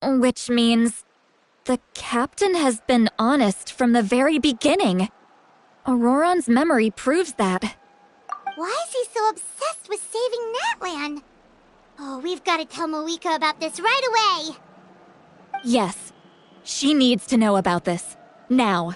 Which means the captain has been honest from the very beginning. Auroron's memory proves that. Why is he so obsessed with saving Natlan? Oh, we've got to tell Moeka about this right away! Yes. She needs to know about this. Now.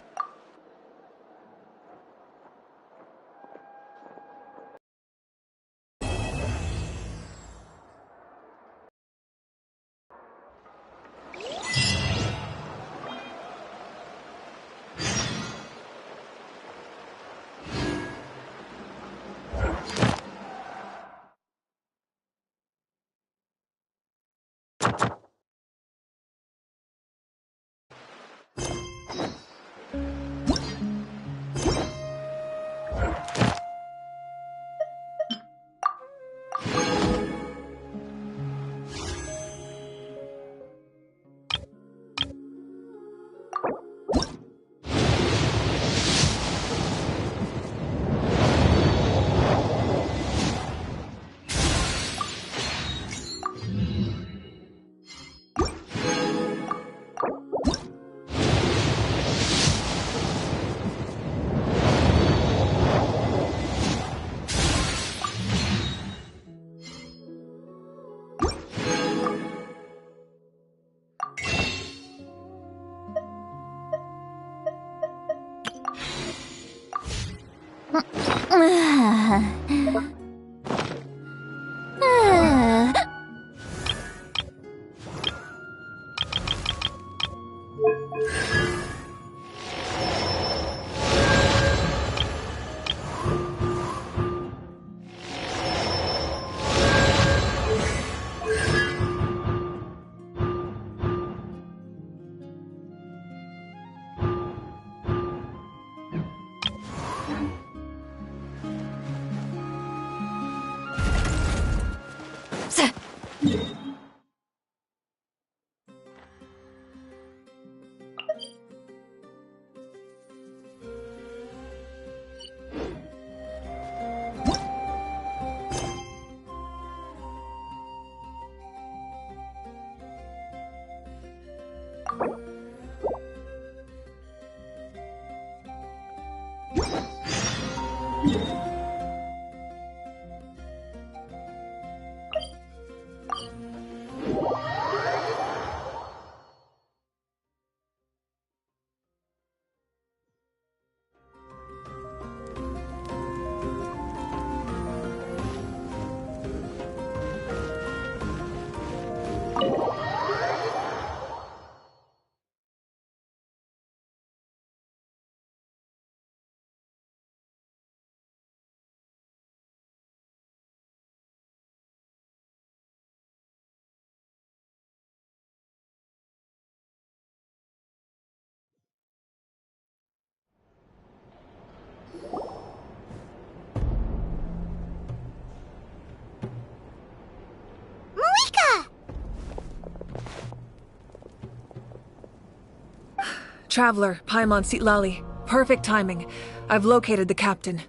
Traveler, Paimon Sitlali. Perfect timing. I've located the captain.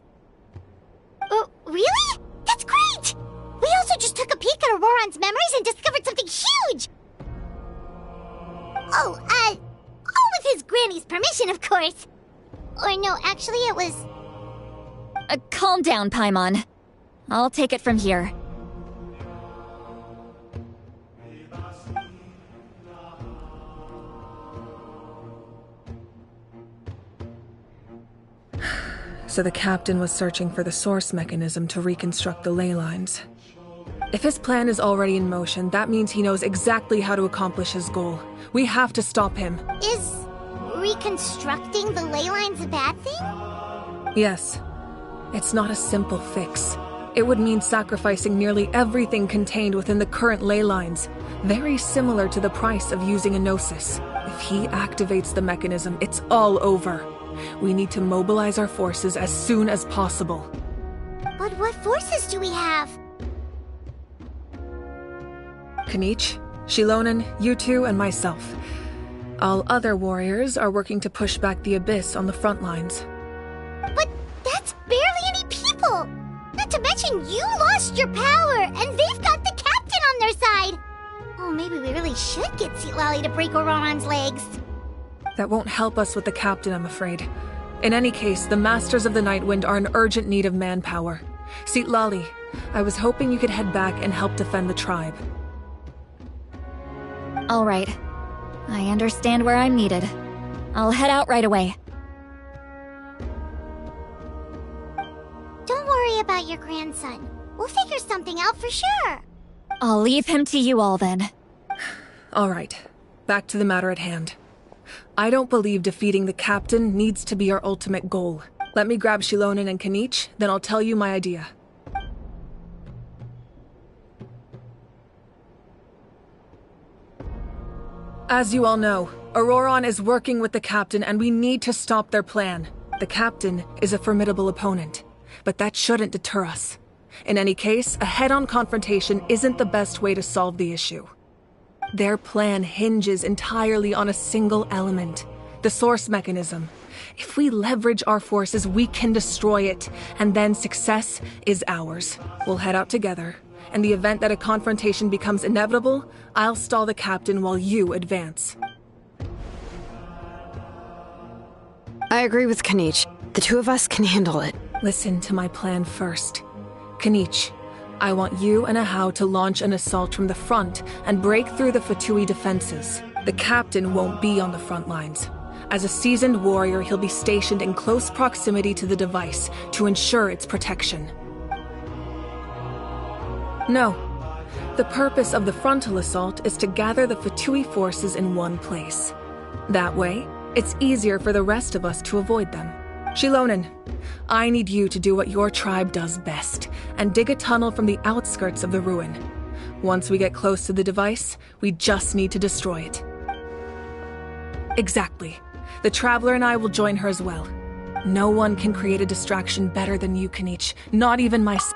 Oh, really? That's great! We also just took a peek at Auroron's memories and discovered something huge! All with his granny's permission, of course. Or no, actually it was... Calm down, Paimon. I'll take it from here. So the captain was searching for the source mechanism to reconstruct the ley lines. If his plan is already in motion, that means he knows exactly how to accomplish his goal. We have to stop him. Is reconstructing the ley lines a bad thing? Yes. It's not a simple fix. It would mean sacrificing nearly everything contained within the current ley lines. Very similar to the price of using a Gnosis. If he activates the mechanism, it's all over. We need to mobilize our forces as soon as possible. But what forces do we have? Kanich, Shilonen, you two, and myself. All other warriors are working to push back the Abyss on the front lines. But that's barely any people! Not to mention you lost your power, and they've got the captain on their side! Oh, maybe we really should get Seat Lolly to break Auroron's legs. That won't help us with the captain, I'm afraid. In any case, the Masters of the Nightwind are in urgent need of manpower. Seat Lolly, I was hoping you could head back and help defend the tribe. All right. I understand where I'm needed. I'll head out right away. Don't worry about your grandson. We'll figure something out for sure. I'll leave him to you all then. All right, back to the matter at hand. I don't believe defeating the captain needs to be our ultimate goal. Let me grab Shilonen and Kanich, then I'll tell you my idea. As you all know, Auroron is working with the captain and we need to stop their plan. The captain is a formidable opponent, but that shouldn't deter us. In any case, a head-on confrontation isn't the best way to solve the issue. Their plan hinges entirely on a single element, the source mechanism. If we leverage our forces, we can destroy it, and then success is ours. We'll head out together. In the event that a confrontation becomes inevitable, I'll stall the captain while you advance. I agree with Kanich. The two of us can handle it. Listen to my plan first. Kanich, I want you and Ahau to launch an assault from the front and break through the Fatui defenses. The captain won't be on the front lines. As a seasoned warrior, he'll be stationed in close proximity to the device to ensure its protection. No. The purpose of the frontal assault is to gather the Fatui forces in one place. That way, it's easier for the rest of us to avoid them. Shilonen, I need you to do what your tribe does best, and dig a tunnel from the outskirts of the ruin. Once we get close to the device, we just need to destroy it. Exactly. The Traveler and I will join her as well. No one can create a distraction better than you, Kanich, not even myself.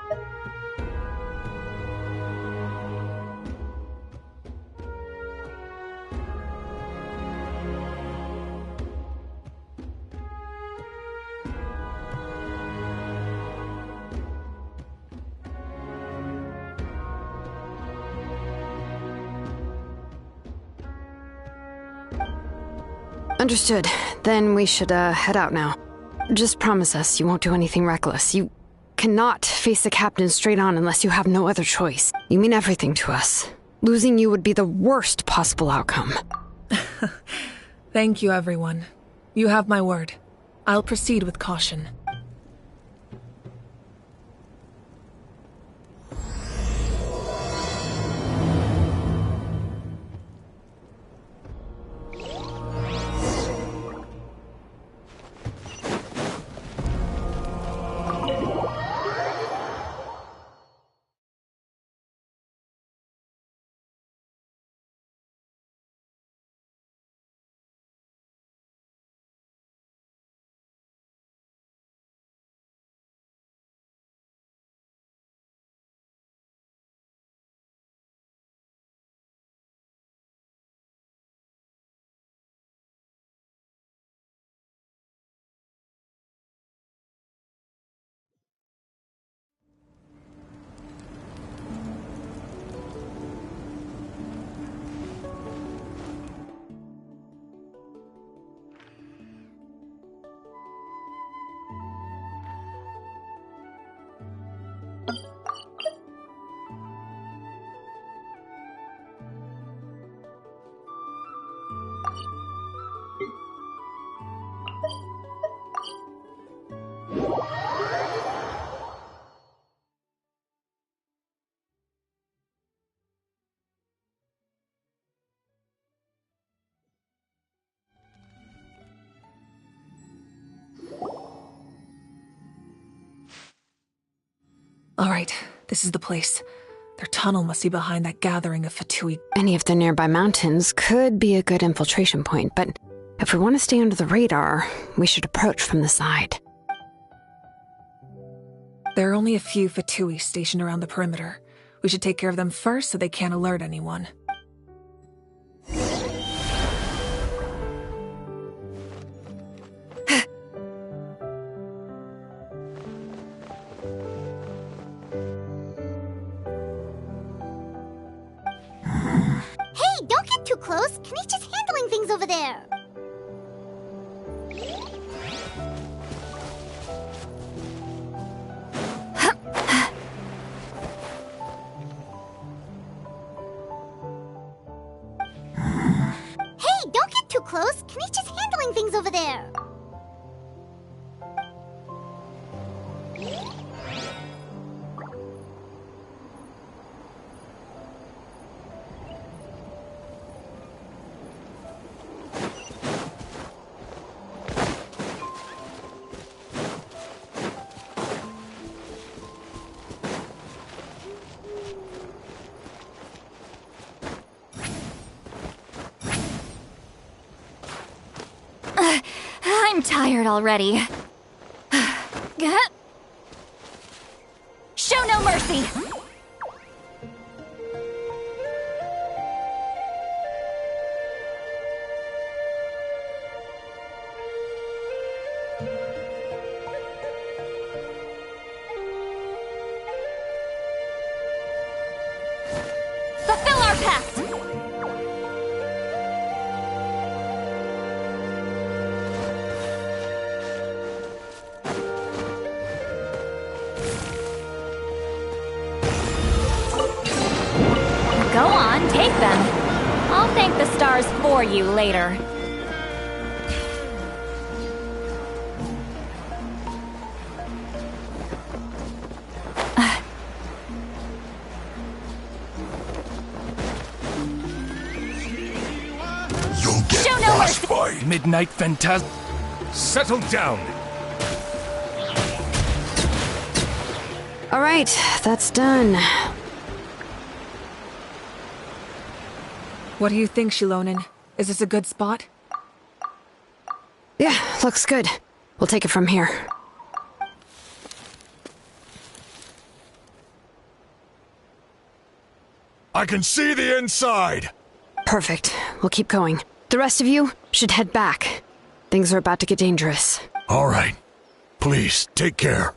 Understood. Then we should, head out now. Just promise us you won't do anything reckless. You cannot face the captain straight on unless you have no other choice. You mean everything to us. Losing you would be the worst possible outcome. Thank you, everyone. You have my word. I'll proceed with caution. All right, this is the place. Their tunnel must be behind that gathering of Fatui. Any of the nearby mountains could be a good infiltration point, but if we want to stay under the radar, we should approach from the side. There are only a few Fatui stationed around the perimeter. We should take care of them first so they can't alert anyone. close. Kanichi's handling things over there. Hey, don't get too close. Kanichi's handling things over there. I'm tired already. Show no mercy! Fulfill our pact! Go on, take them. I'll thank the stars for you later. You'll get Show no lost mercy. by Midnight Phantasm. Settle down. All right, that's done. What do you think, Shilonen? Is this a good spot? Yeah, looks good. We'll take it from here. I can see the inside. Perfect. We'll keep going. The rest of you should head back. Things are about to get dangerous. All right. Please, take care.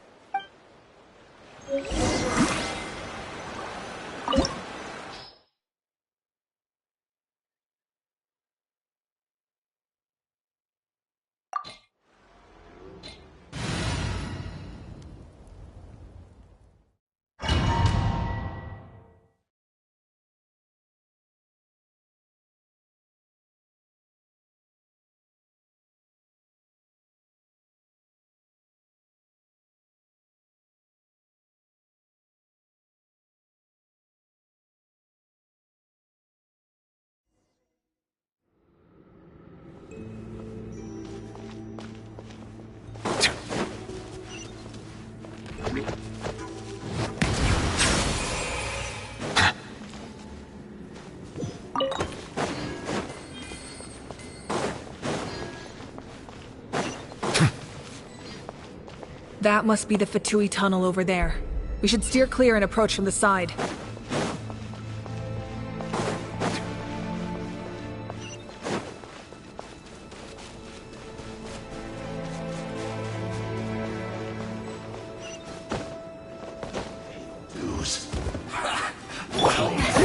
That must be the Fatui tunnel over there. We should steer clear and approach from the side.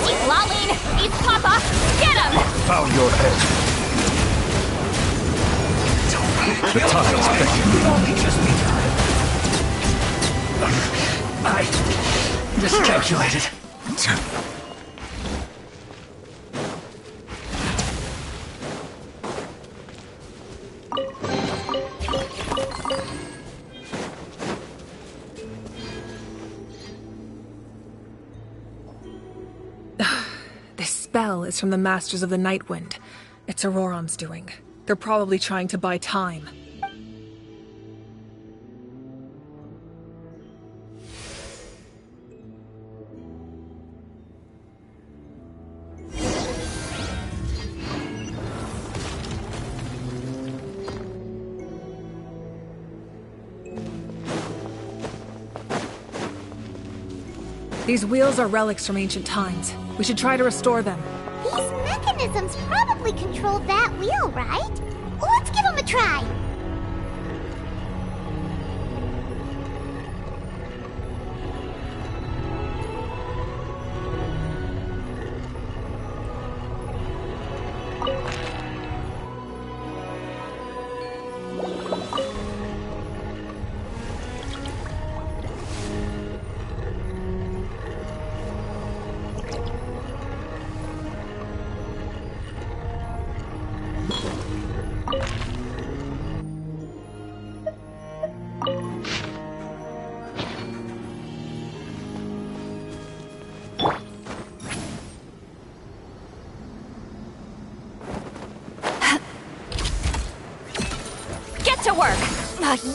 Eat Laline! Eat Papa! Get him! Bow your head. The time is fixing. I miscalculated. This spell is from the Masters of the Nightwind. It's Auroron's doing. They're probably trying to buy time. These wheels are relics from ancient times. We should try to restore them. These mechanisms probably control that wheel, right? Let's give them a try. work!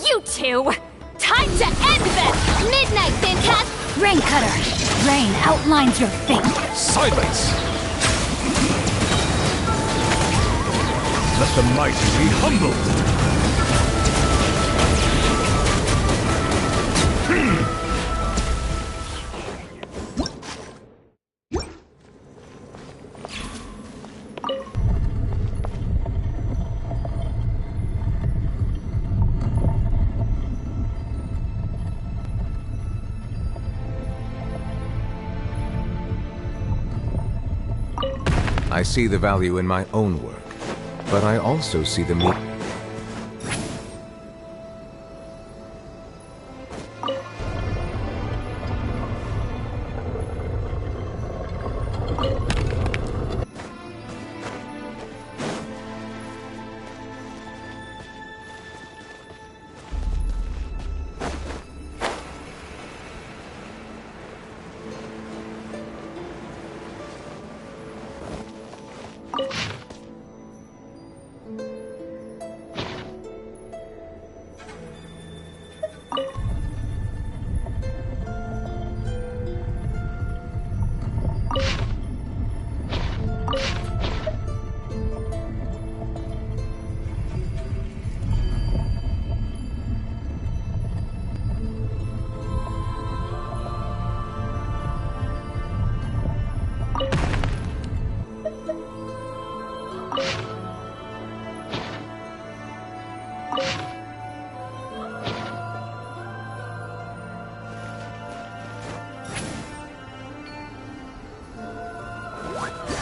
You two! Time to end this! Midnight, Phantasm! Rain Cutter! Rain outlines your fate! Silence! Let the mighty be humbled! I see the value in my own work, but I also see the meaning.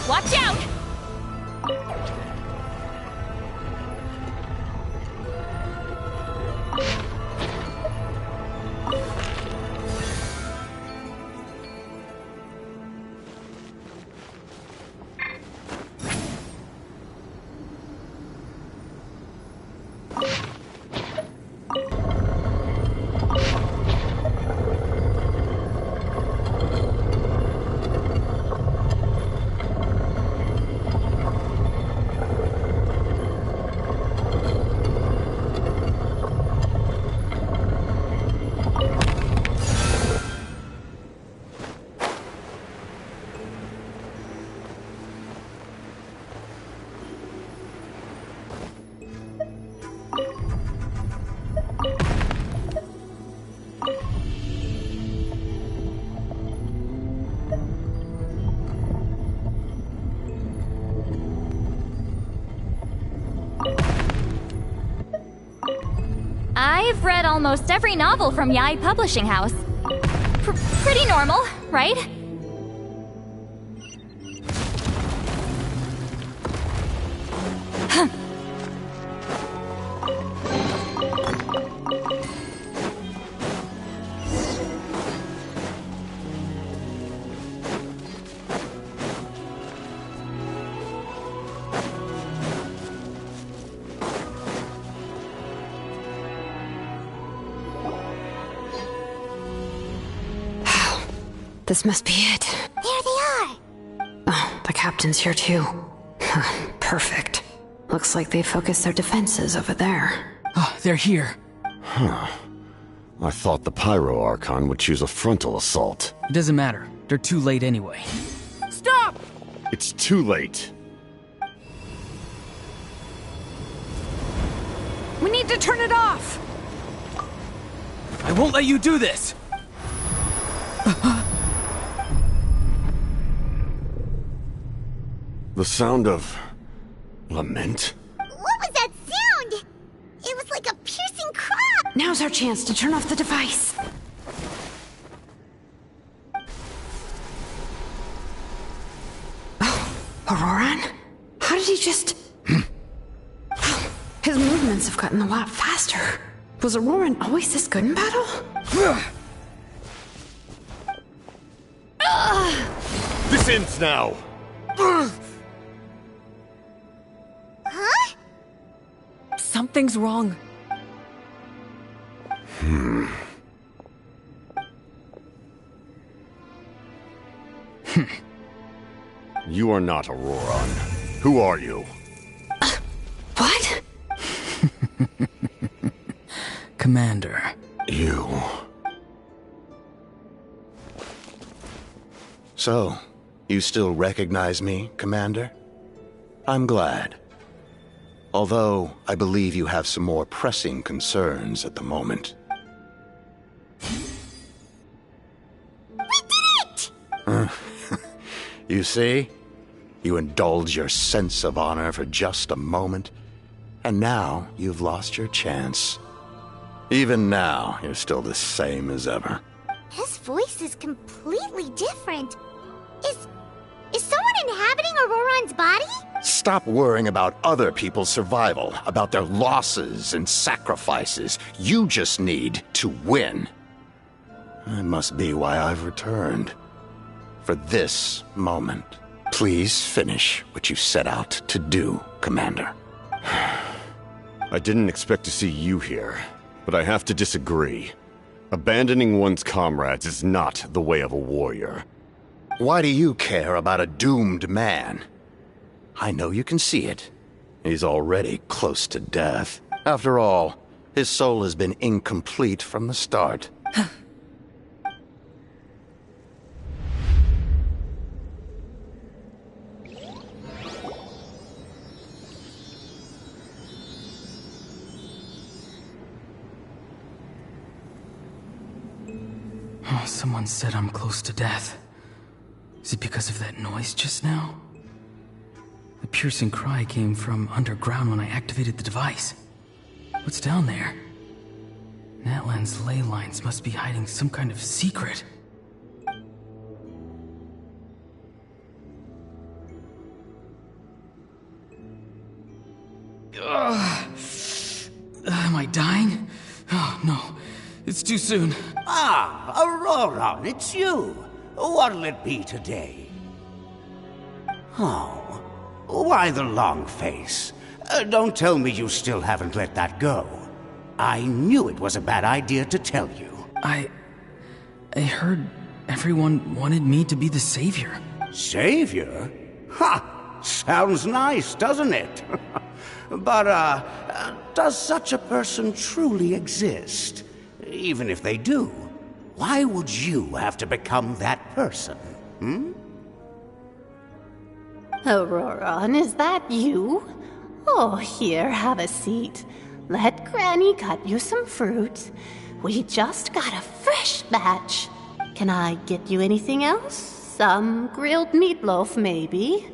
Watch out! I've read almost every novel from Yai Publishing House. Pretty normal, right? This must be it. There they are! Oh, the captain's here too. Perfect. Looks like they focused their defenses over there. Oh, they're here. Huh. I thought the Pyro Archon would choose a frontal assault. It doesn't matter. They're too late anyway. Stop! It's too late. We need to turn it off! I won't let you do this! The sound of... lament? What was that sound? It was like a piercing cry! Now's our chance to turn off the device. Oh, Auroran? How did he just... His movements have gotten a lot faster. Was Auroran always this good in battle? This ends now! Huh? Something's wrong. You are not Auroran. Who are you? What? Commander. You. So, you still recognize me, Commander? I'm glad. Although, I believe you have some more pressing concerns at the moment. We did it! You see? You indulge your sense of honor for just a moment, and now you've lost your chance. Even now, you're still the same as ever. His voice is completely different. Is someone inhabiting Auroron's body? Stop worrying about other people's survival, about their losses and sacrifices. You just need to win. That must be why I've returned. For this moment. Please finish what you set out to do, Commander. I didn't expect to see you here, but I have to disagree. Abandoning one's comrades is not the way of a warrior. Why do you care about a doomed man? I know you can see it. He's already close to death. After all, his soul has been incomplete from the start. Someone said I'm close to death. Is it because of that noise just now? The piercing cry came from underground when I activated the device. What's down there? Natlan's ley lines must be hiding some kind of secret. Am I dying? Oh, no. It's too soon. Ah, Auroron, it's you. What'll it be today? Oh, why the long face? Don't tell me you still haven't let that go. I knew it was a bad idea to tell you. I heard everyone wanted me to be the savior. Savior? Ha! Sounds nice, doesn't it? But, does such a person truly exist? Even if they do, why would you have to become that person, Auroron, is that you? Oh, here, have a seat. Let Granny cut you some fruit. We just got a fresh batch. Can I get you anything else? Some grilled meatloaf, maybe?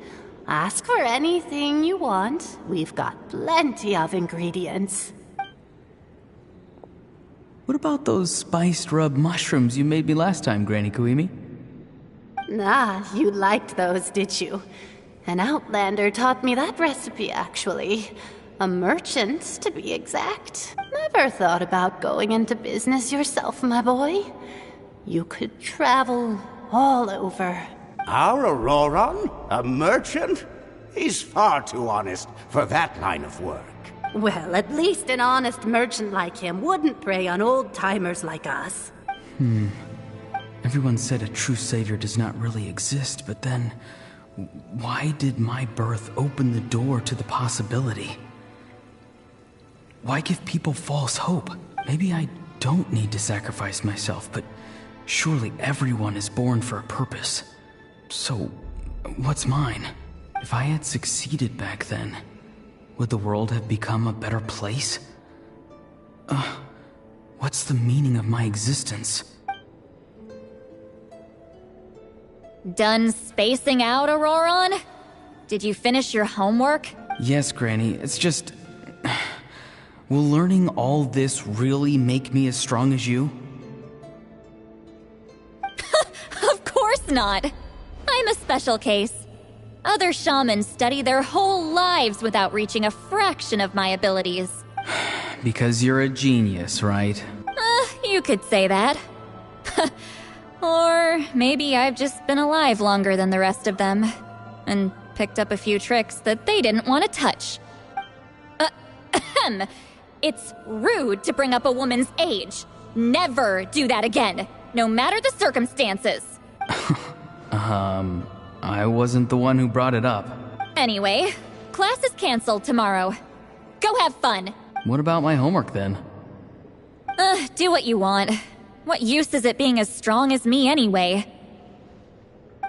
Ask for anything you want. We've got plenty of ingredients. What about those spiced rub mushrooms you made me last time, Granny Kuimi? Ah, you liked those, did you? An outlander taught me that recipe, actually. A merchant, to be exact. Never thought about going into business yourself, my boy. You could travel all over. Our Auroron? A merchant? He's far too honest for that line of work. Well, at least an honest merchant like him wouldn't prey on old-timers like us. Everyone said a true savior does not really exist, but then why did my birth open the door to the possibility? Why give people false hope? Maybe I don't need to sacrifice myself, but surely everyone is born for a purpose. So, what's mine? If I had succeeded back then, would the world have become a better place? What's the meaning of my existence? Done spacing out, Auroron? Did you finish your homework? Yes, Granny. It's just... Will learning all this really make me as strong as you? Of course not. I'm a special case. Other shamans study their whole lives without reaching a fraction of my abilities. Because you're a genius, right? You could say that. Or maybe I've just been alive longer than the rest of them, and picked up a few tricks that they didn't want to touch. It's rude to bring up a woman's age. Never do that again, no matter the circumstances. I wasn't the one who brought it up. Anyway, class is canceled tomorrow. Go have fun. What about my homework then? Do what you want. What use is it being as strong as me anyway?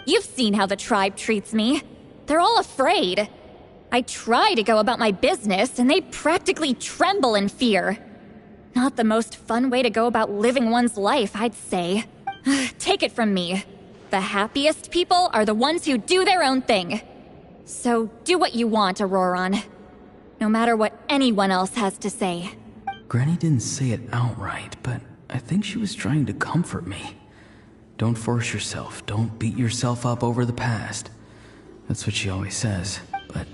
You've seen how the tribe treats me. They're all afraid. I try to go about my business, and they practically tremble in fear. Not the most fun way to go about living one's life, I'd say. Take it from me. The happiest people are the ones who do their own thing. So do what you want, Auroron. No matter what anyone else has to say. Granny didn't say it outright, but I think she was trying to comfort me. Don't force yourself. Don't beat yourself up over the past. That's what she always says. But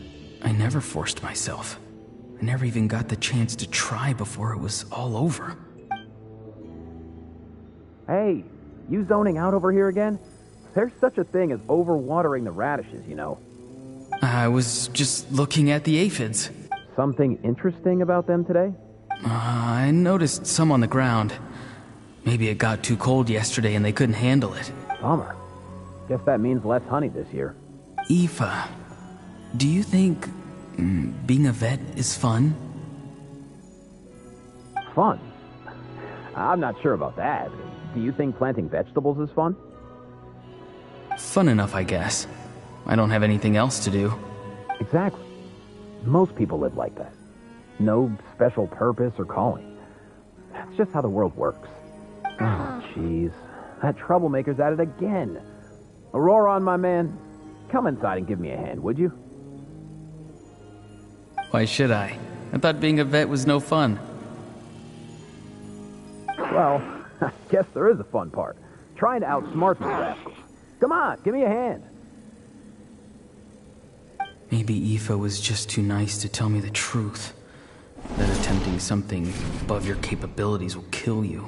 I never forced myself. I never even got the chance to try before it was all over. Hey, you zoning out over here again? There's such a thing as overwatering the radishes, you know. I was just looking at the aphids. Something interesting about them today? I noticed some on the ground. Maybe it got too cold yesterday and they couldn't handle it. Bummer. Guess that means less honey this year. Aoife, do you think being a vet is fun? Fun? I'm not sure about that. Do you think planting vegetables is fun? Fun enough, I guess. I don't have anything else to do. Exactly. Most people live like that. No special purpose or calling. That's just how the world works. Oh, jeez. That troublemaker's at it again. Auroron, my man, come inside and give me a hand, would you? Why should I? I thought being a vet was no fun. Well, I guess there is a fun part. Trying to outsmart these rascals. Come on, give me a hand. Maybe Aoife was just too nice to tell me the truth. That attempting something above your capabilities will kill you.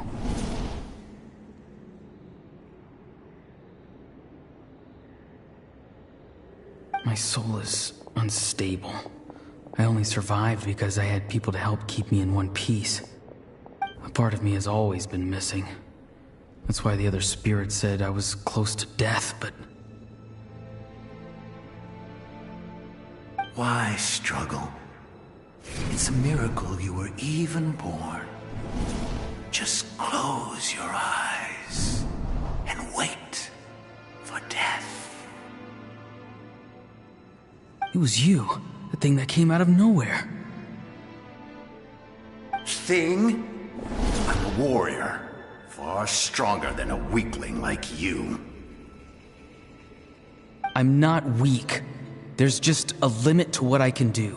My soul is unstable. I only survived because I had people to help keep me in one piece. A part of me has always been missing. That's why the other spirits said I was close to death, but... Why struggle? It's a miracle you were even born. Just close your eyes and wait for death. It was you, the thing that came out of nowhere. Thing? I'm a warrior, far stronger than a weakling like you. I'm not weak. There's just a limit to what I can do.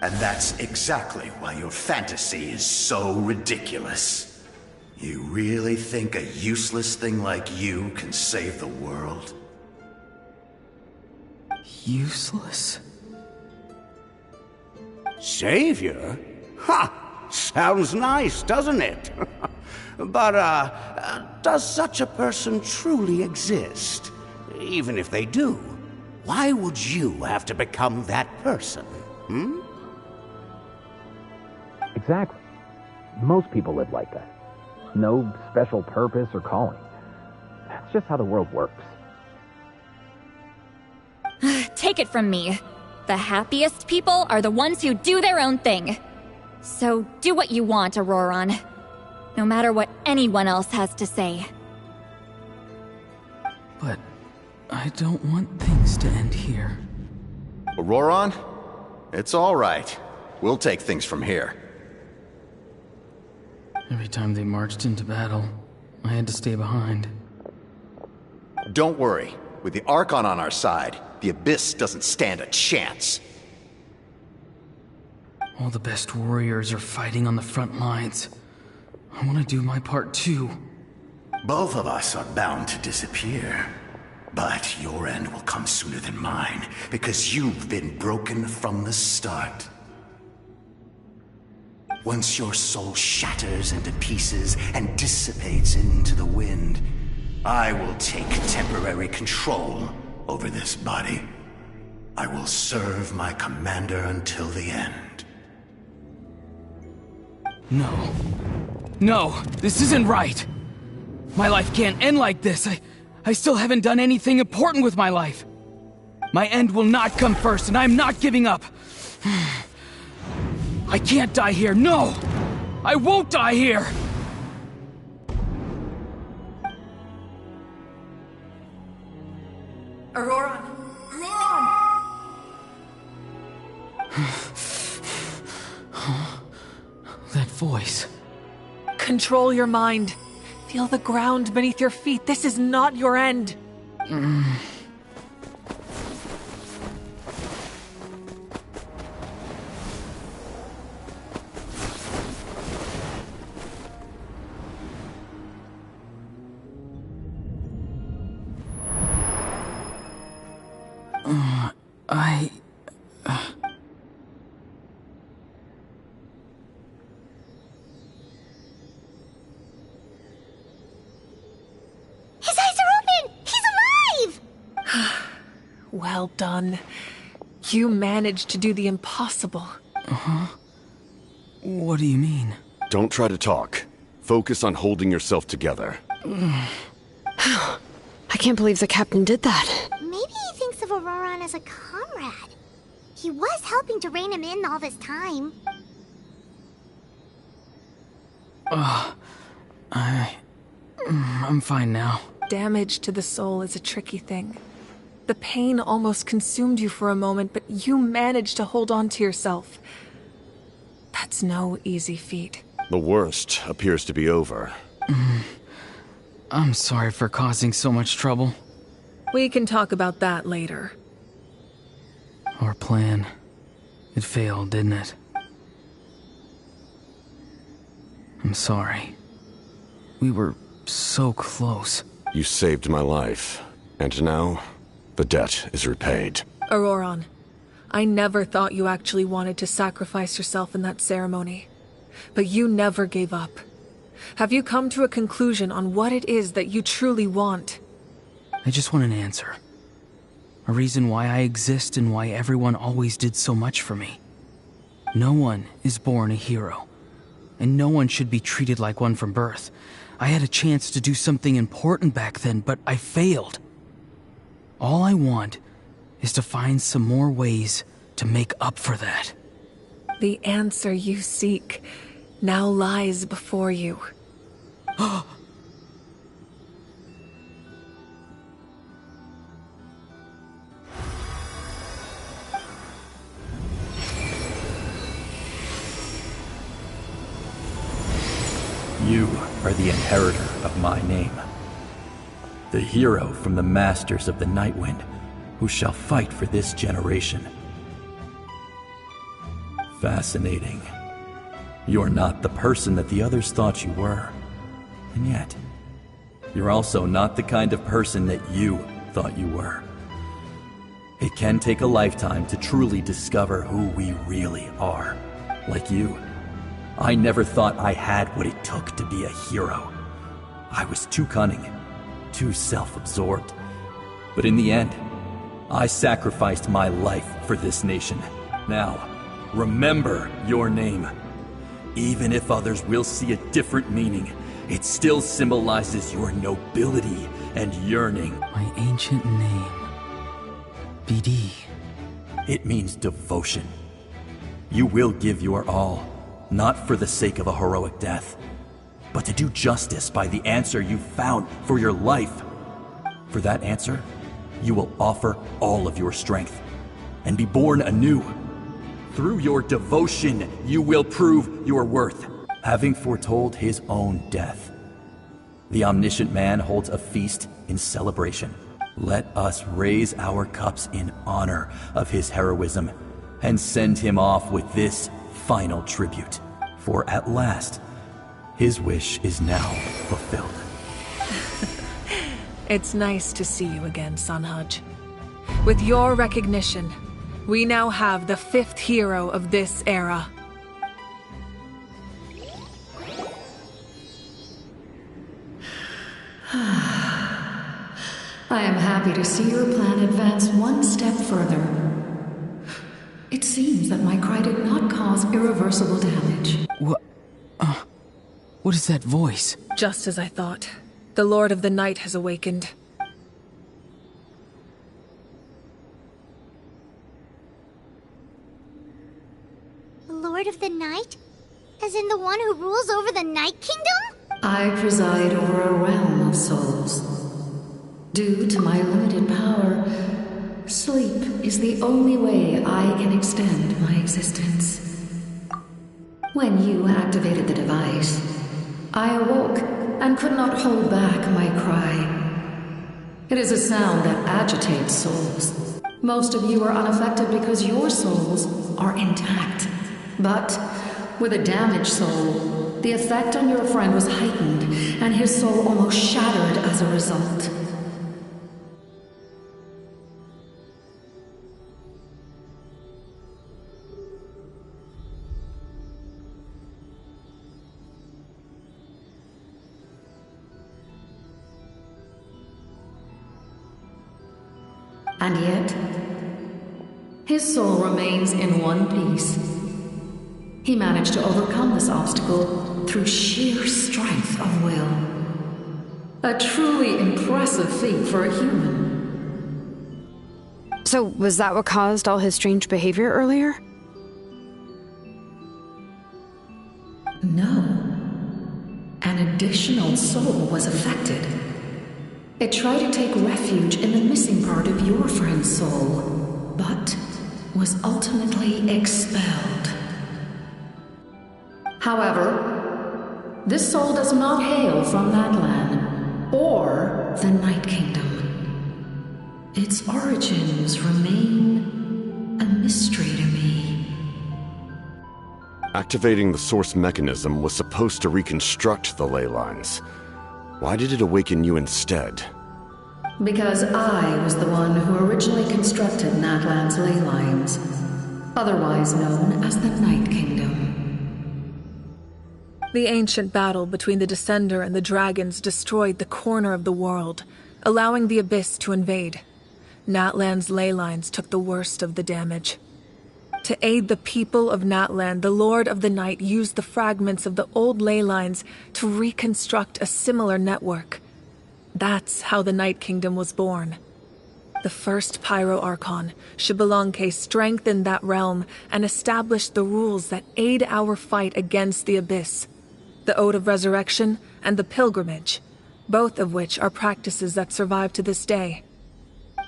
And that's exactly why your fantasy is so ridiculous. You really think a useless thing like you can save the world? Useless? Savior? Ha! Sounds nice, doesn't it? But, does such a person truly exist? Even if they do, why would you have to become that person? Hmm? Exactly. Most people live like that. No special purpose or calling. That's just how the world works. Take it from me. The happiest people are the ones who do their own thing. So do what you want, Auroron. No matter what anyone else has to say. But I don't want things to end here. Auroron? It's all right. We'll take things from here. Every time they marched into battle, I had to stay behind. Don't worry. With the Archon on our side, the Abyss doesn't stand a chance. All the best warriors are fighting on the front lines. I want to do my part too. Both of us are bound to disappear. But your end will come sooner than mine, because you've been broken from the start. Once your soul shatters into pieces and dissipates into the wind, I will take temporary control over this body. I will serve my commander until the end. No. No, this isn't right. My life can't end like this. I still haven't done anything important with my life. My end will not come first, and I'm not giving up. I can't die here, no! I won't die here! Auroran! Auroran! That voice. Control your mind. Feel the ground beneath your feet. This is not your end. His eyes are open! He's alive! Well done. You managed to do the impossible. What do you mean? Don't try to talk. Focus on holding yourself together. I can't believe the captain did that. Maybe he thinks of Auroran as a comrade. He was helping to rein him in all this time. I'm fine now. Damage to the soul is a tricky thing. The pain almost consumed you for a moment, but you managed to hold on to yourself. That's no easy feat. The worst appears to be over. I'm sorry for causing so much trouble. We can talk about that later. Our plan. It failed, didn't it? I'm sorry. We were so close. You saved my life, and now the debt is repaid. Auroran, I never thought you actually wanted to sacrifice yourself in that ceremony. But you never gave up. Have you come to a conclusion on what it is that you truly want? I just want an answer. A reason why I exist and why everyone always did so much for me. No one is born a hero, and no one should be treated like one from birth. I had a chance to do something important back then, but I failed. All I want is to find some more ways to make up for that. The answer you seek now lies before you. You are the inheritor of my name. The hero from the Masters of the Nightwind, who shall fight for this generation. Fascinating. You're not the person that the others thought you were. And yet, you're also not the kind of person that you thought you were. It can take a lifetime to truly discover who we really are. Like you. I never thought I had what it took to be a hero. I was too cunning, too self-absorbed. But in the end, I sacrificed my life for this nation. Now, remember your name. Even if others will see a different meaning, it still symbolizes your nobility and yearning. My ancient name. BD. It means devotion. You will give your all. Not for the sake of a heroic death, but to do justice by the answer you found for your life. For that answer, you will offer all of your strength and be born anew. Through your devotion, you will prove your worth. Having foretold his own death, the omniscient man holds a feast in celebration. Let us raise our cups in honor of his heroism and send him off with this final tribute. For at last, his wish is now fulfilled. It's nice to see you again, Sanhaj. With your recognition, we now have the 5th hero of this era. I am happy to see your plan advance one step further. It seems that my cry did not cause irreversible damage. What is that voice? Just as I thought. The Lord of the Night has awakened. The Lord of the Night? As in the one who rules over the Night Kingdom? I preside over a realm of souls. Due to my limited power, sleep is the only way I can extend my existence. When you activated the device, I awoke and could not hold back my cry. It is a sound that agitates souls. Most of you are unaffected because your souls are intact. But with a damaged soul, the effect on your friend was heightened, and his soul almost shattered as a result. And yet, his soul remains in one piece. He managed to overcome this obstacle through sheer strength of will. A truly impressive feat for a human. So, was that what caused all his strange behavior earlier? No. An additional soul was affected. It tried to take refuge in the missing part of your friend's soul, but was ultimately expelled. However, this soul does not hail from Natlan or the Night Kingdom. Its origins remain a mystery to me. Activating the source mechanism was supposed to reconstruct the ley lines. Why did it awaken you instead? Because I was the one who originally constructed Natlan's ley lines, otherwise known as the Night Kingdom. The ancient battle between the Descender and the dragons destroyed the corner of the world, allowing the Abyss to invade. Natlan's ley lines took the worst of the damage. To aid the people of Natlan, the Lord of the Night used the fragments of the old ley lines to reconstruct a similar network. That's how the Night Kingdom was born. The first Pyro Archon, Xbalanque, strengthened that realm and established the rules that aid our fight against the Abyss. The Ode of Resurrection and the Pilgrimage, both of which are practices that survive to this day.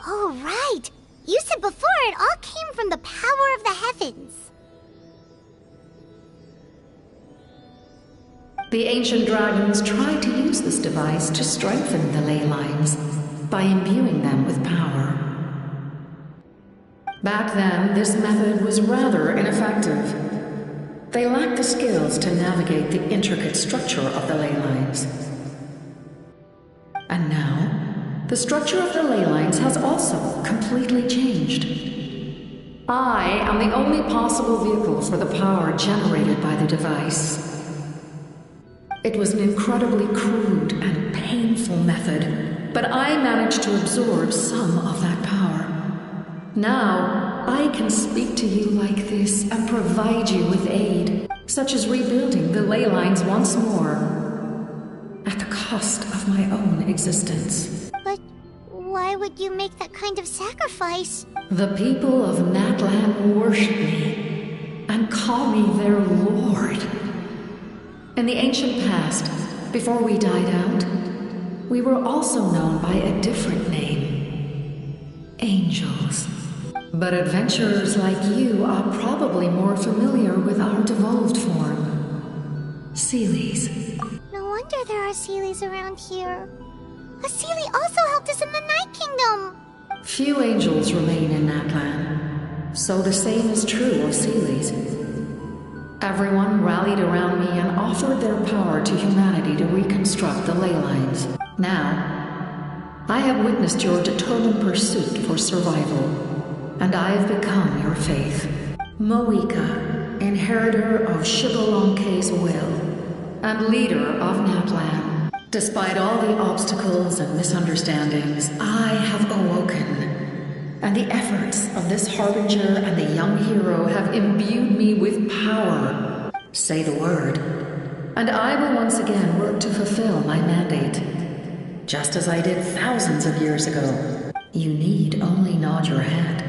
Oh, right! You said before it all came from the power of the heavens. The ancient dragons tried to use this device to strengthen the ley lines by imbuing them with power. Back then, this method was rather ineffective. They lacked the skills to navigate the intricate structure of the ley lines. And now, the structure of the ley lines has also completely changed. I am the only possible vehicle for the power generated by the device. It was an incredibly crude and painful method, but I managed to absorb some of that power. Now, I can speak to you like this and provide you with aid, such as rebuilding the ley lines once more, at the cost of my own existence. But why would you make that kind of sacrifice? The people of Natlan worship me and call me their lord. In the ancient past, before we died out, we were also known by a different name. Angels. But adventurers like you are probably more familiar with our devolved form. Seelies. No wonder there are Seelies around here. A Seelie also helped us in the Night Kingdom. Few angels remain in Natlan, so the same is true of Seelies. Everyone rallied around me and offered their power to humanity to reconstruct the ley lines. Now, I have witnessed your determined pursuit for survival, and I have become your faith. Moika, inheritor of Xbalanque's will, and leader of Natlan. Despite all the obstacles and misunderstandings, I have awoken. And the efforts of this harbinger and the young hero have imbued me with power. Say the word, and I will once again work to fulfill my mandate. Just as I did thousands of years ago. You need only nod your head.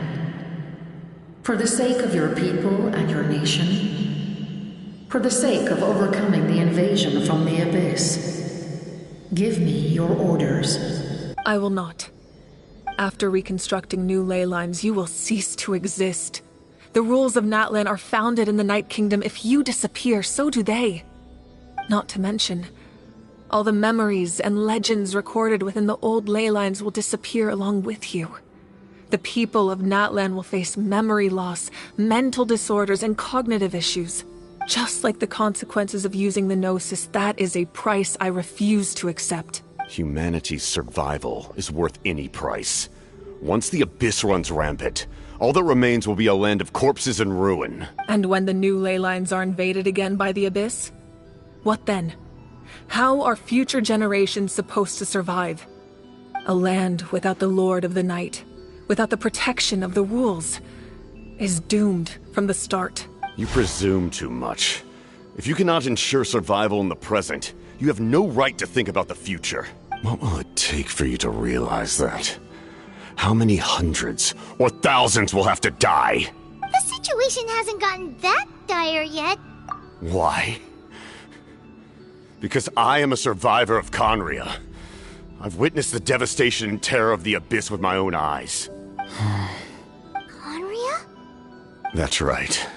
For the sake of your people and your nation, For the sake of overcoming the invasion from the Abyss, give me your orders. I will not. After reconstructing new ley lines, you will cease to exist. The rules of Natlan are founded in the Night Kingdom. If you disappear, so do they. Not to mention, all the memories and legends recorded within the old ley lines will disappear along with you. The people of Natlan will face memory loss, mental disorders, and cognitive issues. Just like the consequences of using the Gnosis, that is a price I refuse to accept. Humanity's survival is worth any price. Once the Abyss runs rampant, all that remains will be a land of corpses and ruin. And when the new ley lines are invaded again by the Abyss? What then? How are future generations supposed to survive? A land without the Lord of the Night, without the protection of the rules, is doomed from the start. You presume too much. If you cannot ensure survival in the present, you have no right to think about the future. What will it take for you to realize that? How many hundreds or thousands will have to die? The situation hasn't gotten that dire yet. Why? Because I am a survivor of Conria. I've witnessed the devastation and terror of the Abyss with my own eyes. Conria? That's right.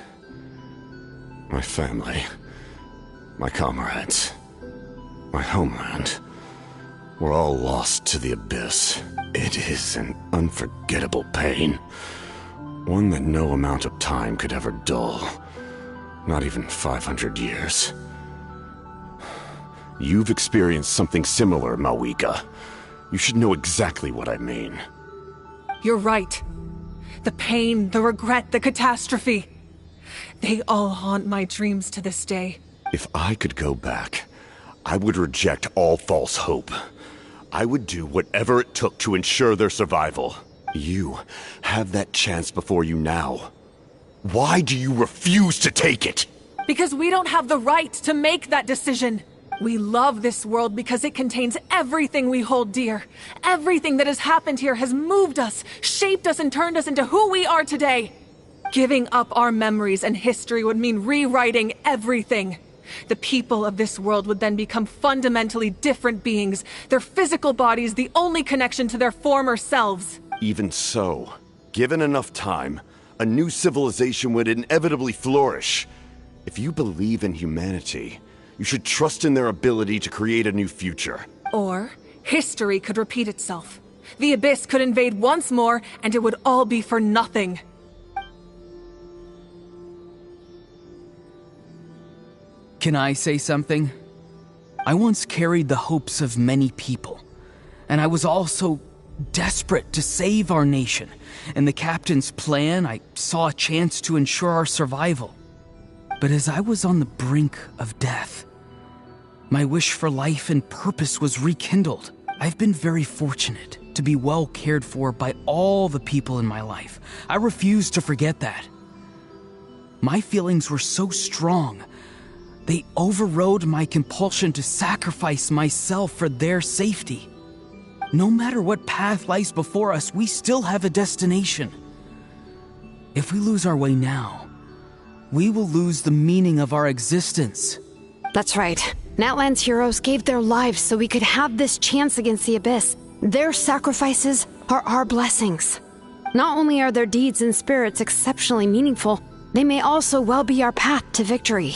My family, my comrades, my homeland, were all lost to the Abyss. It is an unforgettable pain. One that no amount of time could ever dull. Not even 500 years. You've experienced something similar, Mawika. You should know exactly what I mean. You're right. The pain, the regret, the catastrophe. They all haunt my dreams to this day. If I could go back, I would reject all false hope. I would do whatever it took to ensure their survival. You have that chance before you now. Why do you refuse to take it? Because we don't have the right to make that decision. We love this world because it contains everything we hold dear. Everything that has happened here has moved us, shaped us, and turned us into who we are today. Giving up our memories and history would mean rewriting everything. The people of this world would then become fundamentally different beings, their physical bodies the only connection to their former selves. Even so, given enough time, a new civilization would inevitably flourish. If you believe in humanity, you should trust in their ability to create a new future. Or, history could repeat itself. The Abyss could invade once more, and it would all be for nothing. Can I say something? I once carried the hopes of many people, and I was also desperate to save our nation. In the captain's plan, I saw a chance to ensure our survival. But as I was on the brink of death, my wish for life and purpose was rekindled. I've been very fortunate to be well cared for by all the people in my life. I refuse to forget that. My feelings were so strong, they overrode my compulsion to sacrifice myself for their safety. No matter what path lies before us, we still have a destination. If we lose our way now, we will lose the meaning of our existence. That's right. Natlan's heroes gave their lives so we could have this chance against the Abyss. Their sacrifices are our blessings. Not only are their deeds and spirits exceptionally meaningful, they may also well be our path to victory.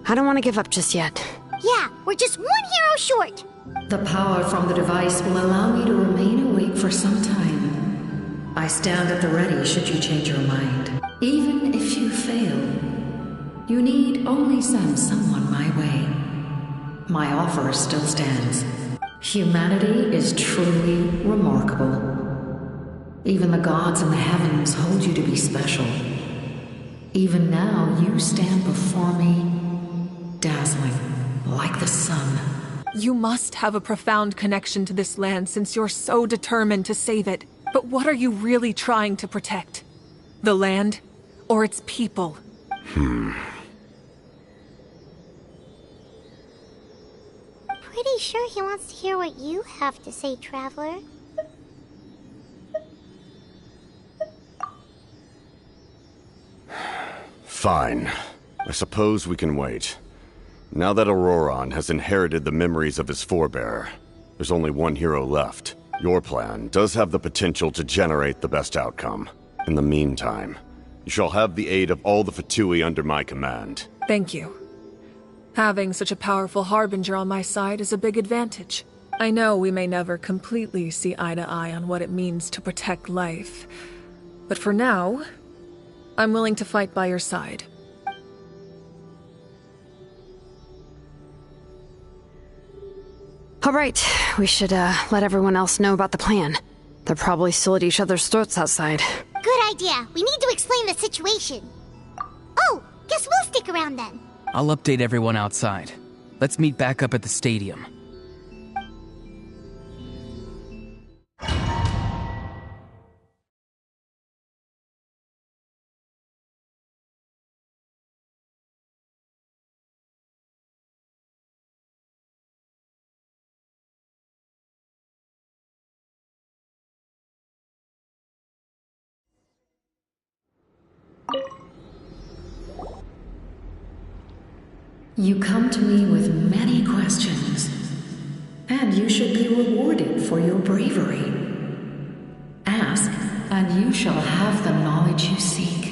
I don't want to give up just yet. Yeah, we're just one hero short. The power from the device will allow me to remain awake for some time. I stand at the ready should you change your mind. Even if you fail, you need only send someone my way. My offer still stands. Humanity is truly remarkable. Even the gods in the heavens hold you to be special. Even now, you stand before me, dazzling like the sun. You must have a profound connection to this land since you're so determined to save it. But what are you really trying to protect? The land or its people? Pretty sure he wants to hear what you have to say, Traveler. Fine. I suppose we can wait. Now that Auroron has inherited the memories of his forebearer, there's only one hero left. Your plan does have the potential to generate the best outcome. In the meantime, you shall have the aid of all the Fatui under my command. Thank you. Having such a powerful harbinger on my side is a big advantage. I know we may never completely see eye to eye on what it means to protect life, but for now, I'm willing to fight by your side. All right, we should let everyone else know about the plan. They're probably still at each other's throats outside. Good idea. We need to explain the situation. Oh, guess we'll stick around then. I'll update everyone outside. Let's meet back up at the stadium. You come to me with many questions, and you should be rewarded for your bravery. Ask, and you shall have the knowledge you seek.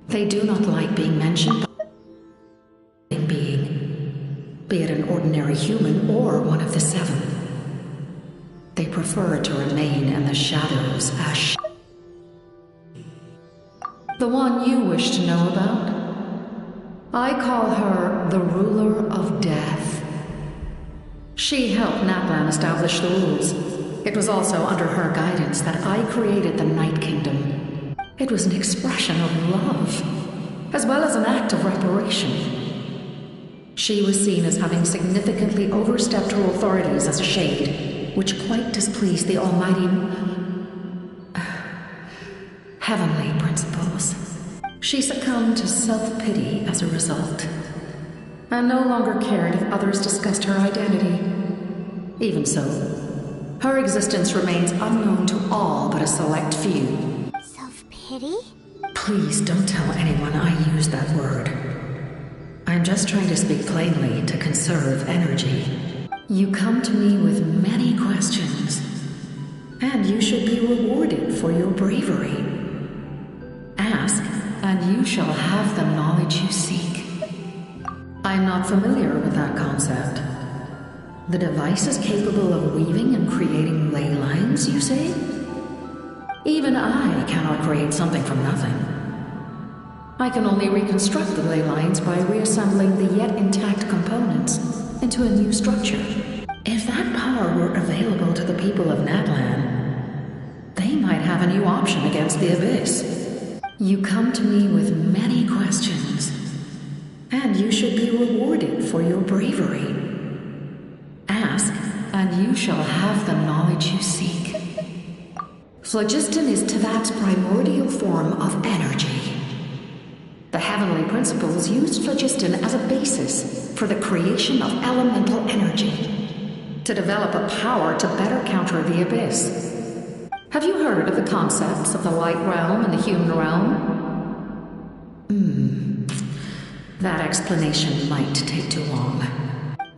They do not like being mentioned by a being, be it an ordinary human or one of the seven. They prefer to remain in the shadows as the one you wish to know about? I call her the ruler of death. She helped Natlan establish the rules. It was also under her guidance that I created the Night Kingdom. It was an expression of love, as well as an act of reparation. She was seen as having significantly overstepped her authorities as a shade, which quite displeased the almighty heavenly principles. She succumbed to self-pity as a result, and no longer cared if others discussed her identity. Even so, her existence remains unknown to all but a select few. Self-pity? Please don't tell anyone I used that word. I'm just trying to speak plainly to conserve energy. You come to me with many questions, and you should be rewarded for your bravery. Ask, and you shall have the knowledge you seek. I'm not familiar with that concept. The device is capable of weaving and creating ley lines, you say? Even I cannot create something from nothing. I can only reconstruct the ley lines by reassembling the yet intact components into a new structure. If that power were available to the people of Natlan, they might have a new option against the Abyss. You come to me with many questions, and you should be rewarded for your bravery. Ask, and you shall have the knowledge you seek. Phlogiston is Teyvat's primordial form of energy. The heavenly principles used phlogiston as a basis for the creation of elemental energy, to develop a power to better counter the Abyss. Have you heard of the concepts of the light realm and the human realm? That explanation might take too long.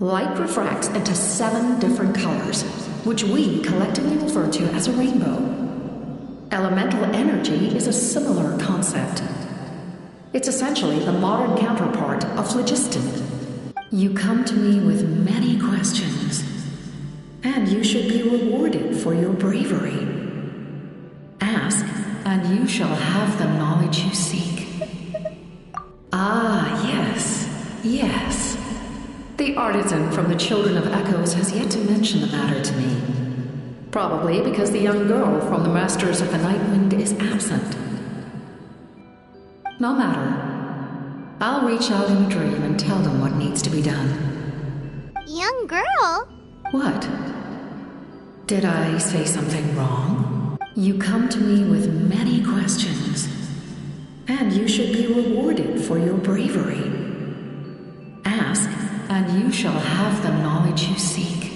Light refracts into 7 different colors, which we collectively refer to as a rainbow. Elemental energy is a similar concept. It's essentially the modern counterpart of phlogiston. You come to me with many questions, and you should be rewarded for your bravery. Ask, and you shall have the knowledge you seek. Ah, yes. The artisan from the Children of Echoes has yet to mention the matter to me. Probably because the young girl from the Masters of the Night Wind is absent. No matter. I'll reach out in a dream and tell them what needs to be done. Young girl? What? Did I say something wrong? You come to me with many questions, and you should be rewarded for your bravery. Ask, and you shall have the knowledge you seek.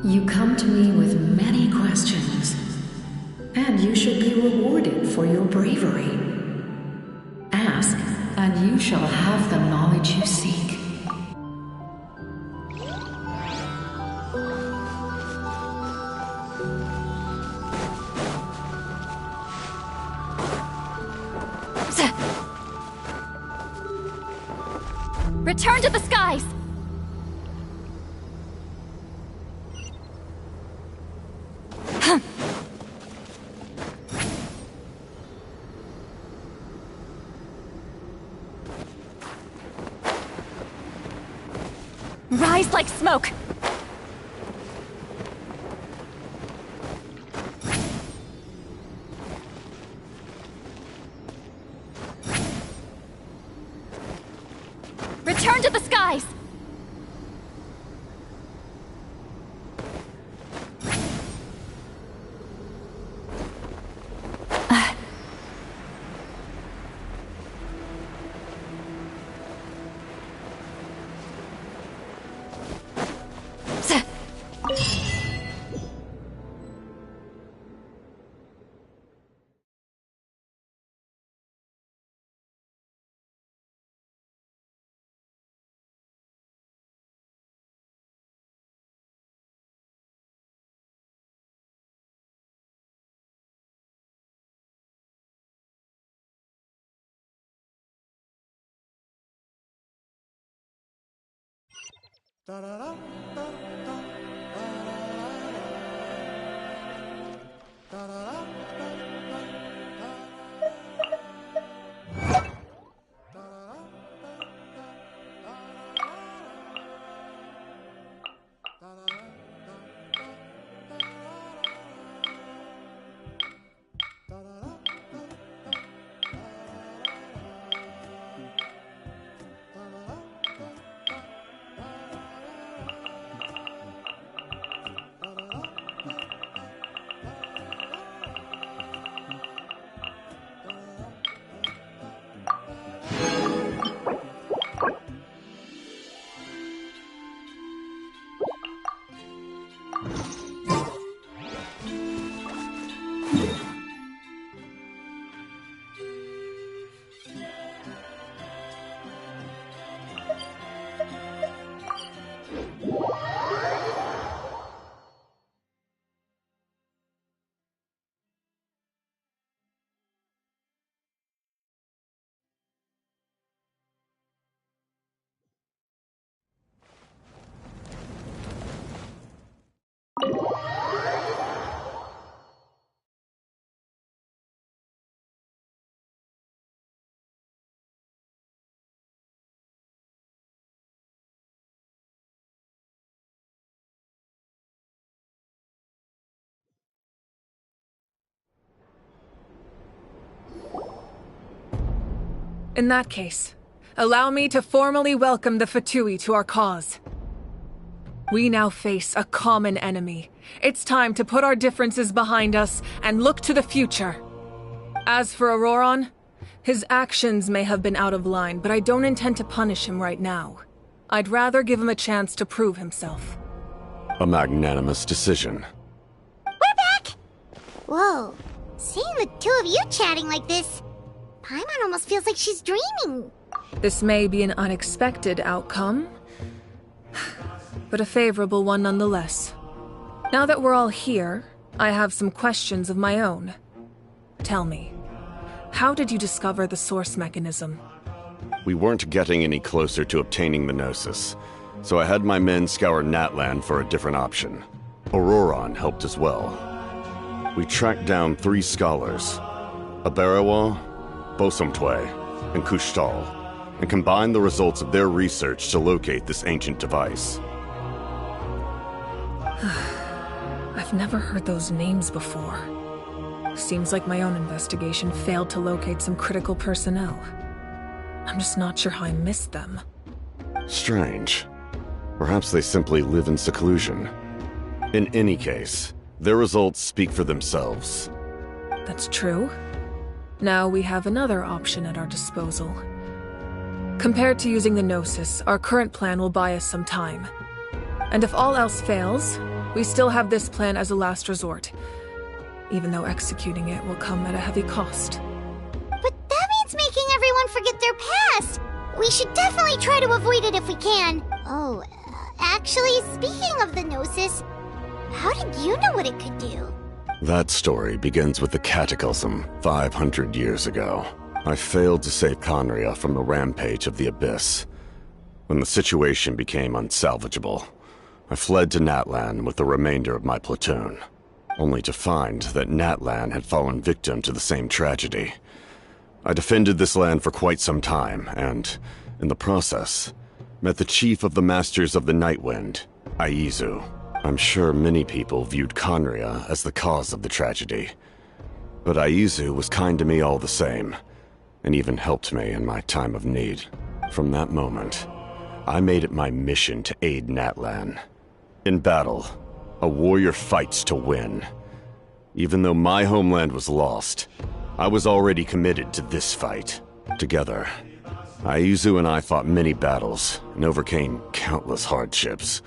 You come to me with many questions, and you shall be rewarded for your bravery. Ask, and you shall have the knowledge you seek. Return to the skies! Rise like smoke! Return to the skies! In that case, allow me to formally welcome the Fatui to our cause. We now face a common enemy. It's time to put our differences behind us and look to the future. As for Auroron, his actions may have been out of line, but I don't intend to punish him right now. I'd rather give him a chance to prove himself. A magnanimous decision. We're back! Whoa. Seeing the two of you chatting like this, Paimon almost feels like she's dreaming. This may be an unexpected outcome, but a favorable one nonetheless. Now that we're all here, I have some questions of my own. Tell me, how did you discover the source mechanism? We weren't getting any closer to obtaining the Gnosis, so I had my men scour Natlan for a different option. Auroron helped as well. We tracked down 3 scholars, Abarawa, Bosomtwe, and Kushtal, and combined the results of their research to locate this ancient device. I've never heard those names before. Seems like my own investigation failed to locate some critical personnel. I'm just not sure how I missed them. Strange. Perhaps they simply live in seclusion. In any case, their results speak for themselves. That's true. Now we have another option at our disposal. Compared to using the Gnosis, our current plan will buy us some time. And if all else fails, We still have this plan as a last resort, even though executing it will come at a heavy cost. But that means making everyone forget their past! We should definitely try to avoid it if we can. Oh, actually, speaking of the Gnosis, how did you know what it could do? That story begins with the Cataclysm 500 years ago. I failed to save Conria from the rampage of the Abyss. When the situation became unsalvageable, I fled to Natlan with the remainder of my platoon, only to find that Natlan had fallen victim to the same tragedy. I defended this land for quite some time, and, in the process, met the chief of the Masters of the Nightwind, Aizu. I'm sure many people viewed Conria as the cause of the tragedy, but Aizu was kind to me all the same, and even helped me in my time of need. From that moment, I made it my mission to aid Natlan. In battle, a warrior fights to win. Even though my homeland was lost, I was already committed to this fight. Together, Aizu and I fought many battles and overcame countless hardships.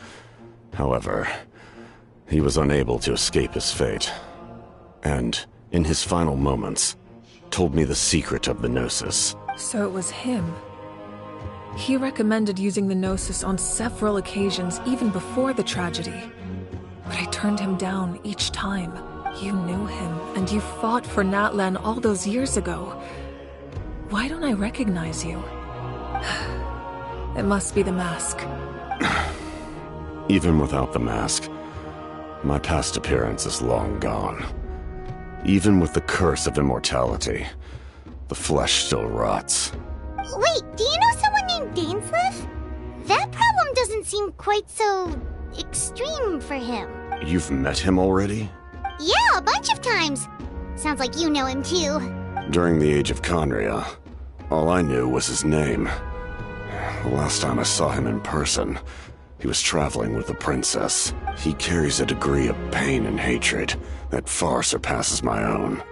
However, he was unable to escape his fate, and, in his final moments, told me the secret of the Gnosis. So it was him. He recommended using the Gnosis on several occasions even before the tragedy. But I turned him down each time. You knew him, and you fought for Natlan all those years ago. Why don't I recognize you? It must be the mask. Even without the mask, my past appearance is long gone. Even with the curse of immortality, the flesh still rots. Wait, do you know someone named Dainsleif? That problem doesn't seem quite so extreme for him. You've met him already? Yeah, a bunch of times. Sounds like you know him too. During the age of Conria, all I knew was his name. The last time I saw him in person, he was traveling with the princess. He carries a degree of pain and hatred that far surpasses my own.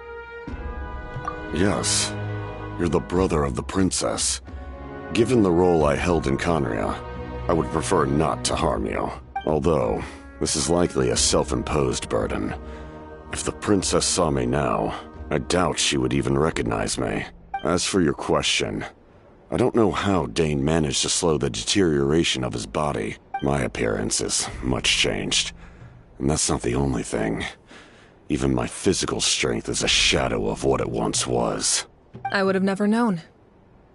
Yes, you're the brother of the princess. Given the role I held in Conria, I would prefer not to harm you. Although, this is likely a self-imposed burden. If the princess saw me now, I doubt she would even recognize me. As for your question, I don't know how Dane managed to slow the deterioration of his body. My appearance is much changed, and that's not the only thing. Even my physical strength is a shadow of what it once was. I would have never known.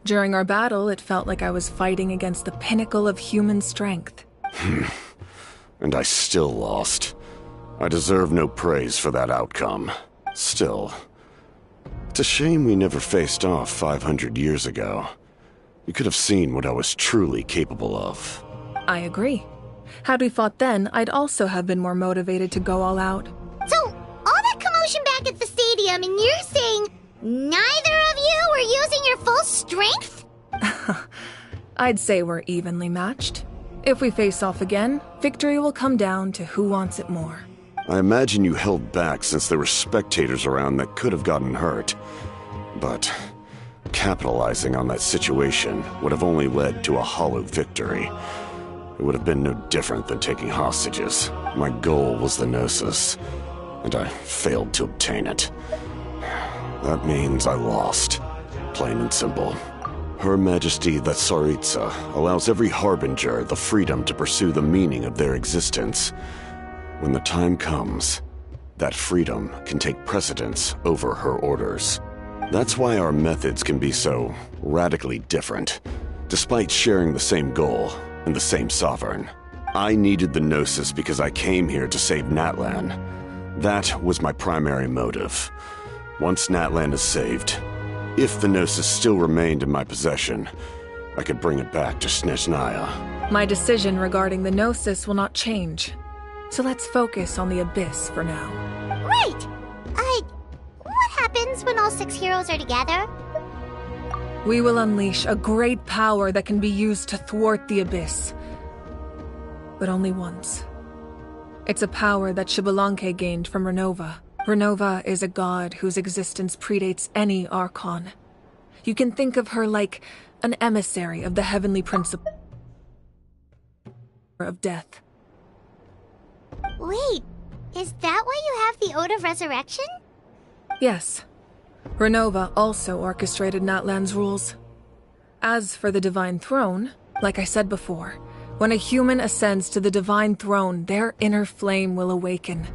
During our battle, it felt like I was fighting against the pinnacle of human strength. And I still lost. I deserve no praise for that outcome. Still, it's a shame we never faced off 500 years ago. You could have seen what I was truly capable of. I agree. Had we fought then, I'd also have been more motivated to go all out. So, all that commotion back at the stadium, and you're saying neither of you were using your full strength? I'd say we're evenly matched. If we face off again, victory will come down to who wants it more. I imagine you held back since there were spectators around that could have gotten hurt. But capitalizing on that situation would have only led to a hollow victory. It would have been no different than taking hostages. My goal was the Gnosis, and I failed to obtain it. That means I lost, plain and simple. Her Majesty the Tsaritsa allows every Harbinger the freedom to pursue the meaning of their existence. When the time comes, that freedom can take precedence over her orders. That's why our methods can be so radically different, despite sharing the same goal and the same sovereign. I needed the Gnosis because I came here to save Natlan. That was my primary motive. Once Natlan is saved, if the Gnosis still remained in my possession, I could bring it back to Snezhnaya. My decision regarding the Gnosis will not change. So let's focus on the Abyss for now. Right! What happens when all 6 heroes are together? We will unleash a great power that can be used to thwart the Abyss. But only once. It's a power that Xbalanque gained from Renova. Renova is a god whose existence predates any Archon. You can think of her like an emissary of the heavenly principle of death. Wait, is that why you have the Ode of Resurrection? Yes. Renova also orchestrated Natlan's rules. As for the Divine Throne, like I said before, when a human ascends to the Divine Throne, their inner flame will awaken.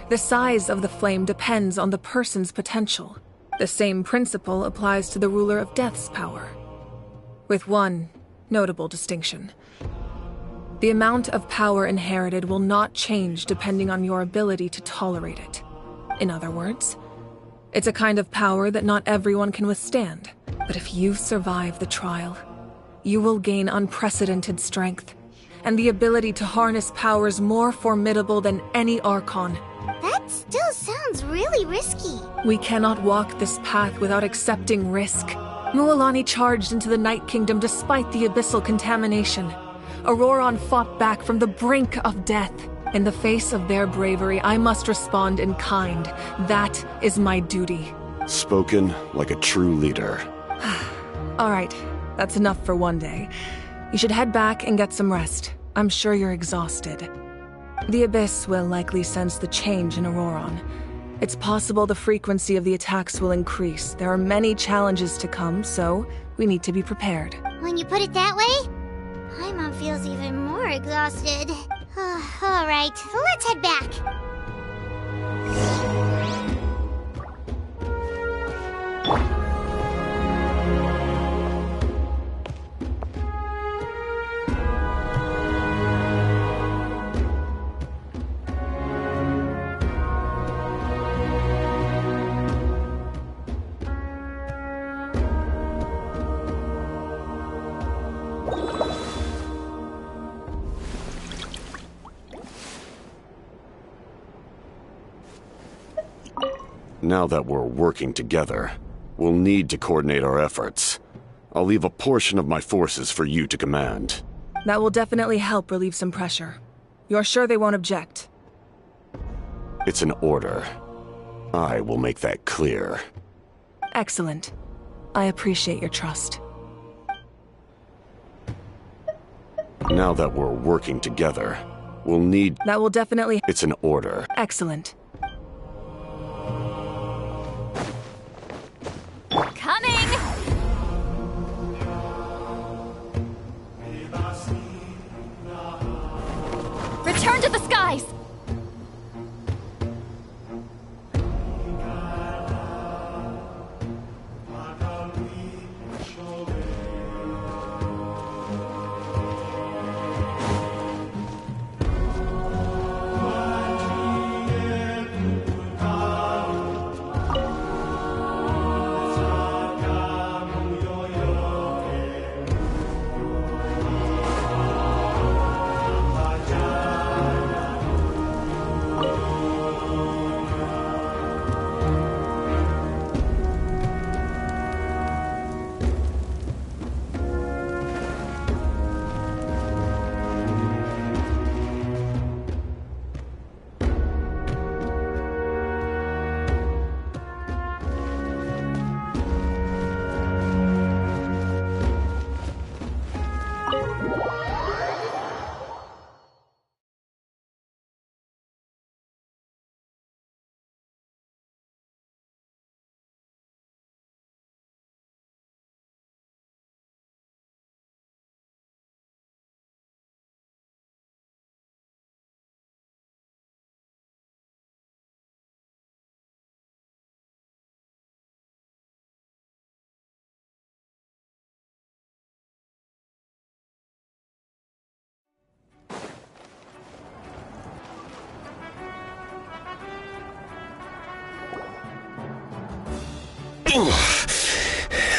The size of the flame depends on the person's potential. The same principle applies to the ruler of Death's power, with one notable distinction. The amount of power inherited will not change depending on your ability to tolerate it. In other words, it's a kind of power that not everyone can withstand. But if you survive the trial, you will gain unprecedented strength, and the ability to harness powers more formidable than any Archon. That still sounds really risky. We cannot walk this path without accepting risk. Mualani charged into the Night Kingdom despite the abyssal contamination. Auroron fought back from the brink of death. In the face of their bravery, I must respond in kind. That is my duty. Spoken like a true leader. All right, that's enough for one day. You should head back and get some rest. I'm sure you're exhausted. The Abyss will likely sense the change in Auroron. It's possible the frequency of the attacks will increase. There are many challenges to come, so we need to be prepared. When you put it that way, Paimon feels even more exhausted. All right, let's head back. Now that we're working together, we'll need to coordinate our efforts. I'll leave a portion of my forces for you to command. That will definitely help relieve some pressure. You're sure they won't object? It's an order. I will make that clear. Excellent. I appreciate your trust. Now that we're working together, we'll need... That will definitely... It's an order. Excellent. Coming! Return to the skies!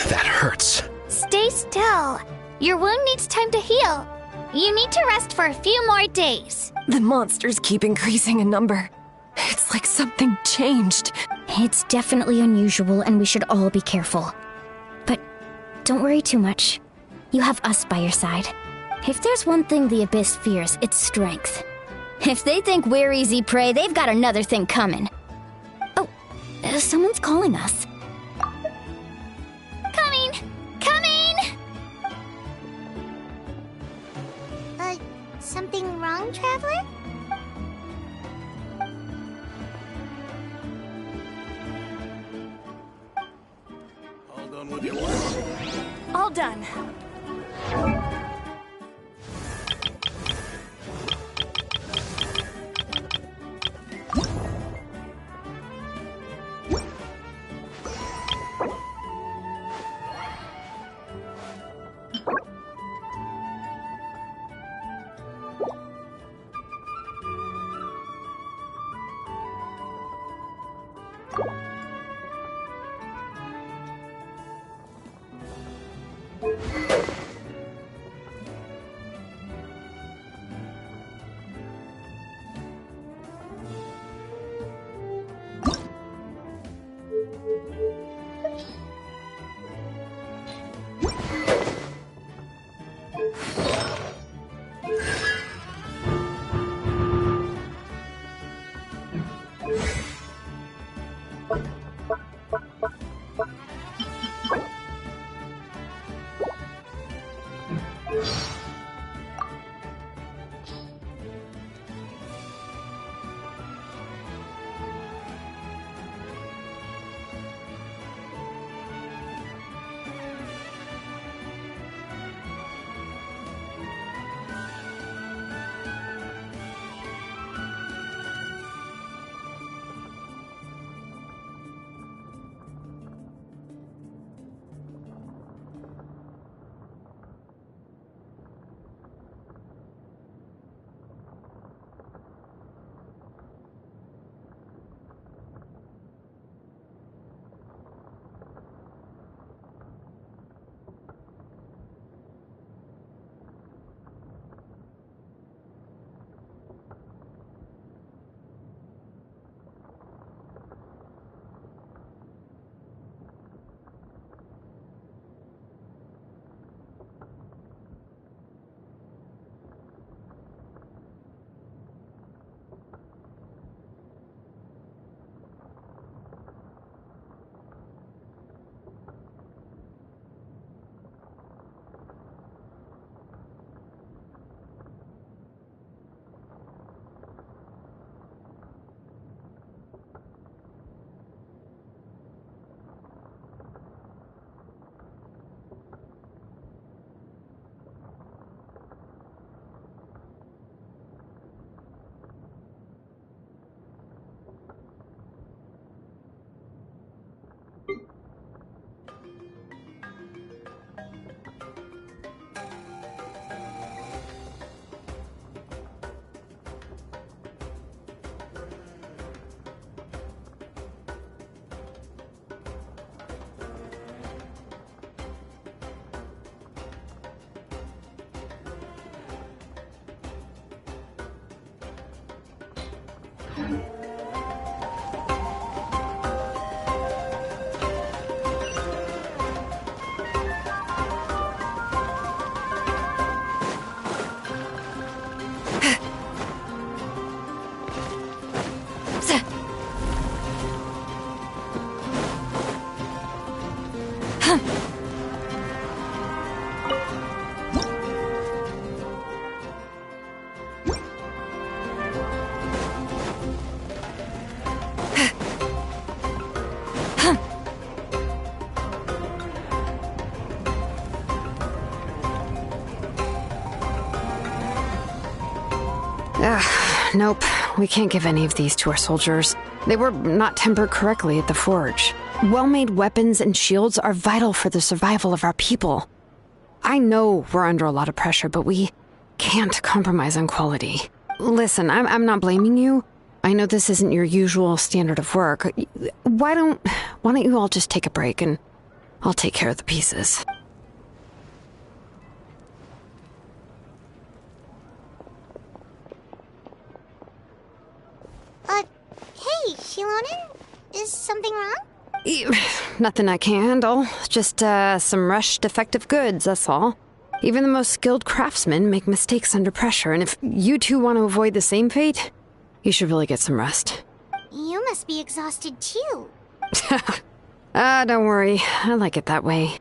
That hurts. Stay still. Your wound needs time to heal. You need to rest for a few more days. The monsters keep increasing in number. It's like something changed. It's definitely unusual, and we should all be careful. But don't worry too much. You have us by your side. If there's one thing the Abyss fears, it's strength. If they think we're easy prey, they've got another thing coming. Oh, someone's calling us. Coming! Coming! Something wrong, Traveler? All done. Nope. We can't give any of these to our soldiers. They were not tempered correctly at the forge. Well-made weapons and shields are vital for the survival of our people. I know we're under a lot of pressure, but we can't compromise on quality. Listen, I'm not blaming you. I know this isn't your usual standard of work. Why don't you all just take a break and I'll take care of the pieces. Hey, Shilonen? Is something wrong? Nothing I can handle. Just, some rushed defective goods, that's all. Even the most skilled craftsmen make mistakes under pressure, and if you two want to avoid the same fate, you should really get some rest. You must be exhausted too. Don't worry. I like it that way.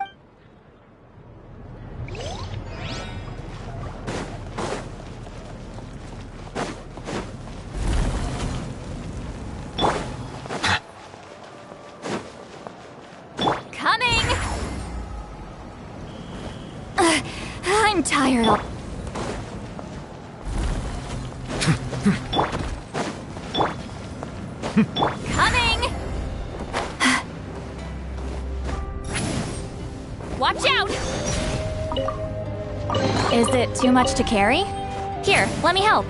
I'm tired of... Coming! Watch out! Is it too much to carry? Here, let me help.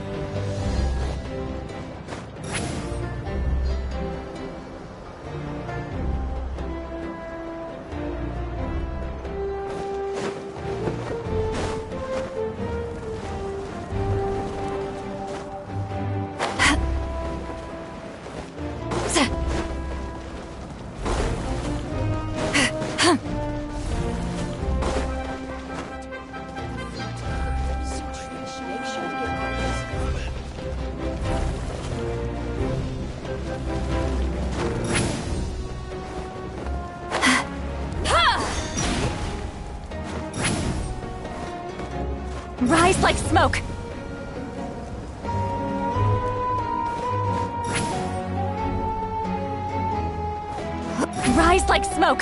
Rise like smoke! Rise like smoke!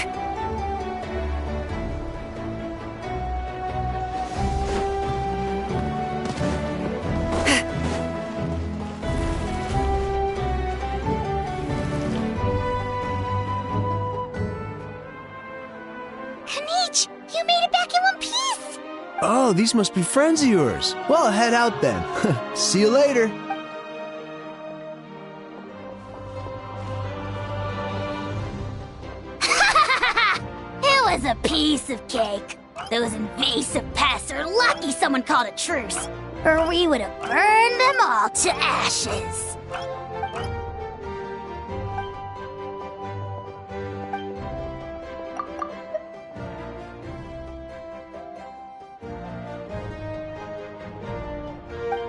Kanich, you made it back in one piece! Oh, these must be friends of yours. Well, head out then. See you later. It was a piece of cake. Those invasive pests are lucky someone called a truce, or we would have burned them all to ashes.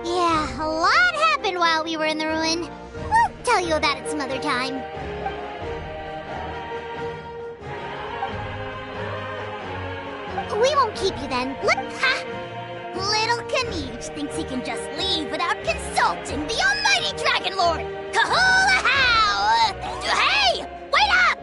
Yeah, a lot happened while we were in the ruin. We'll tell you about it some other time. We won't keep you then. Look, ha! Little Kanich thinks he can just leave without consulting the almighty Dragon Lord! Kahula how! Hey! Wait up!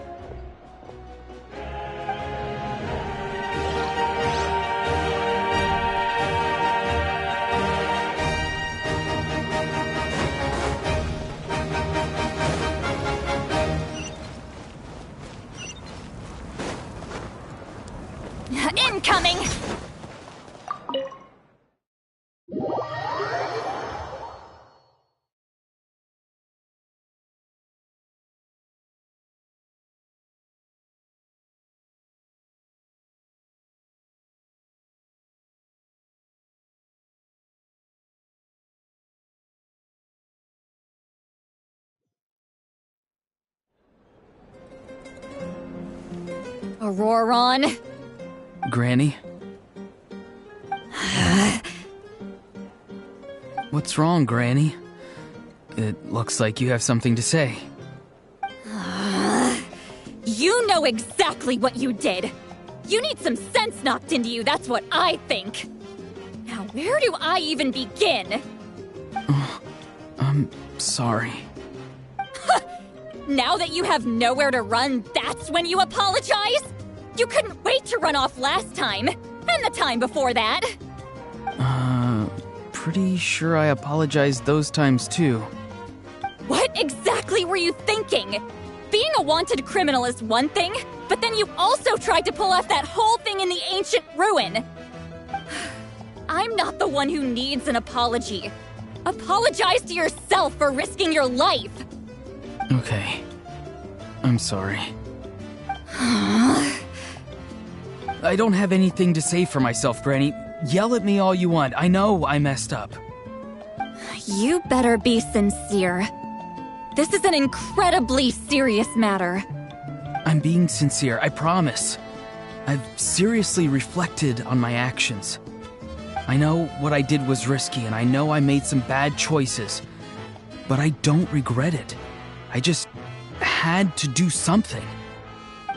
Incoming! Auroron. Granny? What's wrong, Granny? It looks like you have something to say. You know exactly what you did. You need some sense knocked into you, that's what I think. Now, where do I even begin? I'm sorry. Now that you have nowhere to run, that's when you apologize? You couldn't wait to run off last time, and the time before that. Pretty sure I apologized those times too. What exactly were you thinking? Being a wanted criminal is one thing, but then you also tried to pull off that whole thing in the ancient ruin. I'm not the one who needs an apology. Apologize to yourself for risking your life. Okay. I'm sorry. I don't have anything to say for myself, Granny. Yell at me all you want. I know I messed up. You better be sincere. This is an incredibly serious matter. I'm being sincere, I promise. I've seriously reflected on my actions. I know what I did was risky, and I know I made some bad choices. But I don't regret it. I just had to do something.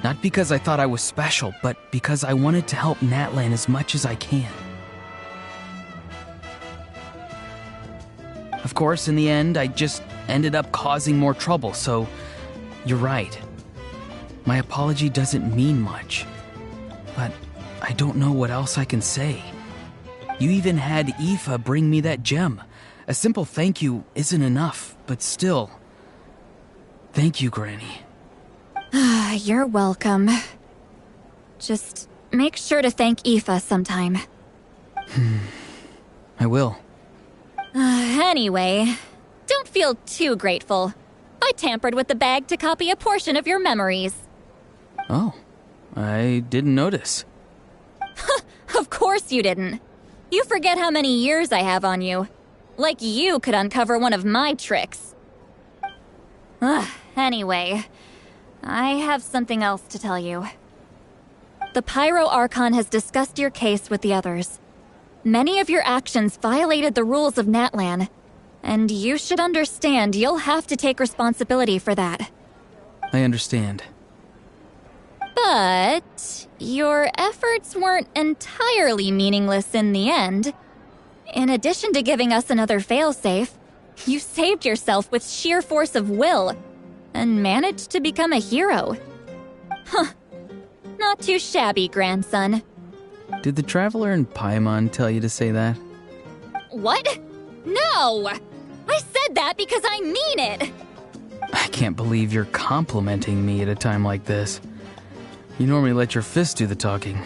Not because I thought I was special, but because I wanted to help Natlan as much as I can. Of course, in the end, I just ended up causing more trouble, so you're right. My apology doesn't mean much, but I don't know what else I can say. You even had Aoife bring me that gem. A simple thank you isn't enough, but still. Thank you, Granny. You're welcome. Just make sure to thank Aoife sometime. I will. Anyway, don't feel too grateful. I tampered with the bag to copy a portion of your memories. Oh, I didn't notice. Of course you didn't. You forget how many years I have on you. Like you could uncover one of my tricks. Anyway, I have something else to tell you. The Pyro Archon has discussed your case with the others. Many of your actions violated the rules of Natlan, and you should understand you'll have to take responsibility for that. I understand. But your efforts weren't entirely meaningless in the end. In addition to giving us another failsafe, you saved yourself with sheer force of will and managed to become a hero. Not too shabby, grandson. Did the Traveler in Paimon tell you to say that? What? No! I said that because I mean it! I can't believe you're complimenting me at a time like this. You normally let your fist do the talking.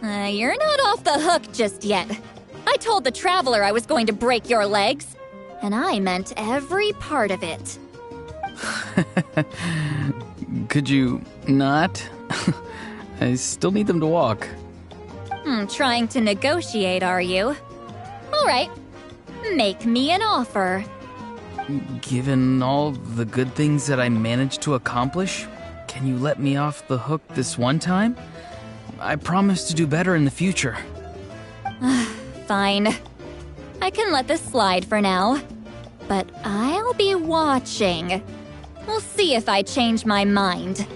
You're not off the hook just yet. I told the Traveler I was going to break your legs, and I meant every part of it. Could you not? I still need them to walk. Trying to negotiate, are you? All right. Make me an offer. Given all the good things that I managed to accomplish, can you let me off the hook this one time? I promise to do better in the future. Fine. I can let this slide for now. But I'll be watching. We'll see if I change my mind.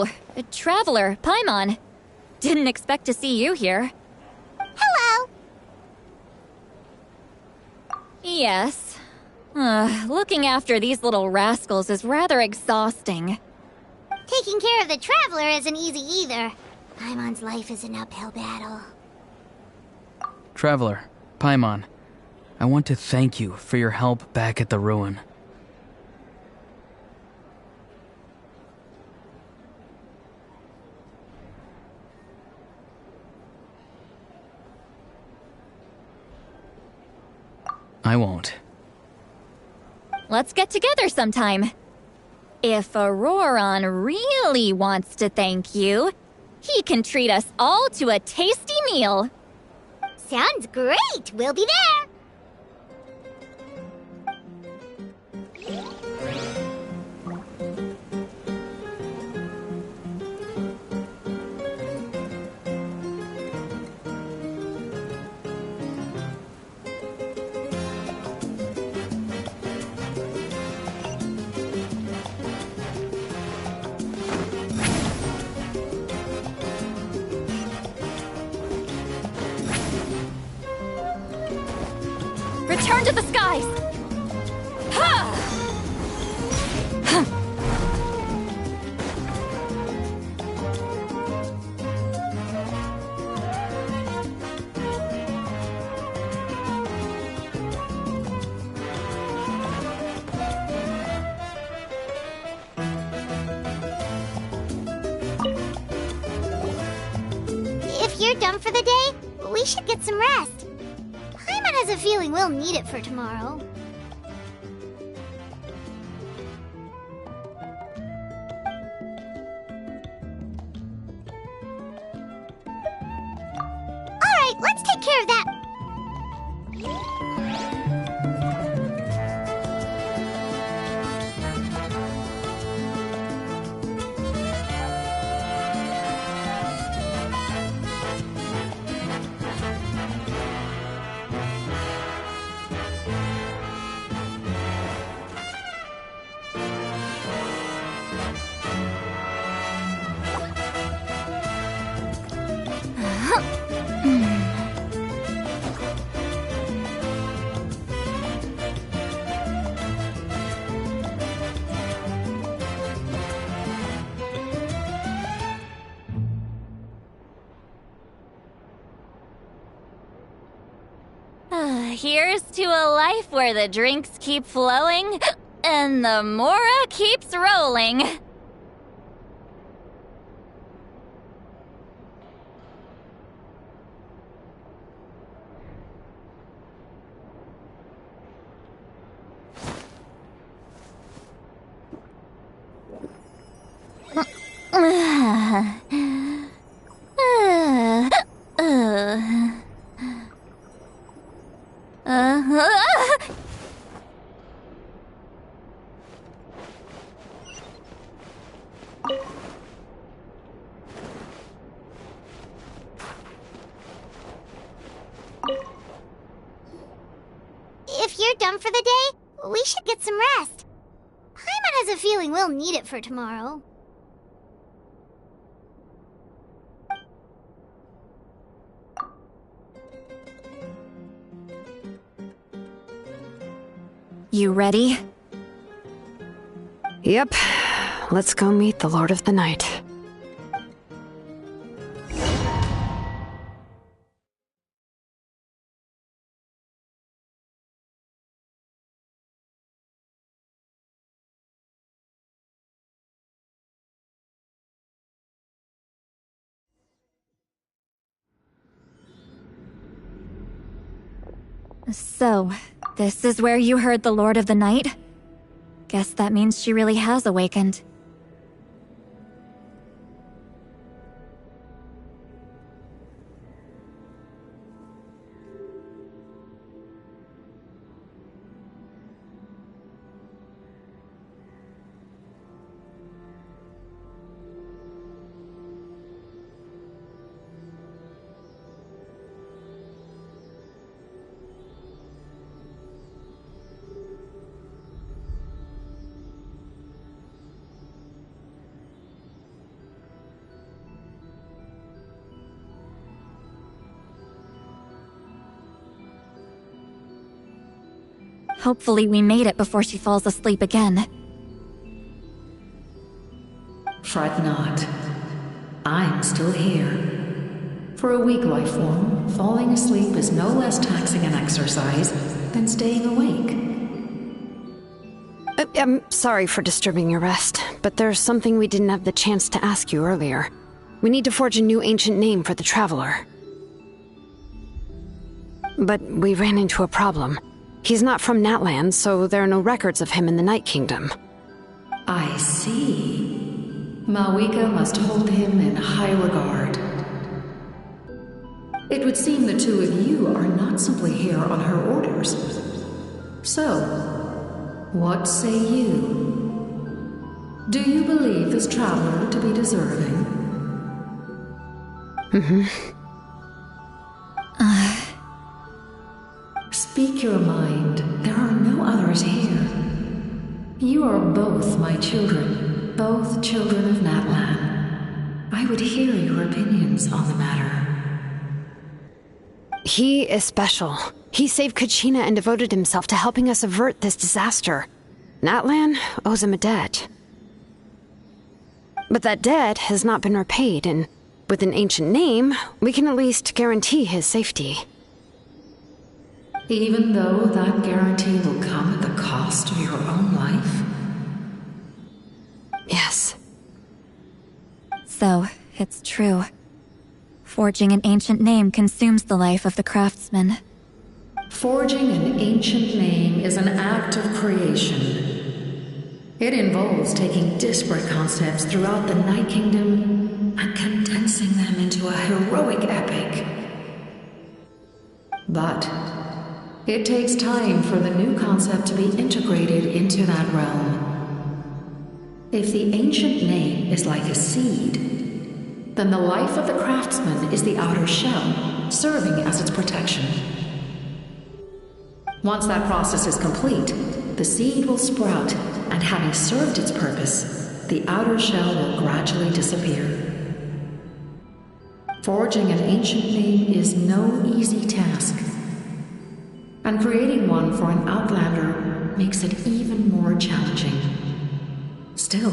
Oh, a traveler, Paimon. Didn't expect to see you here. Hello! Yes. Looking after these little rascals is rather exhausting. Taking care of the traveler isn't easy either. Paimon's life is an uphill battle. Traveler, Paimon, I want to thank you for your help back at the ruin. I won't. Let's get together sometime. If Auroron really wants to thank you, he can treat us all to a tasty meal. Sounds great! We'll be there! Return to the skies! Ha! If you're done for the day, we should get some rest. Paimon has a feeling we'll need it for tomorrow. Alright, let's take care of that. Here's to a life where the drinks keep flowing and the Mora keeps rolling. If you're done for the day, we should get some rest. Paimon has a feeling we'll need it for tomorrow. You ready? Yep. Let's go meet the Lord of the Night. So, this is where you heard the Lord of the Night? Guess that means she really has awakened. Hopefully we made it before she falls asleep again. Fret not. I'm still here. For a weak life form, falling asleep is no less taxing an exercise than staying awake. I'm sorry for disturbing your rest, but there's something we didn't have the chance to ask you earlier. We need to forge a new ancient name for the Traveler. But we ran into a problem. He's not from Natlan, so there are no records of him in the Night Kingdom. I see. Malwika must hold him in high regard. It would seem the two of you are not simply here on her orders. So, what say you? Do you believe this traveler to be deserving? Speak your mind. There are no others here. You are both my children, both children of Natlan. I would hear your opinions on the matter. He is special. He saved Kachina and devoted himself to helping us avert this disaster. Natlan owes him a debt. But that debt has not been repaid, and with an ancient name, we can at least guarantee his safety. Even though that guarantee will come at the cost of your own life? Yes. So, it's true. Forging an ancient name consumes the life of the craftsman. Forging an ancient name is an act of creation. It involves taking disparate concepts throughout the Night Kingdom and condensing them into a heroic epic. But it takes time for the new concept to be integrated into that realm. If the ancient name is like a seed, then the life of the craftsman is the outer shell, serving as its protection. Once that process is complete, the seed will sprout, and having served its purpose, the outer shell will gradually disappear. Forging an ancient name is no easy task, and creating one for an outlander makes it even more challenging. Still,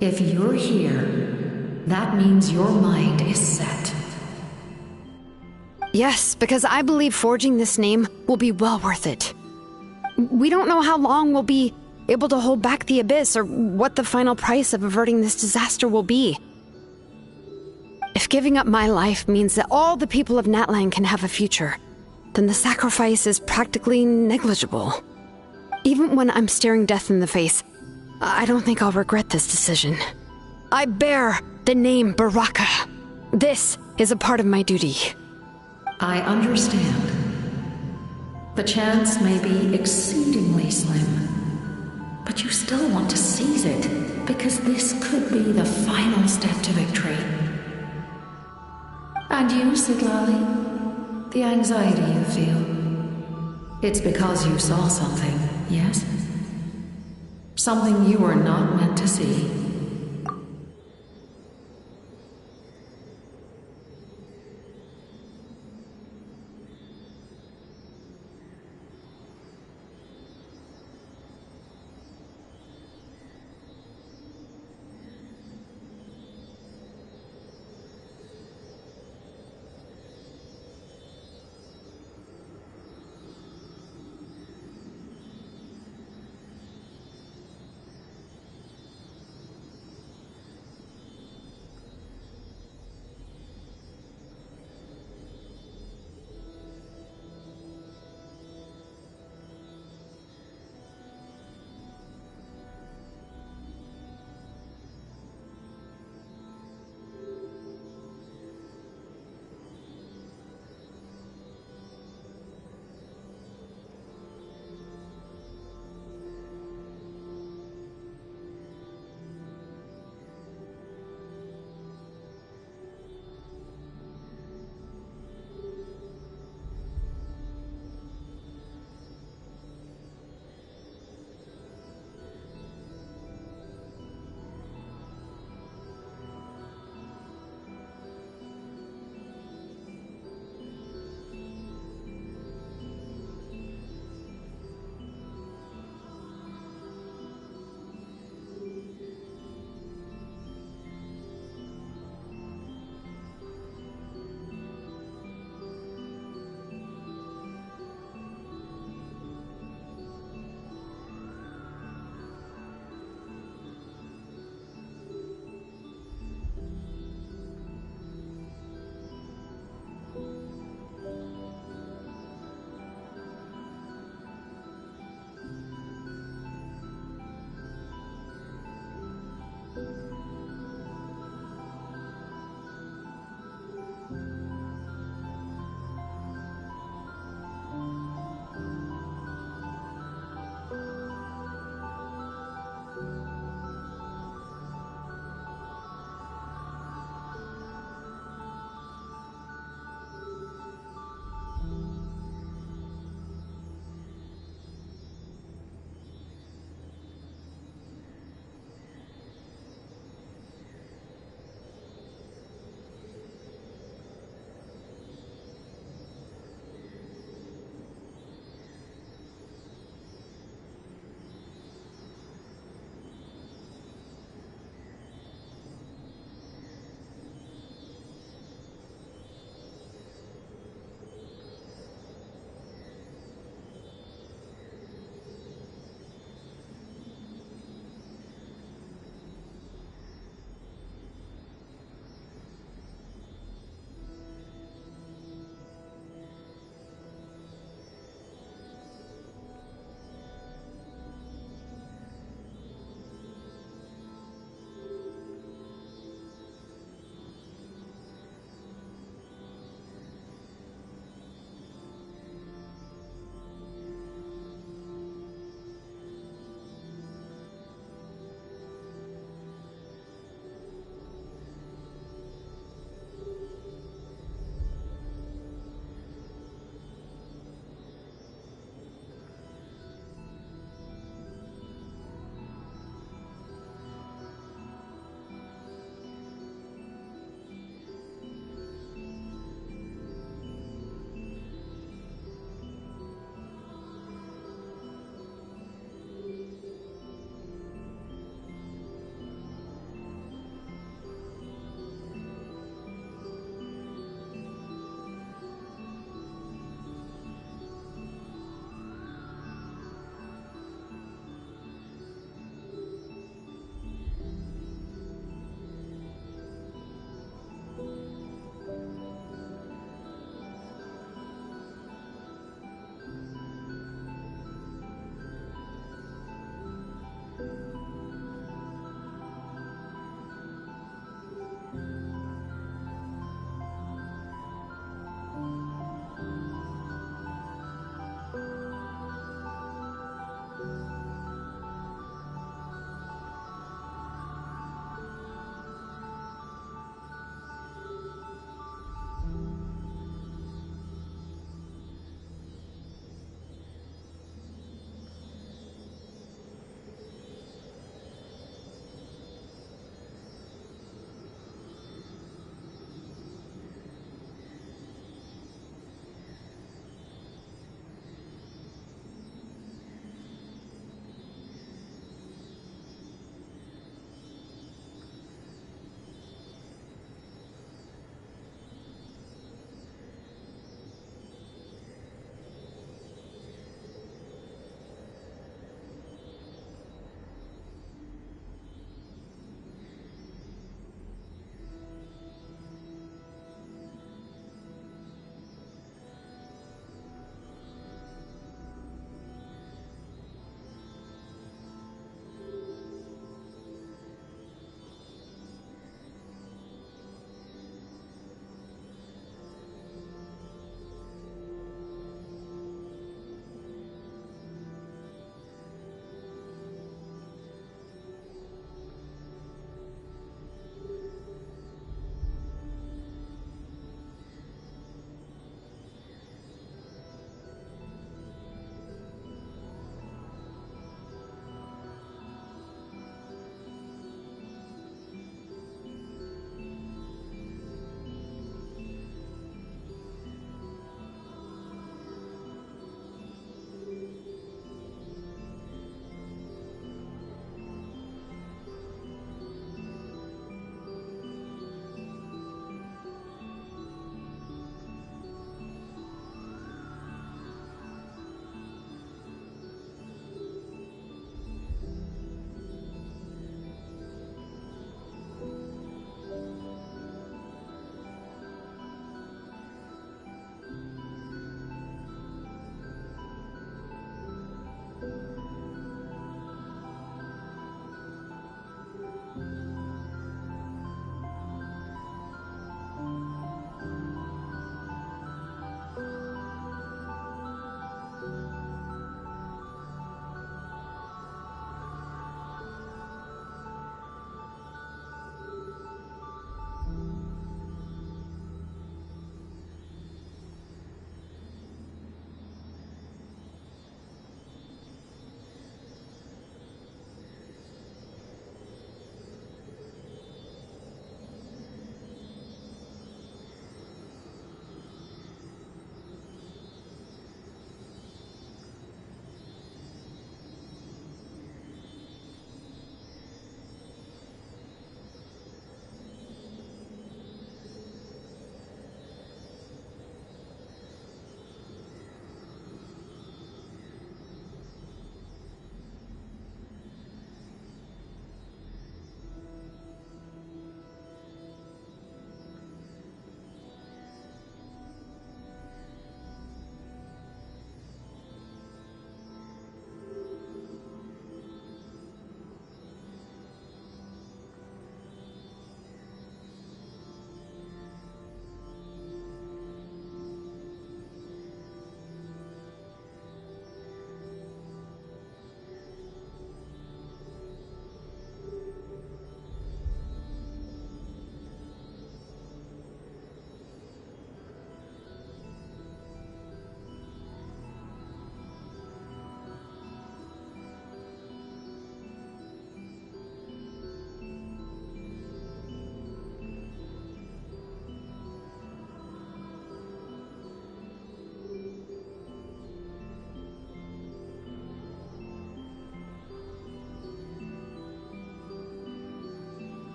if you're here, that means your mind is set. Yes, because I believe forging this name will be well worth it. We don't know how long we'll be able to hold back the Abyss or what the final price of averting this disaster will be. If giving up my life means that all the people of Natlan can have a future, then the sacrifice is practically negligible. Even when I'm staring death in the face, I don't think I'll regret this decision. I bear the name Baraka. This is a part of my duty. I understand. The chance may be exceedingly slim, but you still want to seize it, because this could be the final step to victory. And you, Siglali, the anxiety you feel, it's because you saw something, yes? Something you were not meant to see.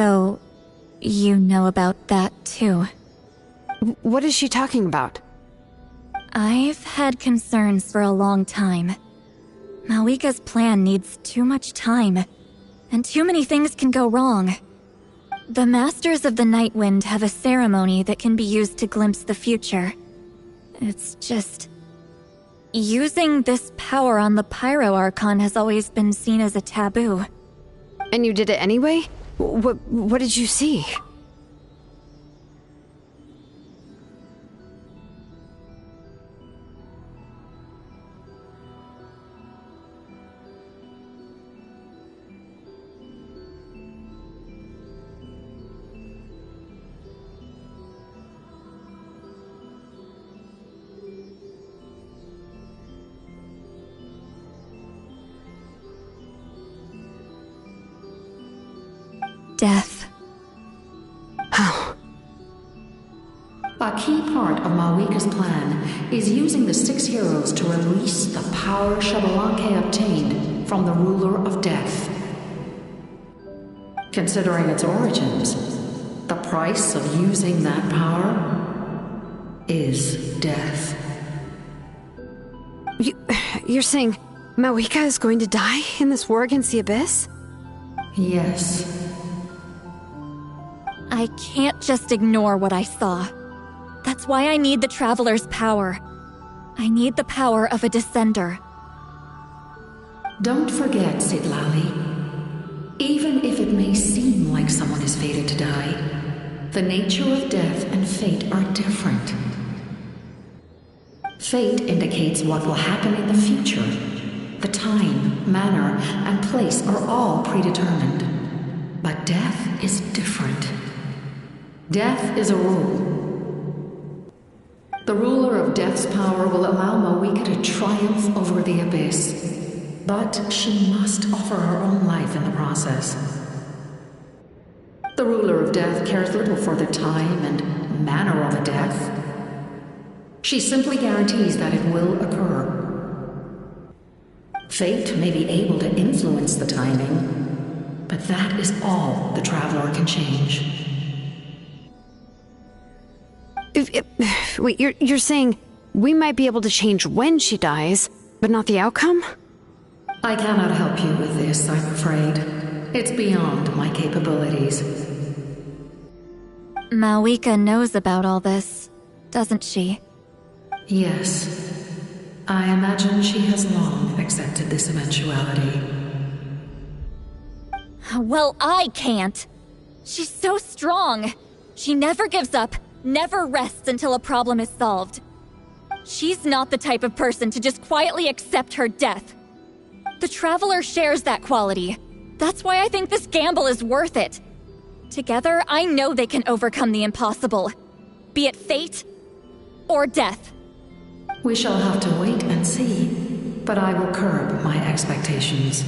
So, you know about that too. What is she talking about? I've had concerns for a long time. Malika's plan needs too much time, and too many things can go wrong. The Masters of the Night Wind have a ceremony that can be used to glimpse the future. It's just... using this power on the Pyro Archon has always been seen as a taboo. And you did it anyway? What did you see? Death. How? A key part of Malika's plan is using the 6 heroes to release the power Xbalanque obtained from the Ruler of Death. Considering its origins, the price of using that power is death. You're saying Malika is going to die in this war against the Abyss? Yes. I can't just ignore what I saw. That's why I need the Traveler's power. I need the power of a Descender. Don't forget, Citlali. Even if it may seem like someone is fated to die, the nature of death and fate are different. Fate indicates what will happen in the future. The time, manner, and place are all predetermined. But death is different. Death is a rule. The ruler of Death's power will allow Malika to triumph over the Abyss, but she must offer her own life in the process. The ruler of Death cares little for the time and manner of a death. She simply guarantees that it will occur. Fate may be able to influence the timing, but that is all the Traveler can change. Wait, you're saying we might be able to change when she dies, but not the outcome? I cannot help you with this, I'm afraid. It's beyond my capabilities. Malika knows about all this, doesn't she? Yes. I imagine she has long accepted this eventuality. Well, I can't. She's so strong. She never gives up, never rests until a problem is solved. She's not the type of person to just quietly accept her death. The Traveler shares that quality. That's why I think this gamble is worth it. Together, I know they can overcome the impossible. Be it fate or death. We shall have to wait and see, but I will curb my expectations.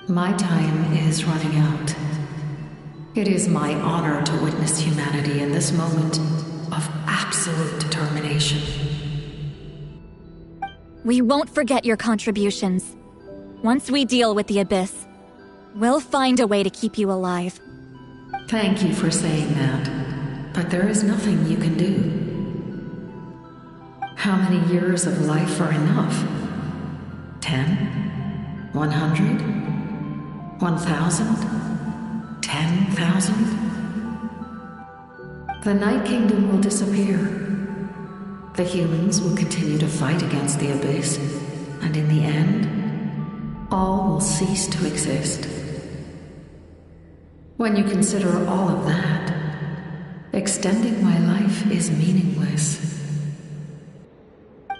My time is running out. It is my honor to witness humanity in this moment of absolute determination. We won't forget your contributions. Once we deal with the Abyss, we'll find a way to keep you alive. Thank you for saying that, but there is nothing you can do. How many years of life are enough? 10? 100? 1,000? 10,000? The Night Kingdom will disappear. The humans will continue to fight against the Abyss, and in the end, all will cease to exist. When you consider all of that, extending my life is meaningless.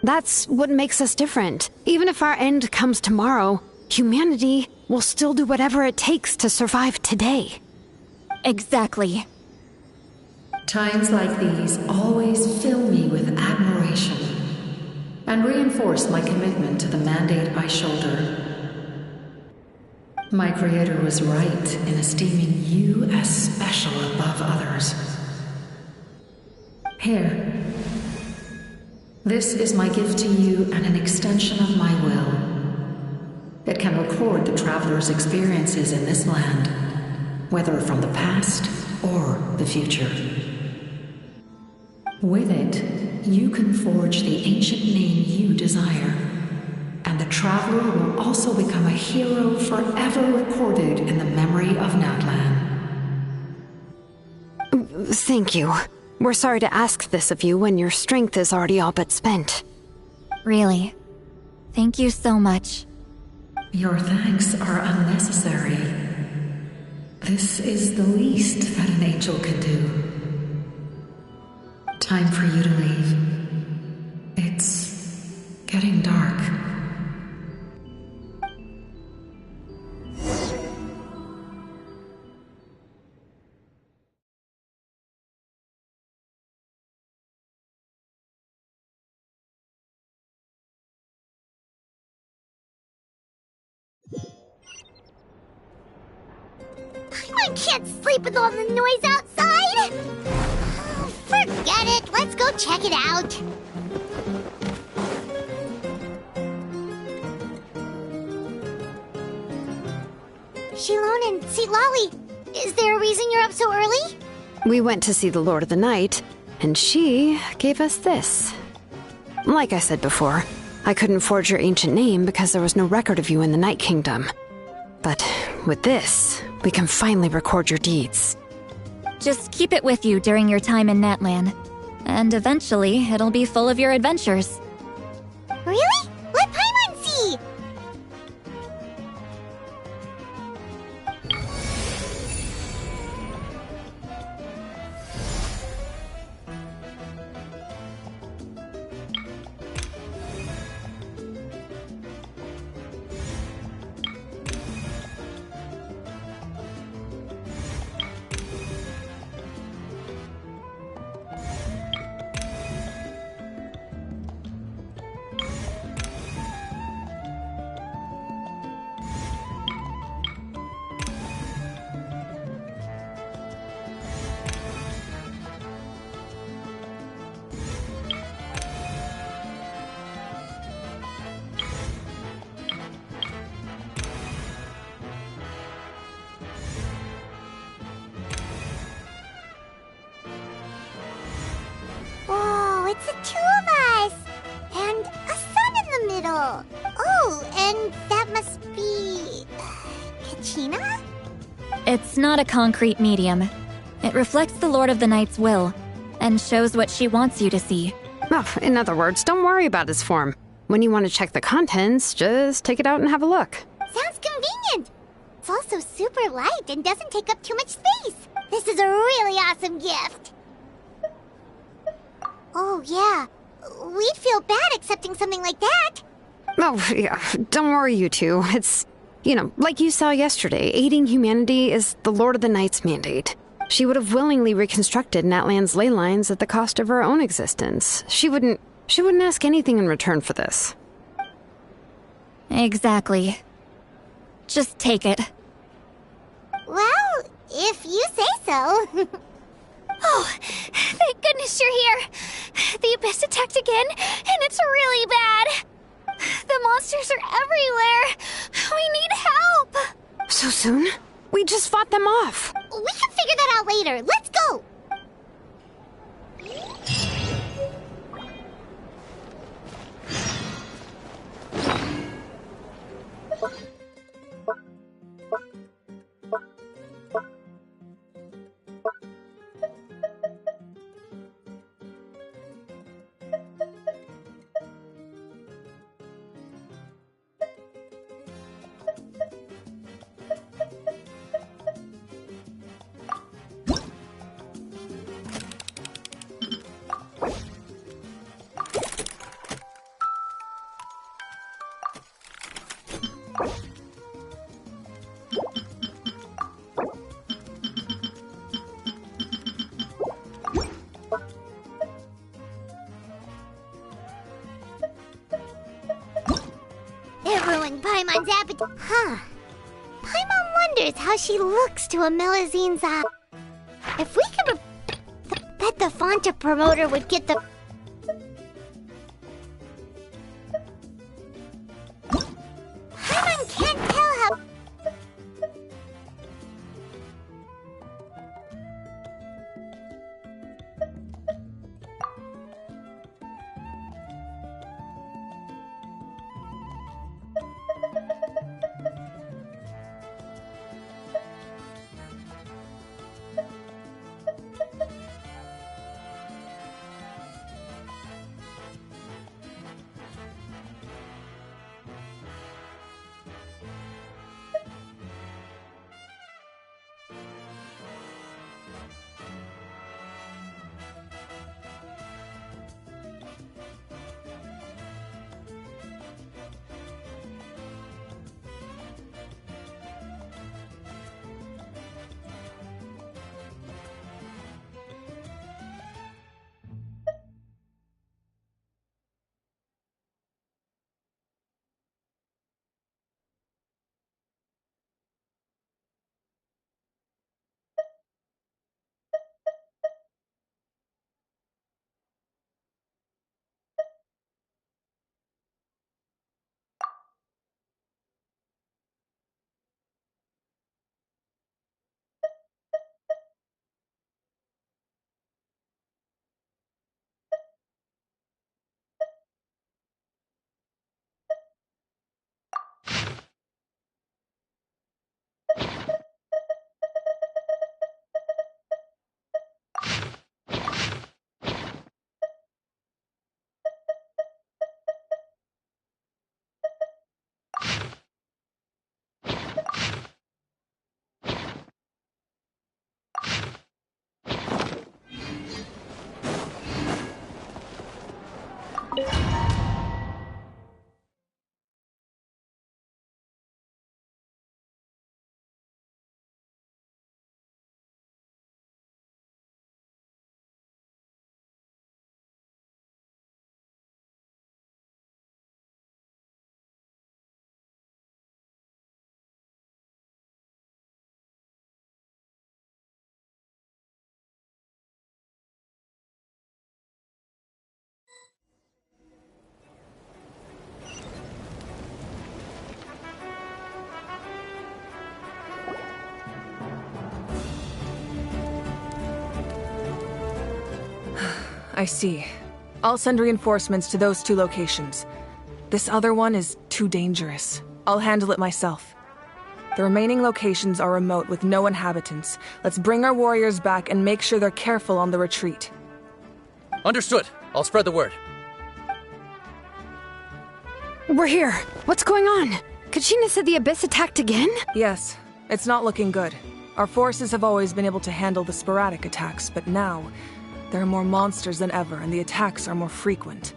That's what makes us different. Even if our end comes tomorrow, humanity will still do whatever it takes to survive today. Exactly. Times like these always fill me with admiration and reinforce my commitment to the mandate I shoulder. My Creator was right in esteeming you as special above others. Here. This is my gift to you and an extension of my will. It can record the Traveler's experiences in this land whether from the past or the future. With it, you can forge the ancient name you desire, and the Traveler will also become a hero forever recorded in the memory of Natlan. Thank you. We're sorry to ask this of you when your strength is already all but spent. Really. Thank you so much. Your thanks are unnecessary. This is the least that an angel can do. Time for you to leave. It's getting dark. I can't sleep with all the noise outside! Forget it, let's go check it out. Shilon and Lolly, is there a reason you're up so early? We went to see the Lord of the Night, and she gave us this. Like I said before, I couldn't forge your ancient name because there was no record of you in the Night Kingdom. But with this, we can finally record your deeds. Just keep it with you during your time in Natlan, and eventually it'll be full of your adventures. Really? Let Paimon see! It's the two of us! And a sun in the middle! Oh, and that must be... Kachina? It's not a concrete medium. It reflects the Lord of the Night's will, and shows what she wants you to see. Oh, in other words, don't worry about its form. When you want to check the contents, just take it out and have a look. Sounds convenient! It's also super light and doesn't take up too much space. This is a really awesome gift! Oh, yeah. We'd feel bad accepting something like that. Oh, yeah. Don't worry, you two. It's, like you saw yesterday, aiding humanity is the Lord of the Night's mandate. She would have willingly reconstructed Natlan's ley lines at the cost of her own existence. She wouldn't ask anything in return for this. Exactly. Just take it. Well, if you say so. Oh, thank goodness you're here. The Abyss attacked again, and it's really bad. The monsters are everywhere. We need help. So soon? We just fought them off. We can figure that out later. Let's go. It ruined Paimon's appetite. Huh. Paimon wonders how she looks to a Melazine's eye. If we could bet the Fonta promoter would get the... Paimon can't tell how... I see. I'll send reinforcements to those 2 locations. This other one is too dangerous. I'll handle it myself. The remaining locations are remote with no inhabitants. Let's bring our warriors back and make sure they're careful on the retreat. Understood. I'll spread the word. We're here. What's going on? Kachina said the Abyss attacked again? Yes. It's not looking good. Our forces have always been able to handle the sporadic attacks, but now there are more monsters than ever, and the attacks are more frequent.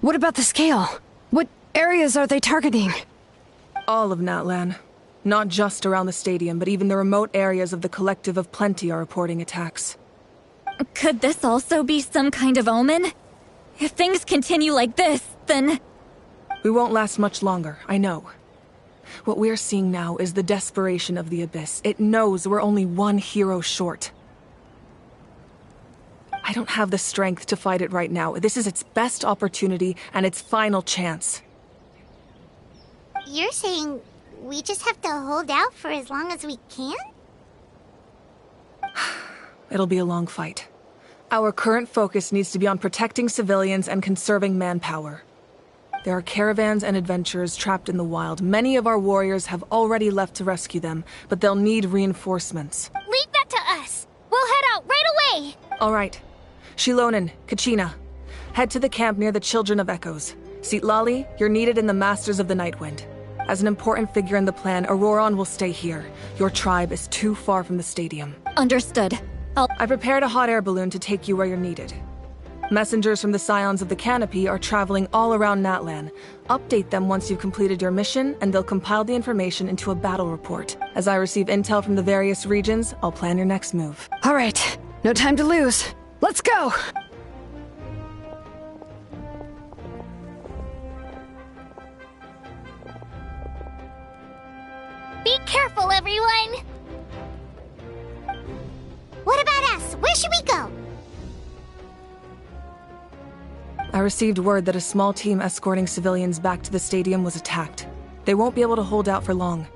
What about the scale? What areas are they targeting? All of Natlan. Not just around the stadium, but even the remote areas of the Collective of Plenty are reporting attacks. Could this also be some kind of omen? If things continue like this, then... We won't last much longer, I know. What we're seeing now is the desperation of the Abyss. It knows we're only one hero short. I don't have the strength to fight it right now. This is its best opportunity and its final chance. You're saying we just have to hold out for as long as we can? It'll be a long fight. Our current focus needs to be on protecting civilians and conserving manpower. There are caravans and adventurers trapped in the wild. Many of our warriors have already left to rescue them, but they'll need reinforcements. Leave that to us! We'll head out right away! All right. Shilonen, Kachina, head to the camp near the Children of Echoes. Sitlali, you're needed in the Masters of the Nightwind. As an important figure in the plan, Auroron will stay here. Your tribe is too far from the stadium. Understood. I prepared a hot air balloon to take you where you're needed. Messengers from the Scions of the Canopy are traveling all around Natlan. Update them once you've completed your mission, and they'll compile the information into a battle report. As I receive intel from the various regions, I'll plan your next move. All right. No time to lose. Let's go! Be careful, everyone! What about us? Where should we go? I received word that a small team escorting civilians back to the stadium was attacked. They won't be able to hold out for long.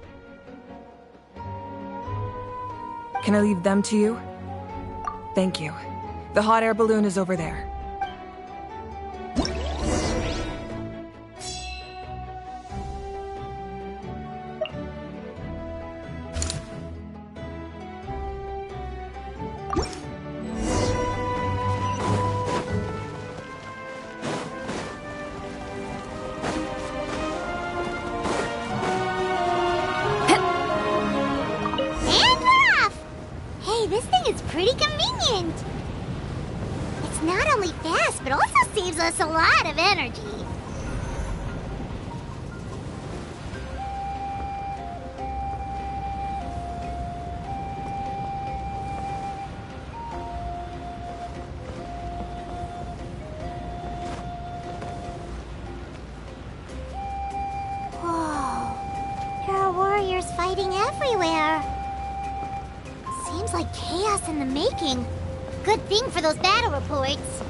Can I leave them to you? Thank you. The hot air balloon is over there. This thing is pretty convenient. It's not only fast, but also saves us a lot of energy. Whoa, there are warriors fighting everywhere. Seems like chaos in the making. Good thing for those battle reports.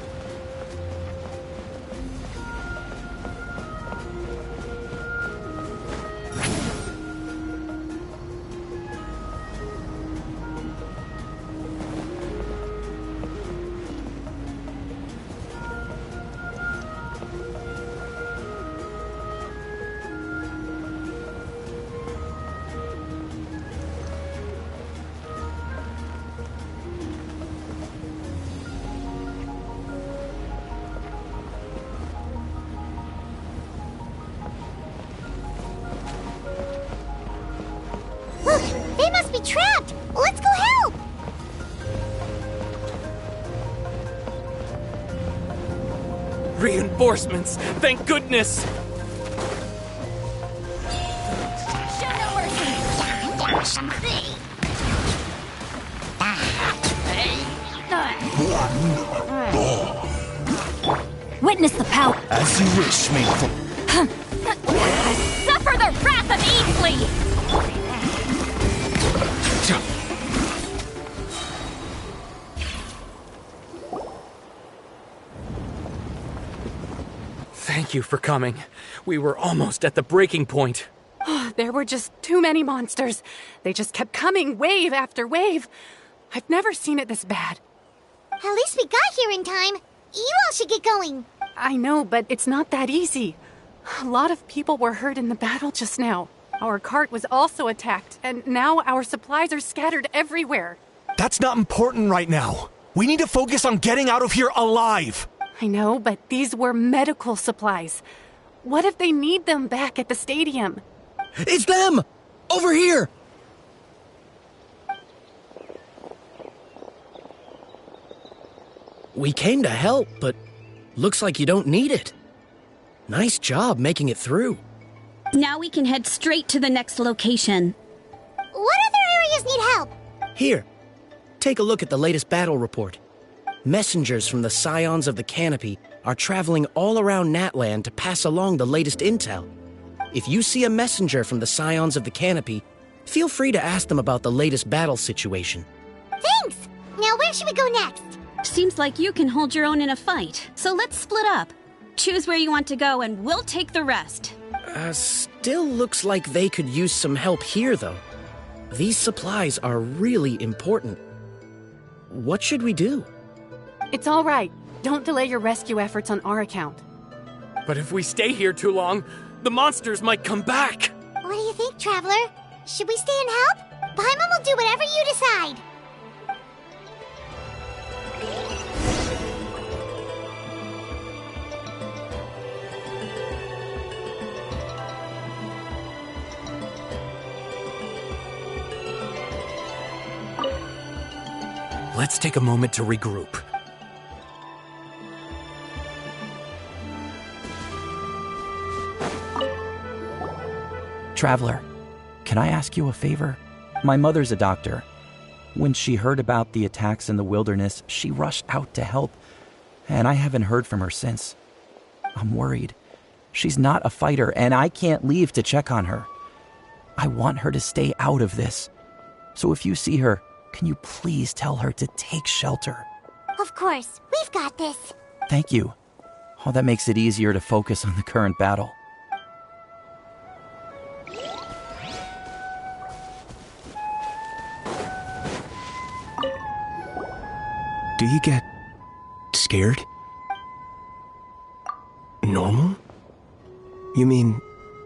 Look, they must be trapped! Let's go help! Reinforcements! Thank goodness! Show no mercy! Witness the power. As you wish, Maple. Suffer the wrath of Easley! Thank you for coming. We were almost at the breaking point. There were just too many monsters. They just kept coming, wave after wave. I've never seen it this bad. At least we got here in time. You all should get going. I know, but it's not that easy. A lot of people were hurt in the battle just now. Our cart was also attacked, and now our supplies are scattered everywhere. That's not important right now. We need to focus on getting out of here alive. I know, but these were medical supplies. What if they need them back at the stadium? It's them! Over here! We came to help, but looks like you don't need it. Nice job making it through. Now we can head straight to the next location. What other areas need help? Here, take a look at the latest battle report. Messengers from the Scions of the Canopy are traveling all around Natland to pass along the latest intel. If you see a messenger from the Scions of the Canopy, feel free to ask them about the latest battle situation. Thanks! Now where should we go next? Seems like you can hold your own in a fight, so let's split up. Choose where you want to go and we'll take the rest. Still looks like they could use some help here, though. These supplies are really important. What should we do? It's all right. Don't delay your rescue efforts on our account. But if we stay here too long, the monsters might come back. What do you think, Traveler? Should we stay and help? Paimon will do whatever you decide. Let's take a moment to regroup. Traveler, can I ask you a favor? My mother's a doctor. When she heard about the attacks in the wilderness, she rushed out to help, and I haven't heard from her since. I'm worried. She's not a fighter, and I can't leave to check on her. I want her to stay out of this. So if you see her, can you please tell her to take shelter? Of course. We've got this. Thank you. Oh, that makes it easier to focus on the current battle. Do you get scared? Normal? You mean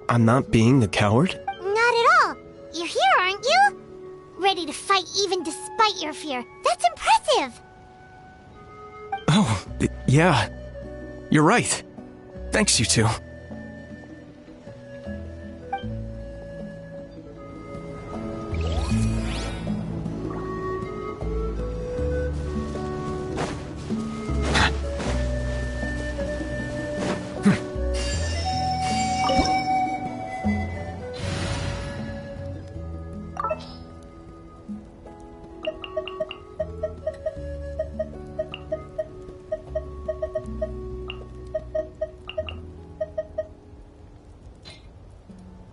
I'm not being a coward? Not at all. You're here, aren't you? Ready to fight even despite your fear. That's impressive. Oh, yeah. You're right. Thanks, you two.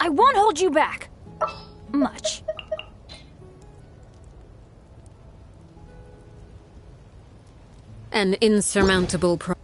I won't hold you back. Much. An insurmountable problem.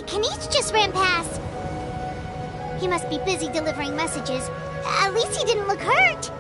Kanish just ran past. He must be busy delivering messages. At least he didn't look hurt.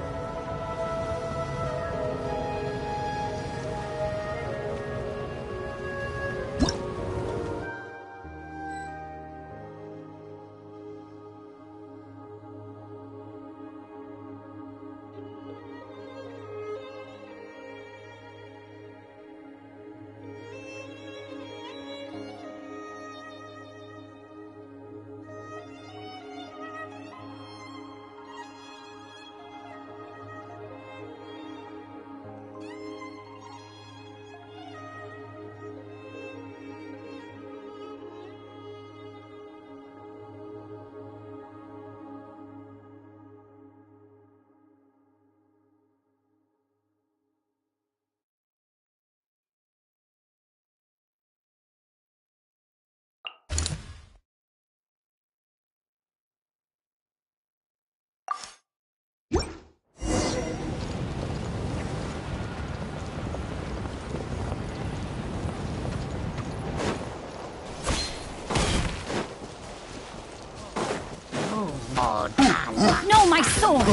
No, my sword!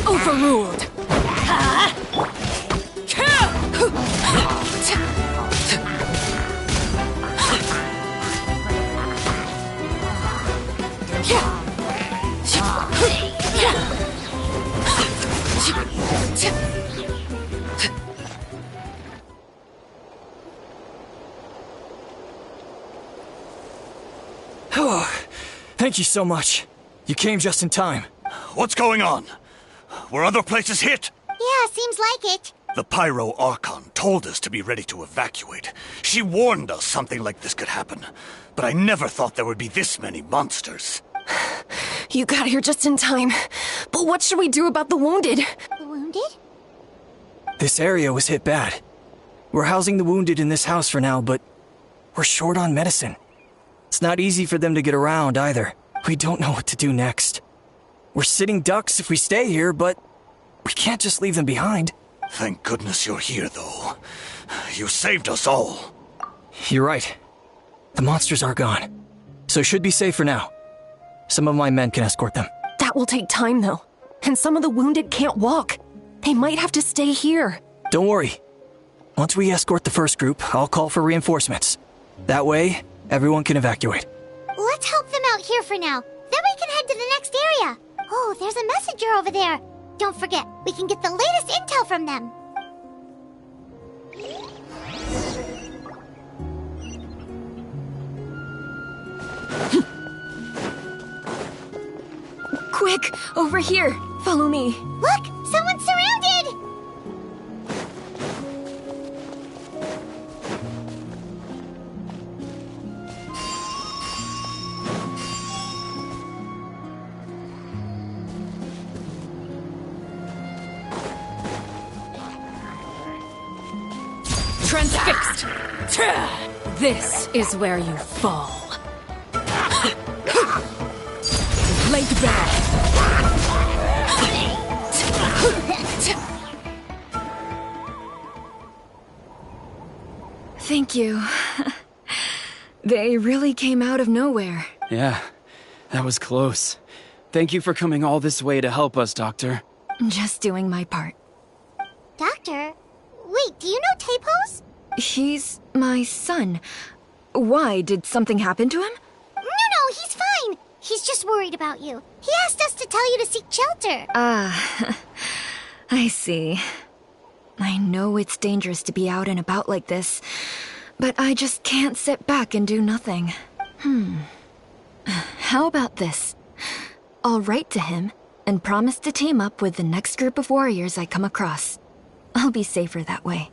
Overruled! Thank you so much. You came just in time. What's going on? Were other places hit? Yeah, seems like it. The Pyro Archon told us to be ready to evacuate. She warned us something like this could happen. But I never thought there would be this many monsters. You got here just in time. But what should we do about the wounded? The wounded? This area was hit bad. We're housing the wounded in this house for now, but we're short on medicine. It's not easy for them to get around either. We don't know what to do next. We're sitting ducks if we stay here, but we can't just leave them behind. Thank goodness you're here, though. You saved us all. You're right. The monsters are gone, so should be safe for now. Some of my men can escort them. That will take time, though. And some of the wounded can't walk. They might have to stay here. Don't worry. Once we escort the first group, I'll call for reinforcements. That way, everyone can evacuate. Let's help them out here for now. Then we can head to the next area. Oh, there's a messenger over there. Don't forget, we can get the latest intel from them. Quick, over here. Follow me. Look, someone's surrounded! Transfixed! This is where you fall. Blade Bear! Thank you. They really came out of nowhere. Yeah, that was close. Thank you for coming all this way to help us, Doctor. Just doing my part. Doctor? Wait, do you know Tapos? He's my son. Why? Did something happen to him? No, he's fine. He's just worried about you. He asked us to tell you to seek shelter. Ah, I see. I know it's dangerous to be out and about like this, but I just can't sit back and do nothing. How about this? I'll write to him and promise to team up with the next group of warriors I come across. I'll be safer that way.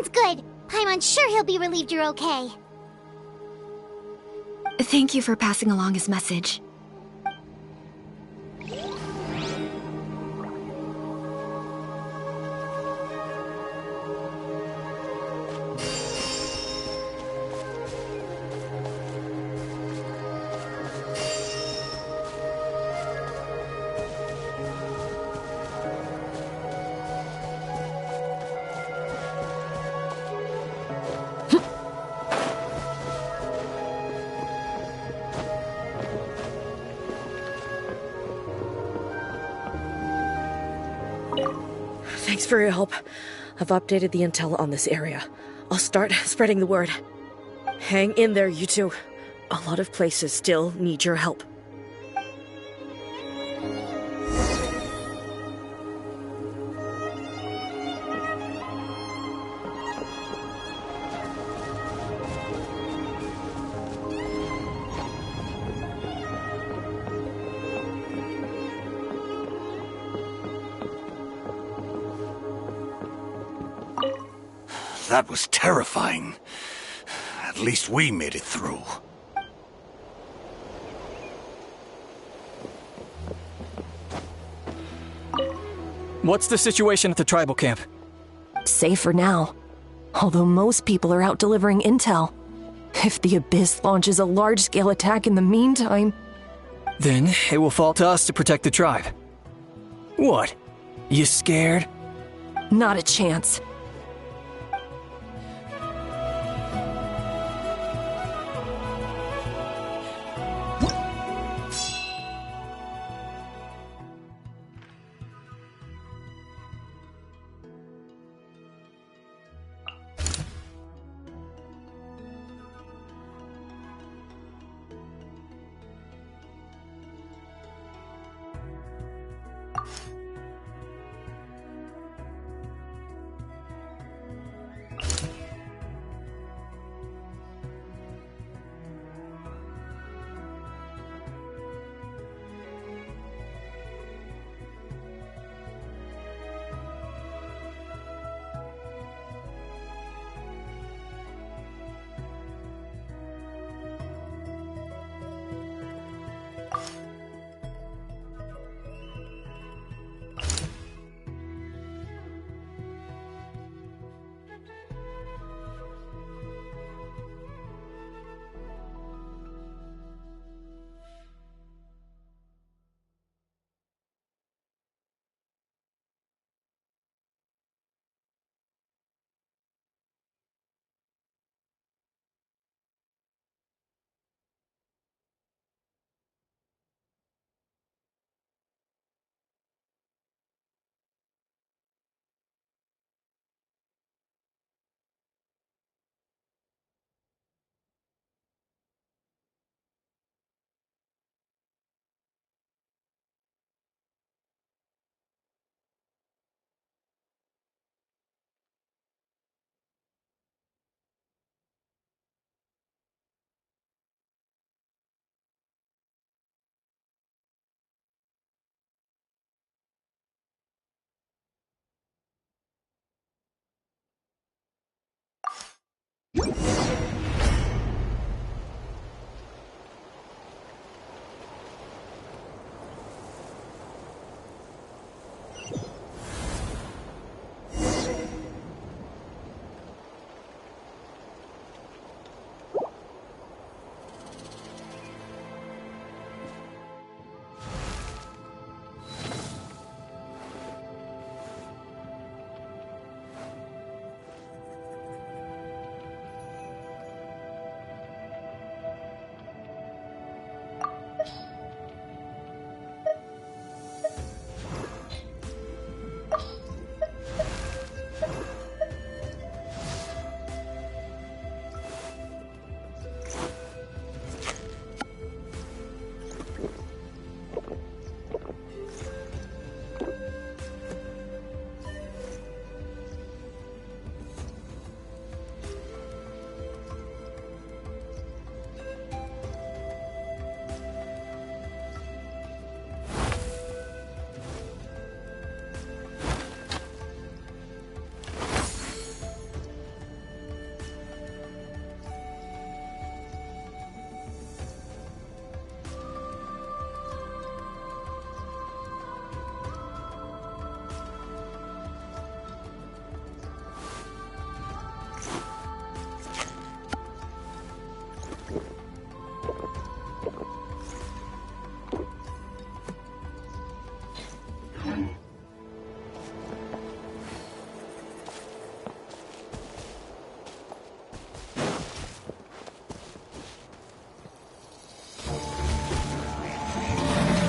Sounds good. I'm unsure he'll be relieved you're okay. Thank you for passing along his message. Thanks for your help. I've updated the intel on this area. I'll start spreading the word. Hang in there, you two. A lot of places still need your help. That was terrifying. At least we made it through. What's the situation at the tribal camp? Safe for now. Although most people are out delivering intel. If the Abyss launches a large-scale attack in the meantime... Then it will fall to us to protect the tribe. What? You scared? Not a chance.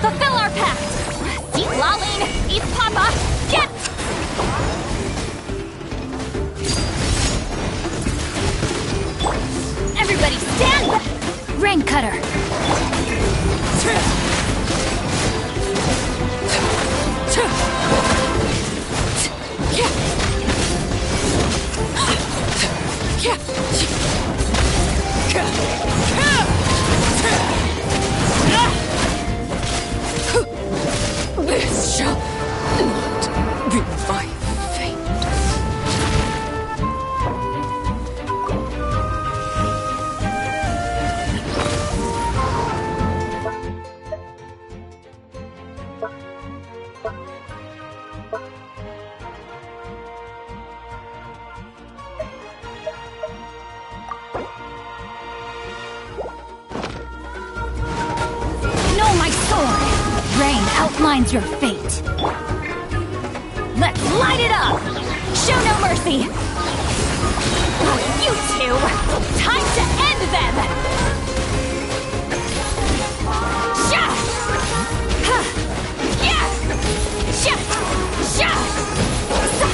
Fulfill our pact! Eat Laline! Eat Papa! Get! Everybody stand back! Rain Cutter! This shall not be my fate. Know my sword! Rain outlines your fate. Let's light it up! Show no mercy! You two! Time to end them! Sha! Ha! Yeah! Sha! Sha! Sa!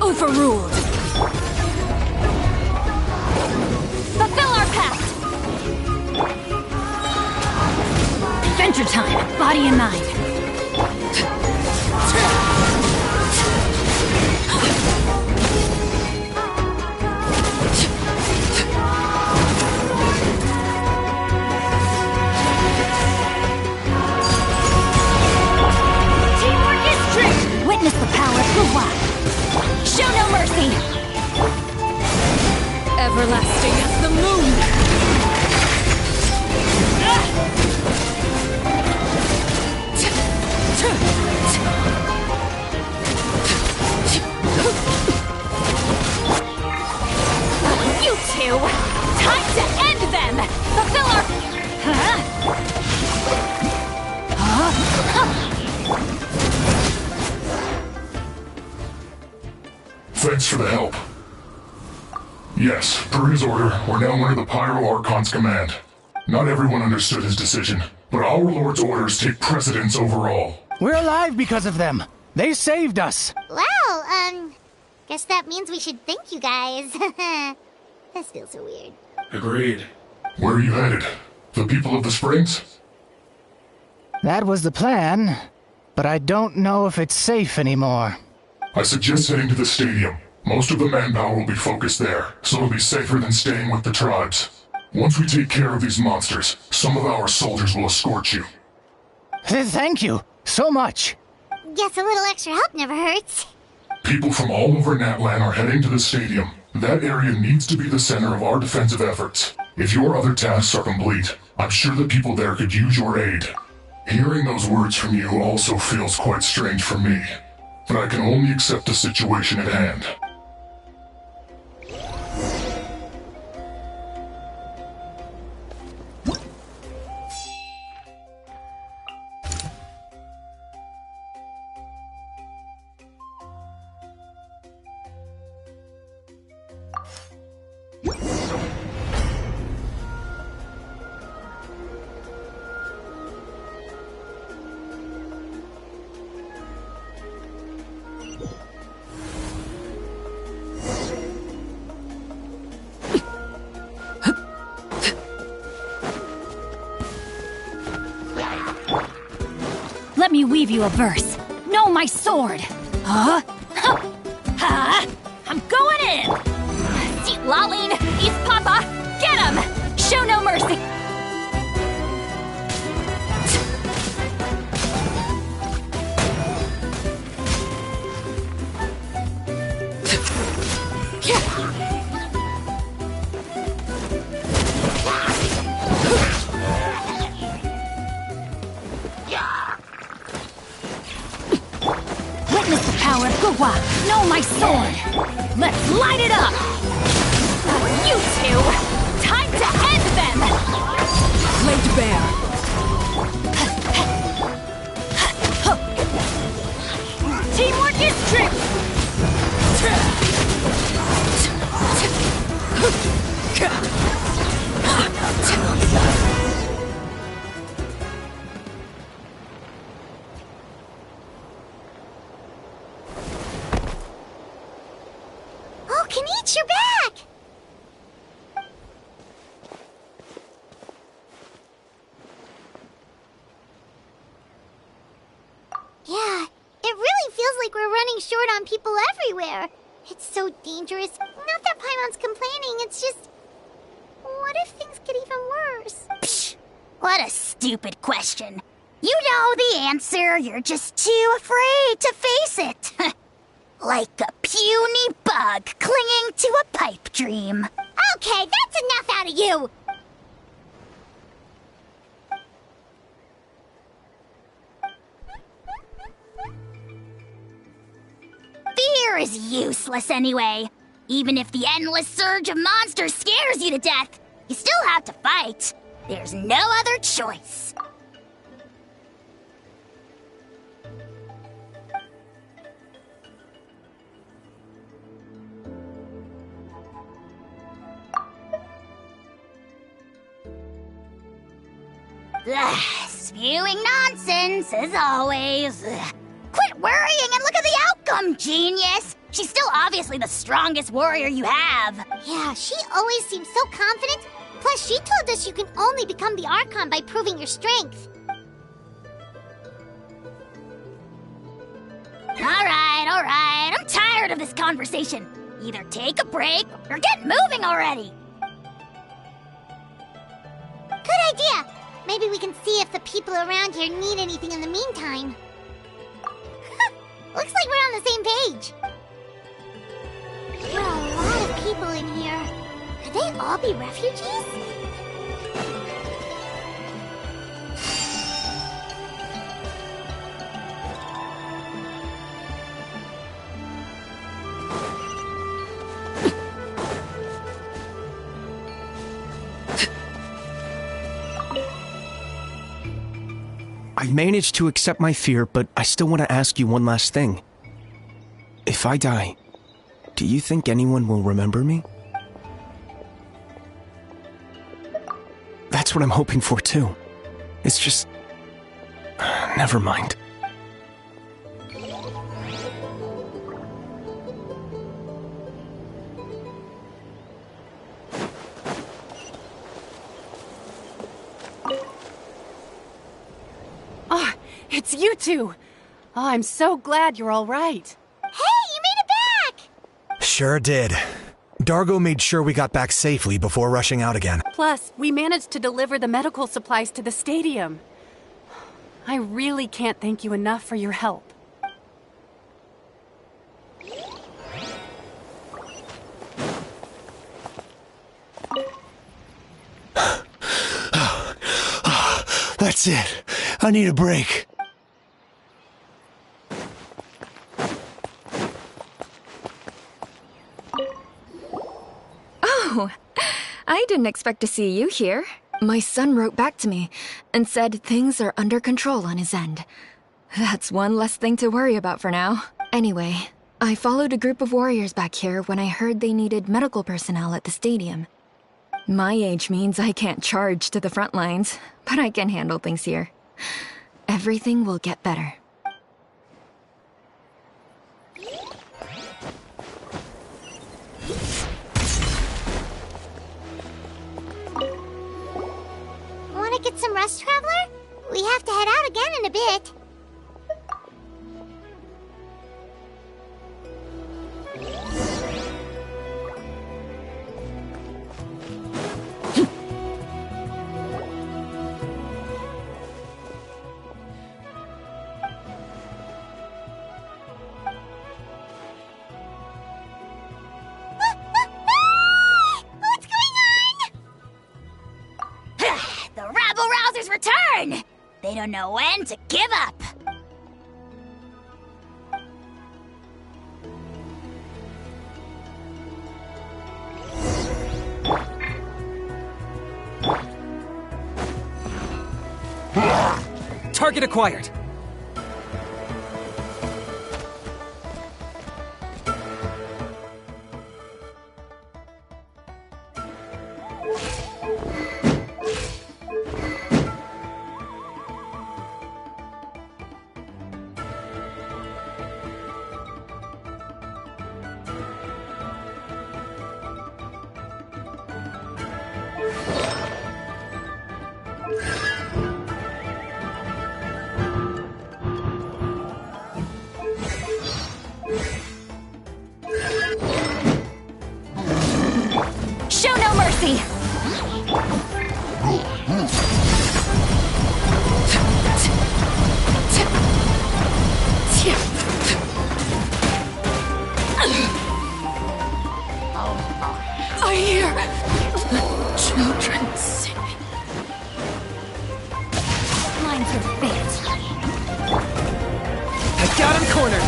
Overruled. Fulfill our pact. Adventure time, body and mind. Teamwork is strength. Witness the power of Kuwa. Show no mercy! Everlasting as the moon! You two! Time to end them! Fulfill our... Thanks for the help. Yes, per his order, we're now under the Pyro Archon's command. Not everyone understood his decision, but our Lord's orders take precedence over all. We're alive because of them. They saved us. Well, guess that means we should thank you guys. This feels so weird. Agreed. Where are you headed? The people of the Springs? That was the plan, but I don't know if it's safe anymore. I suggest heading to the stadium. Most of the manpower will be focused there, so it'll be safer than staying with the tribes. Once we take care of these monsters, some of our soldiers will escort you. Thank you so much. Guess a little extra help never hurts. People from all over Natlan are heading to the stadium. That area needs to be the center of our defensive efforts. If your other tasks are complete, I'm sure the people there could use your aid. Hearing those words from you also feels quite strange for me, but I can only accept the situation at hand. Let me weave you a verse. Know my sword. Huh? Ha! I'm going in! Seat Laline, East Papa, get him! Show no mercy! Witness the power of Gugwa! Know my sword! Let's light it up! You two! Time to end them! Laid bare. Teamwork is true! Oh, Kanichi, you're back! Yeah, it really feels like we're running short on people everywhere. It's so dangerous. Not that Paimon's complaining, it's just... What if things get even worse? Psh, what a stupid question. You know the answer, you're just too afraid to face it. Like a puny bug clinging to a pipe dream. Okay, that's enough out of you! Fear is useless anyway. Even if the endless surge of monsters scares you to death, you still have to fight. There's no other choice. Spewing nonsense, as always. Quit worrying and look at the outcome, genius! She's still obviously the strongest warrior you have. Yeah, she always seems so confident. Plus, she told us you can only become the Archon by proving your strength. Alright. I'm tired of this conversation. Either take a break or get moving already. Good idea! Maybe we can see if the people around here need anything in the meantime. Looks like we're on the same page. There are a lot of people in here. Could they all be refugees? I managed to accept my fear, but I still want to ask you one last thing. If I die, Do you think anyone will remember me? That's what I'm hoping for, too. It's just... never mind. Oh, it's you two! Oh, I'm so glad you're all right. Hey, you made it back! Sure did. Dargo made sure we got back safely before rushing out again. Plus, we managed to deliver the medical supplies to the stadium. I really can't thank you enough for your help. That's it. I need a break. Oh, I didn't expect to see you here. My son wrote back to me and said things are under control on his end. That's one less thing to worry about for now. Anyway, I followed a group of warriors back here when I heard they needed medical personnel at the stadium. My age means I can't charge to the front lines, but I can handle things here. Everything will get better. Want to get some rest, Traveler? We have to head out again in a bit. The rabble-rousers return! They don't know when to give up! Target acquired! Show no mercy! I hear children singing. Lines are fit. I got him cornered!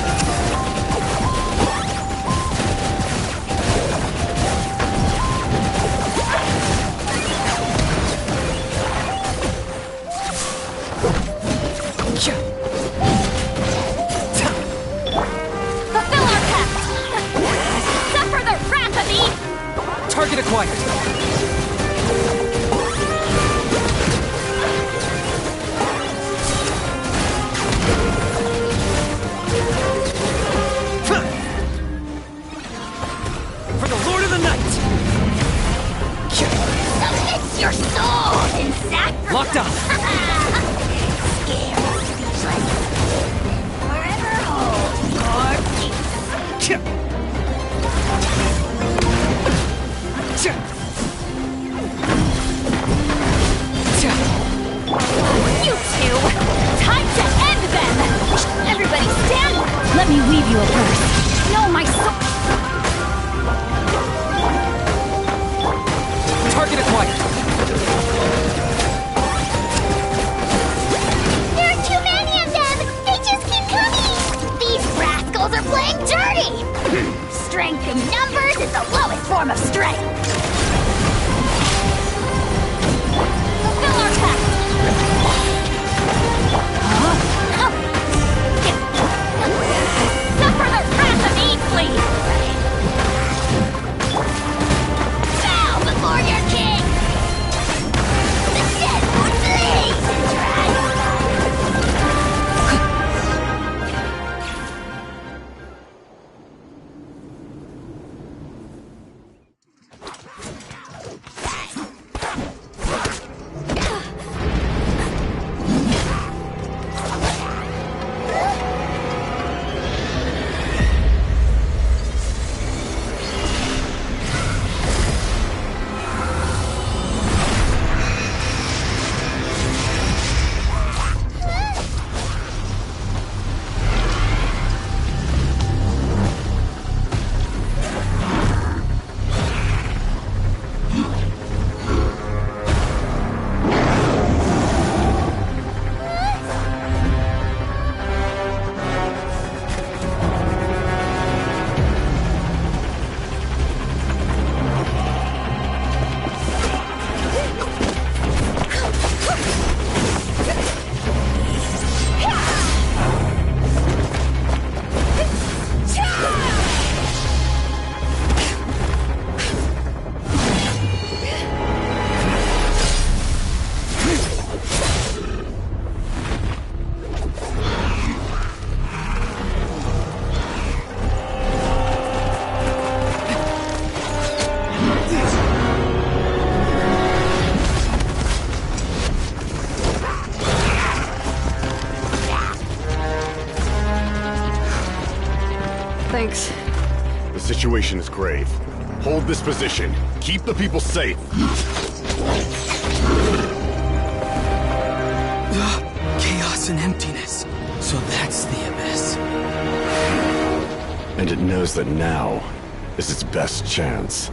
Fulfill our pact! Suffer the wrath of the... Target acquired! For the Lord of the Night! Submit your soul in sacrifice! Locked up! Scared, speechless. Forever hold your peace. You two! Time to end them! Everybody stand! Let me weave you a verse. No, my soul... Target acquired! There are too many of them! They just keep coming! These rascals are playing dirty! Strength in numbers is the lowest form of strength! Fulfill our pact! Suffer the wrath of Eatfleet! Thanks. The situation is grave. Hold this position. Keep the people safe. Chaos and emptiness. So that's the abyss. And it knows that now is its best chance.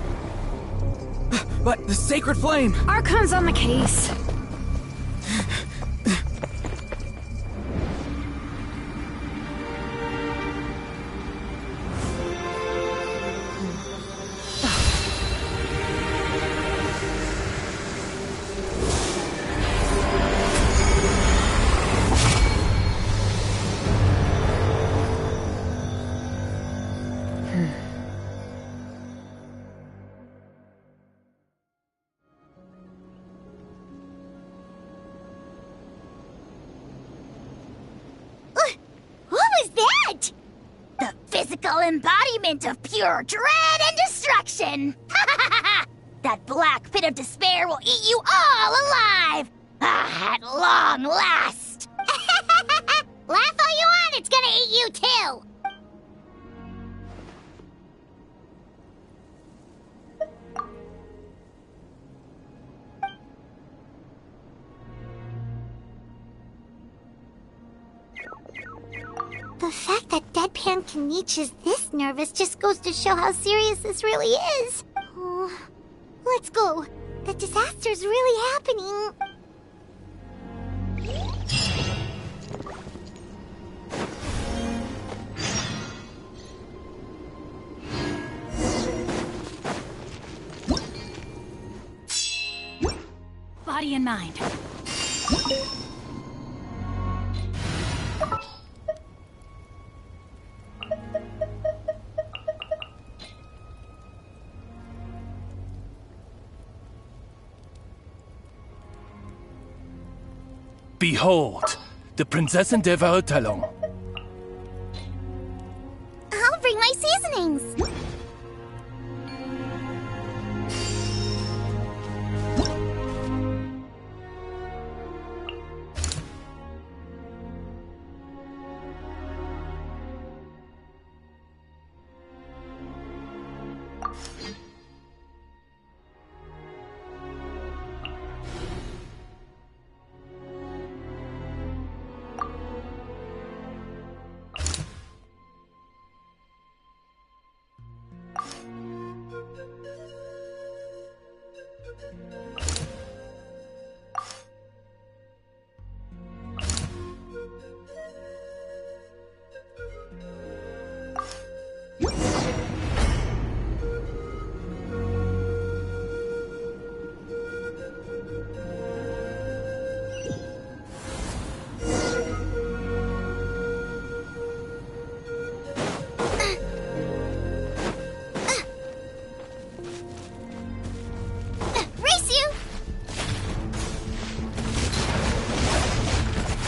But the sacred flame! Archon's on the case. Physical embodiment of pure dread and destruction! That black pit of despair will eat you all alive! At long last! Laugh all you want, it's gonna eat you too! The fact that Deadpan Kaniche is this nervous just goes to show how serious this really is. Oh, let's go. The disaster's really happening. Body and mind. Behold, the Prinzessin der Verurteilung. I'll bring my seasonings.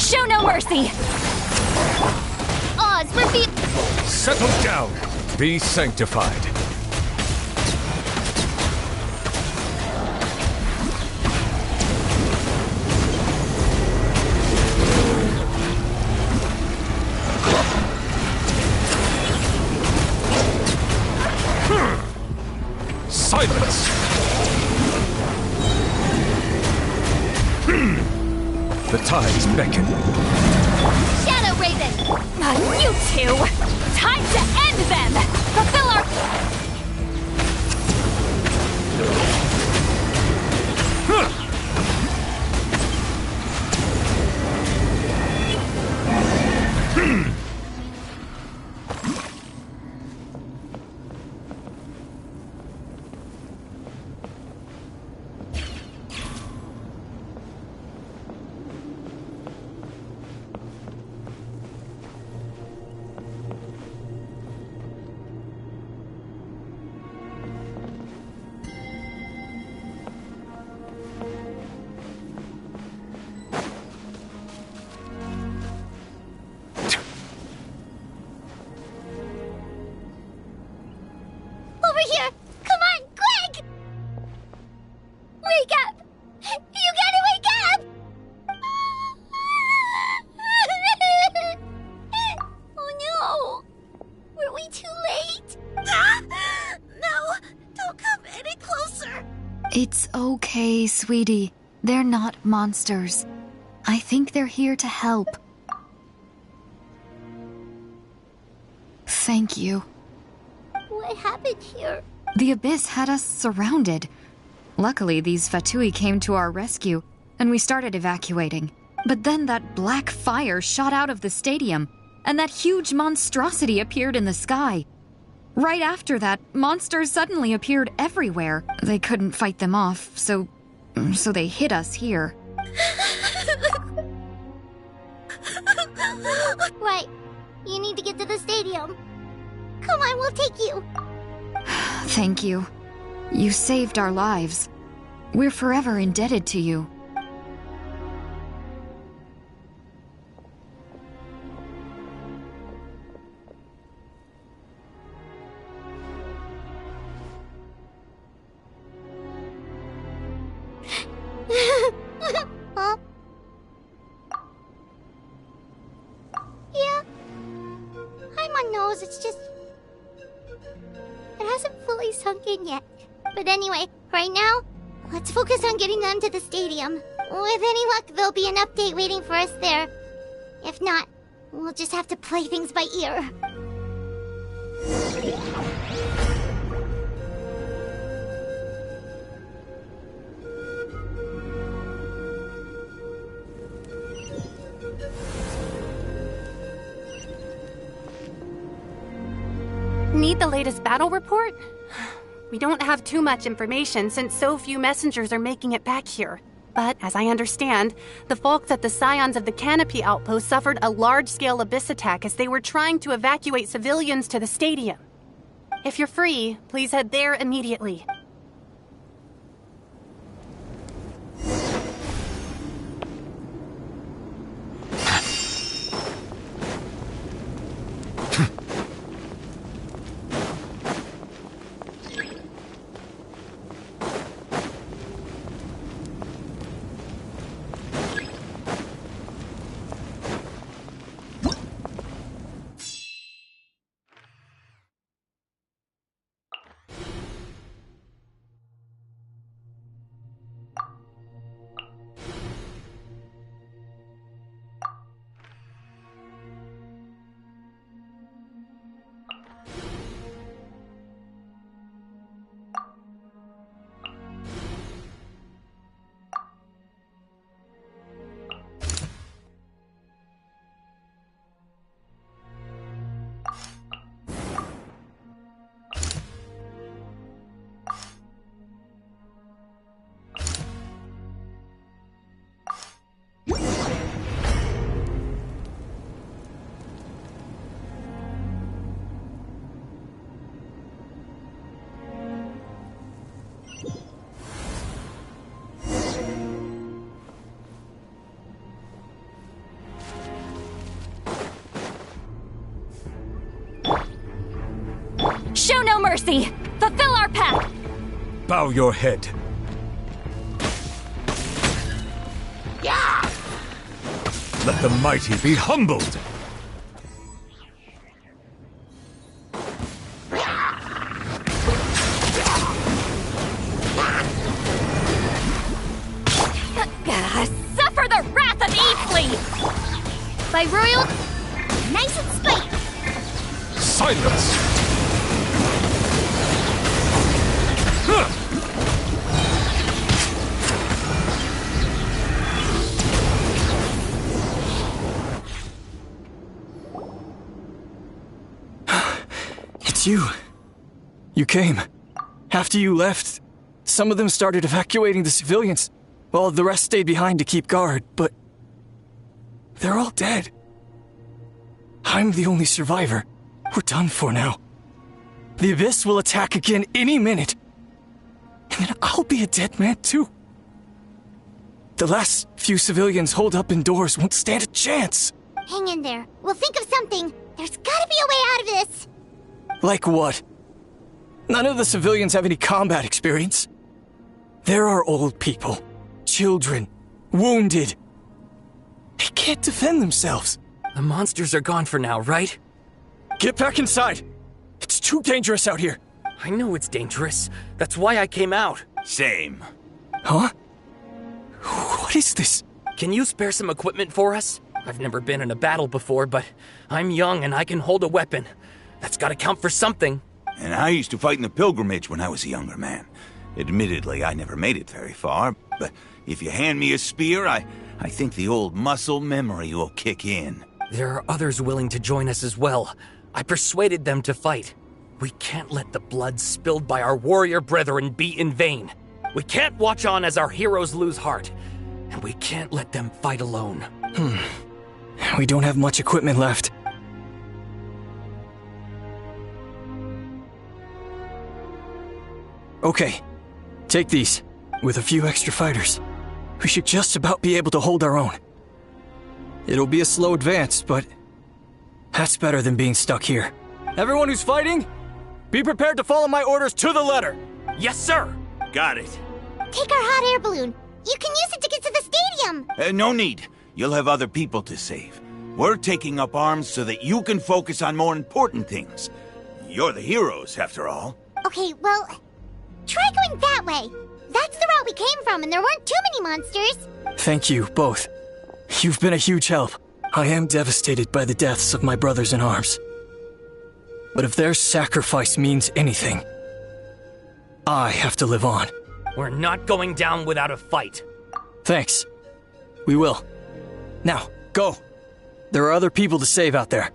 Show no mercy! Oz, reveal— Settle down. Be sanctified. Silence! The tides beckon. Shadow Raven! You two! Time to end them! Fulfill our— Over here! Come on, quick! Wake up! You gotta wake up! Oh no! Were we too late? It's okay, sweetie. They're not monsters. I think they're here to help. Thank you. What happened here? The Abyss had us surrounded. Luckily, these Fatui came to our rescue, and we started evacuating. But then that black fire shot out of the stadium, and that huge monstrosity appeared in the sky. Right after that, monsters suddenly appeared everywhere. They couldn't fight them off, so they hit us here. Right. You need to get to the stadium. Come on, we'll take you. Thank you. You saved our lives. We're forever indebted to you. Huh? Yeah. Hi, my nose. It's just... it hasn't fully sunk in yet. But anyway, right now, let's focus on getting them to the stadium. With any luck, there'll be an update waiting for us there. If not, we'll just have to play things by ear. Need the latest battle report? We don't have too much information since so few messengers are making it back here. But, as I understand, the folks at the Scions of the Canopy Outpost suffered a large-scale abyss attack as they were trying to evacuate civilians to the stadium. If you're free, please head there immediately. Show no mercy! Fulfill our pact! Bow your head. Yeah! Let the mighty be humbled! Suffer the wrath of Eatfleet! By royal... nice and spite! Silence! It's you. You came. After you left, some of them started evacuating the civilians, while the rest stayed behind to keep guard, but they're all dead. I'm the only survivor. We're done for now. The Abyss will attack again any minute. And then I'll be a dead man too. The last few civilians holed up indoors won't stand a chance. Hang in there. We'll think of something. There's gotta be a way out of this. Like what? None of the civilians have any combat experience. There are old people, children, wounded. They can't defend themselves. The monsters are gone for now, right? Get back inside. It's too dangerous out here. I know it's dangerous. That's why I came out. Same. Huh? What is this? Can you spare some equipment for us? I've never been in a battle before, but I'm young and I can hold a weapon. That's gotta count for something. And I used to fight in the pilgrimage when I was a younger man. Admittedly, I never made it very far, but if you hand me a spear, I think the old muscle memory will kick in. There are others willing to join us as well. I persuaded them to fight. We can't let the blood spilled by our warrior brethren be in vain. We can't watch on as our heroes lose heart. And we can't let them fight alone. We don't have much equipment left. Okay, take these. With a few extra fighters, we should just about be able to hold our own. It'll be a slow advance, but that's better than being stuck here. Everyone who's fighting, be prepared to follow my orders to the letter. Yes, sir. Got it. Take our hot air balloon. You can use it to get to the stadium. No need. You'll have other people to save. We're taking up arms so that you can focus on more important things. You're the heroes, after all. Okay, well, try going that way. That's the route we came from, and there weren't too many monsters. Thank you, both. You've been a huge help. I am devastated by the deaths of my brothers in arms. But if their sacrifice means anything, I have to live on. We're not going down without a fight. Thanks. We will. Now, go. There are other people to save out there.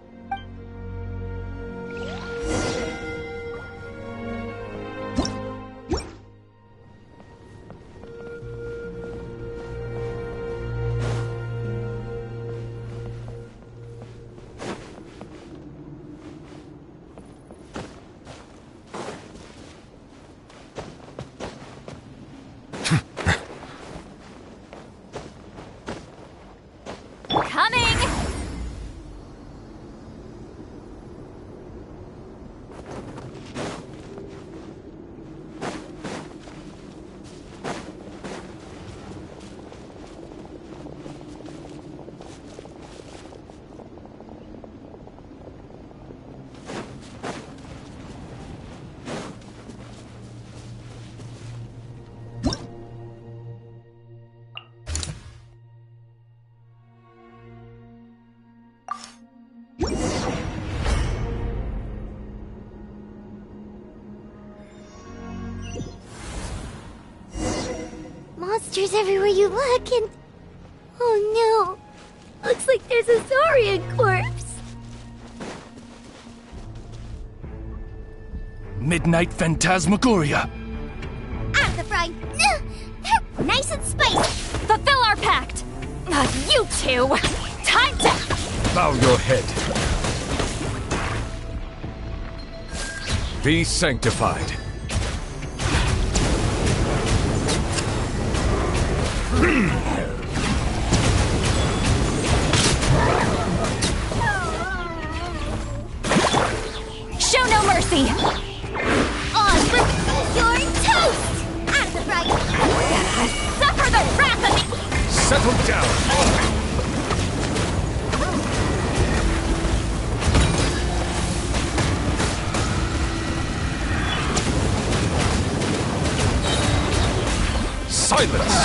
Monsters everywhere you look, and... oh no. Looks like there's a Saurian corpse. Midnight Phantasmagoria. At the front. They're nice and spicy. Fulfill our pact. You two. Time to... Bow your head. Be sanctified. Show no mercy. You're toast. At the front. Suffer the wrath of the... Settle down. Silence!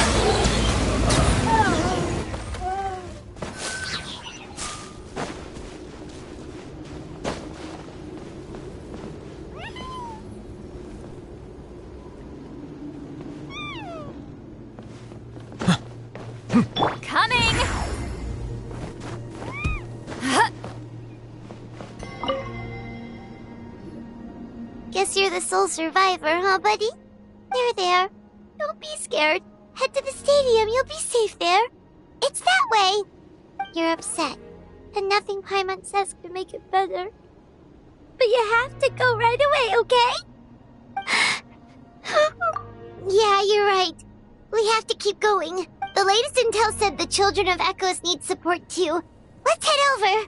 Coming! Guess you're the sole survivor, huh, buddy? There. Don't be scared. Head to the stadium, you'll be safe there. It's that way. You're upset, and nothing Paimon says can make it better. But you have to go right away, okay? Yeah, you're right. We have to keep going. The latest intel said the Children of Echoes need support too. Let's head over.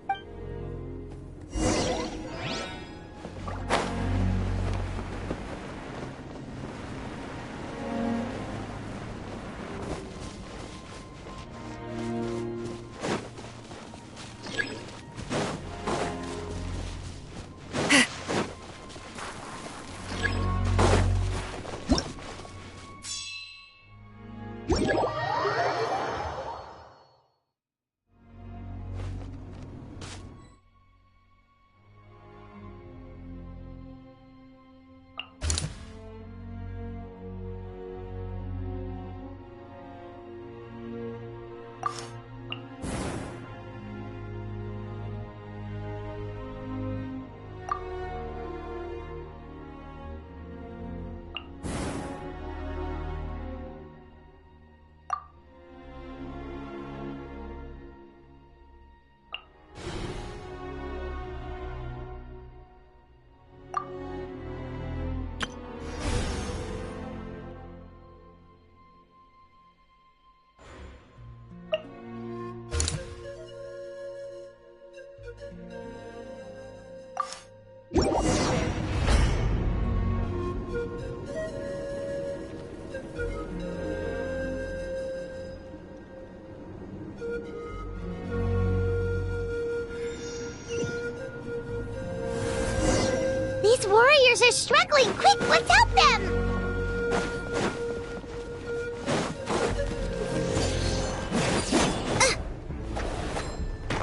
struggling. Quick, let's help them!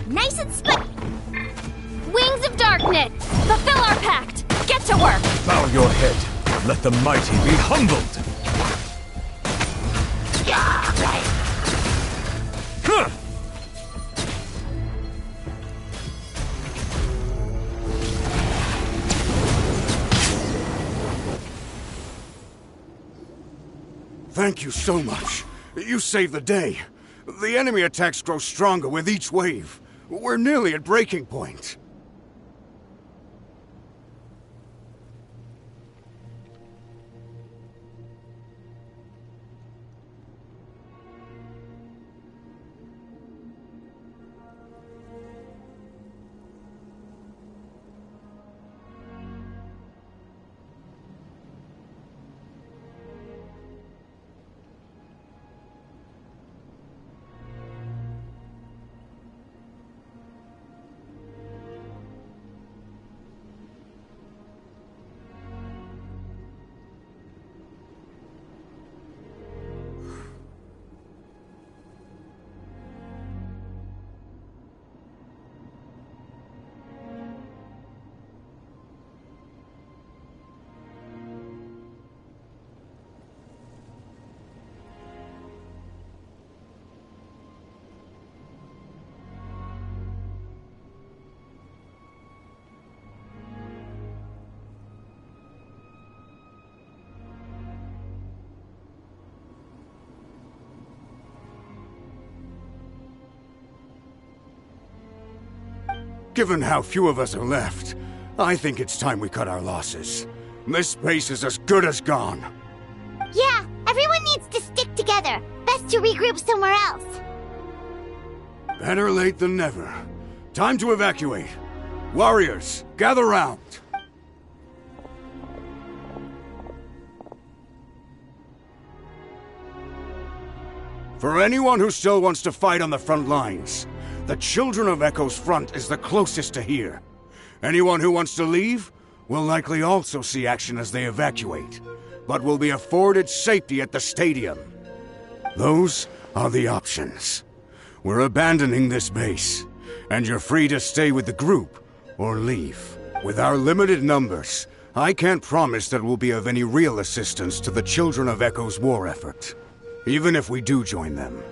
Nice and Wings of Darkness! Fulfill our pact! Get to work! Bow your head. Let the mighty be humbled. Huh. Thank you so much. You saved the day. The enemy attacks grow stronger with each wave. We're nearly at breaking point. Given how few of us are left, I think it's time we cut our losses. This base is as good as gone. Yeah, everyone needs to stick together. Best to regroup somewhere else. Better late than never. Time to evacuate. Warriors, gather round. For anyone who still wants to fight on the front lines, the Children of Echo's front is the closest to here. Anyone who wants to leave will likely also see action as they evacuate, but will be afforded safety at the stadium. Those are the options. We're abandoning this base, and you're free to stay with the group or leave. With our limited numbers, I can't promise that we'll be of any real assistance to the Children of Echo's war effort. Even if we do join them,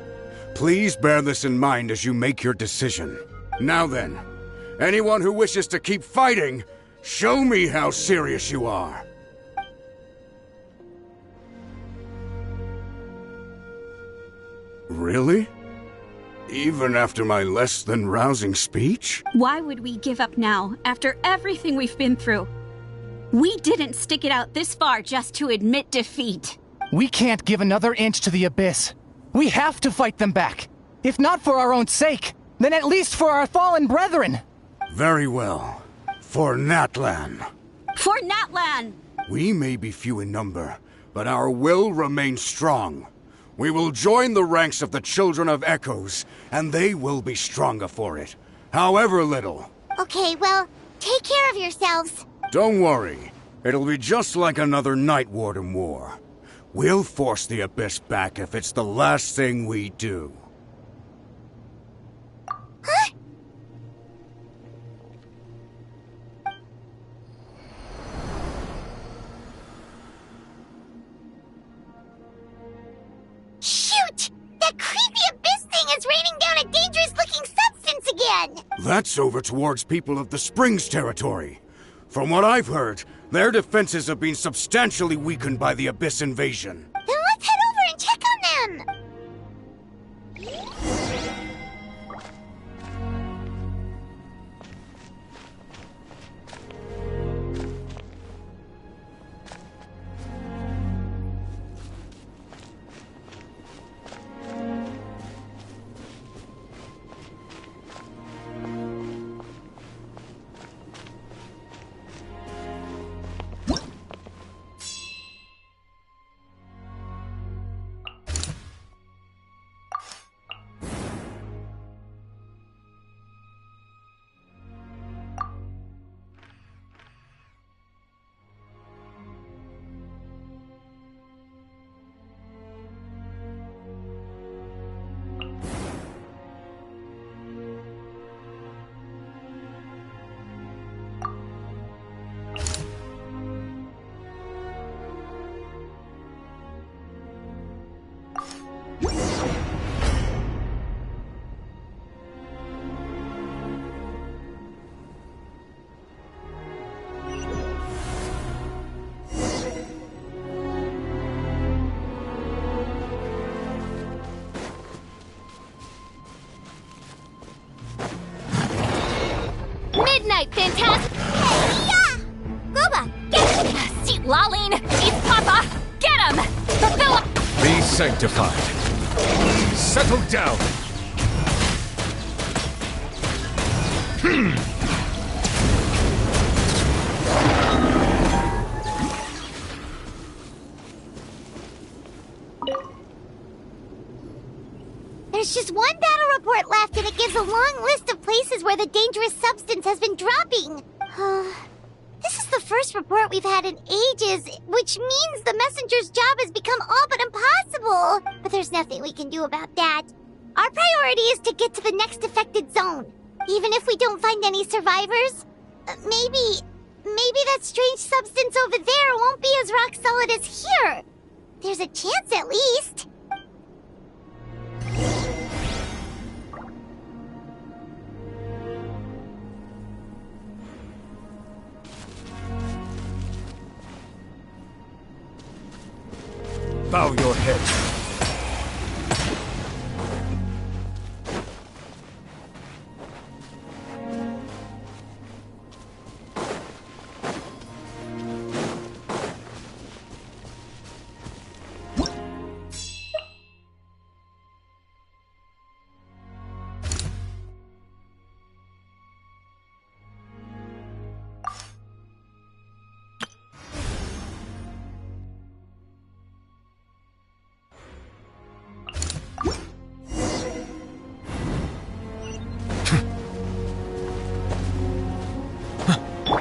please bear this in mind as you make your decision. Now then, anyone who wishes to keep fighting, show me how serious you are. Really? Even after my less than rousing speech? Why would we give up now, after everything we've been through? We didn't stick it out this far just to admit defeat. We can't give another inch to the Abyss. We have to fight them back. If not for our own sake, then at least for our fallen brethren. Very well. For Natlan. For Natlan! We may be few in number, but our will remains strong. We will join the ranks of the Children of Echoes, and they will be stronger for it, however little. Okay, well, take care of yourselves. Don't worry. It'll be just like another Night Warden war. We'll force the Abyss back if it's the last thing we do. Huh? Shoot! That creepy Abyss thing is raining down a dangerous-looking substance again! That's over towards people of the Springs territory. From what I've heard, their defenses have been substantially weakened by the Abyss invasion. Then let's head over and check on them! sanctified. Settle down. There's just one battle report left, and it gives a long list of places where the dangerous substance has been dropping. This is the first report we've had in ages, which means the messenger's job has become all but impossible. But there's nothing we can do about that. Our priority is to get to the next affected zone. Even if we don't find any survivors, maybe that strange substance over there won't be as rock solid as here. There's a chance at least. Bow your head.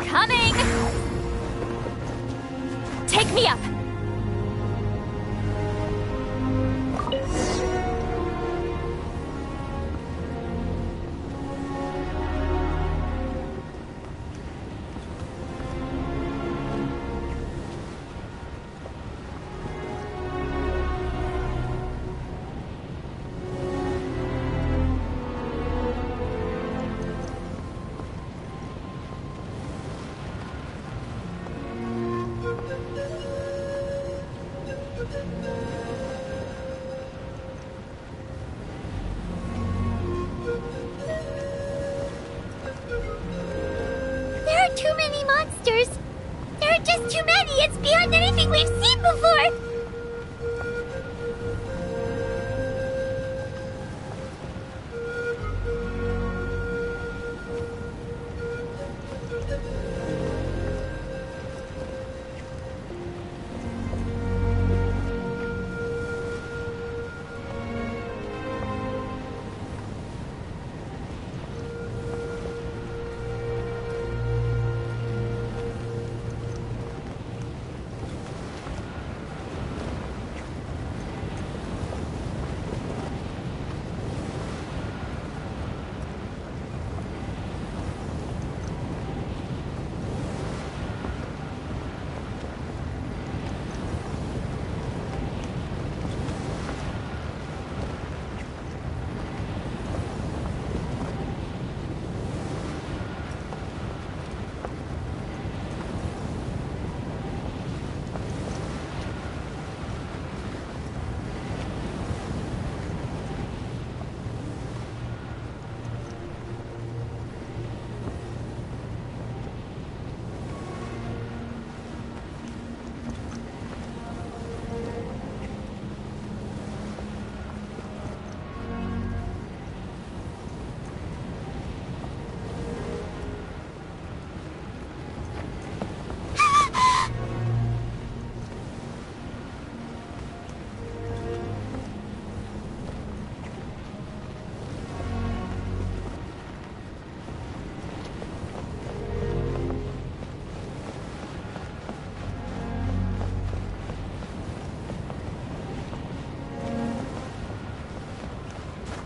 Coming! Take me up! There are too many monsters. There are just too many. It's beyond anything we've seen before.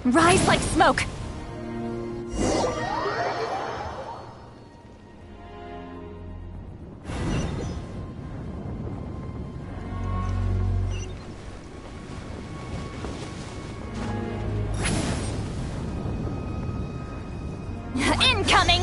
Rise like smoke! Incoming!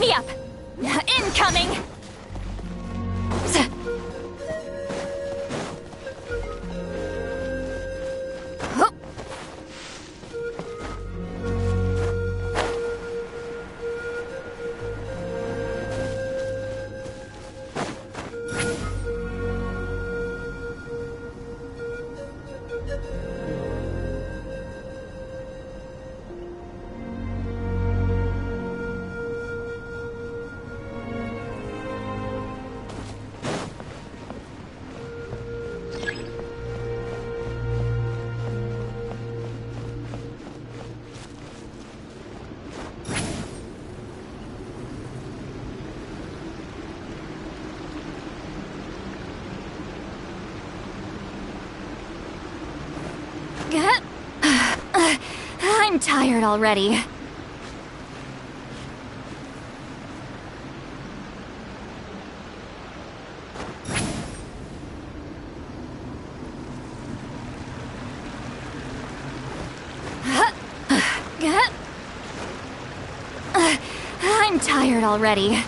me up! Incoming! I'm tired already. I'm tired already.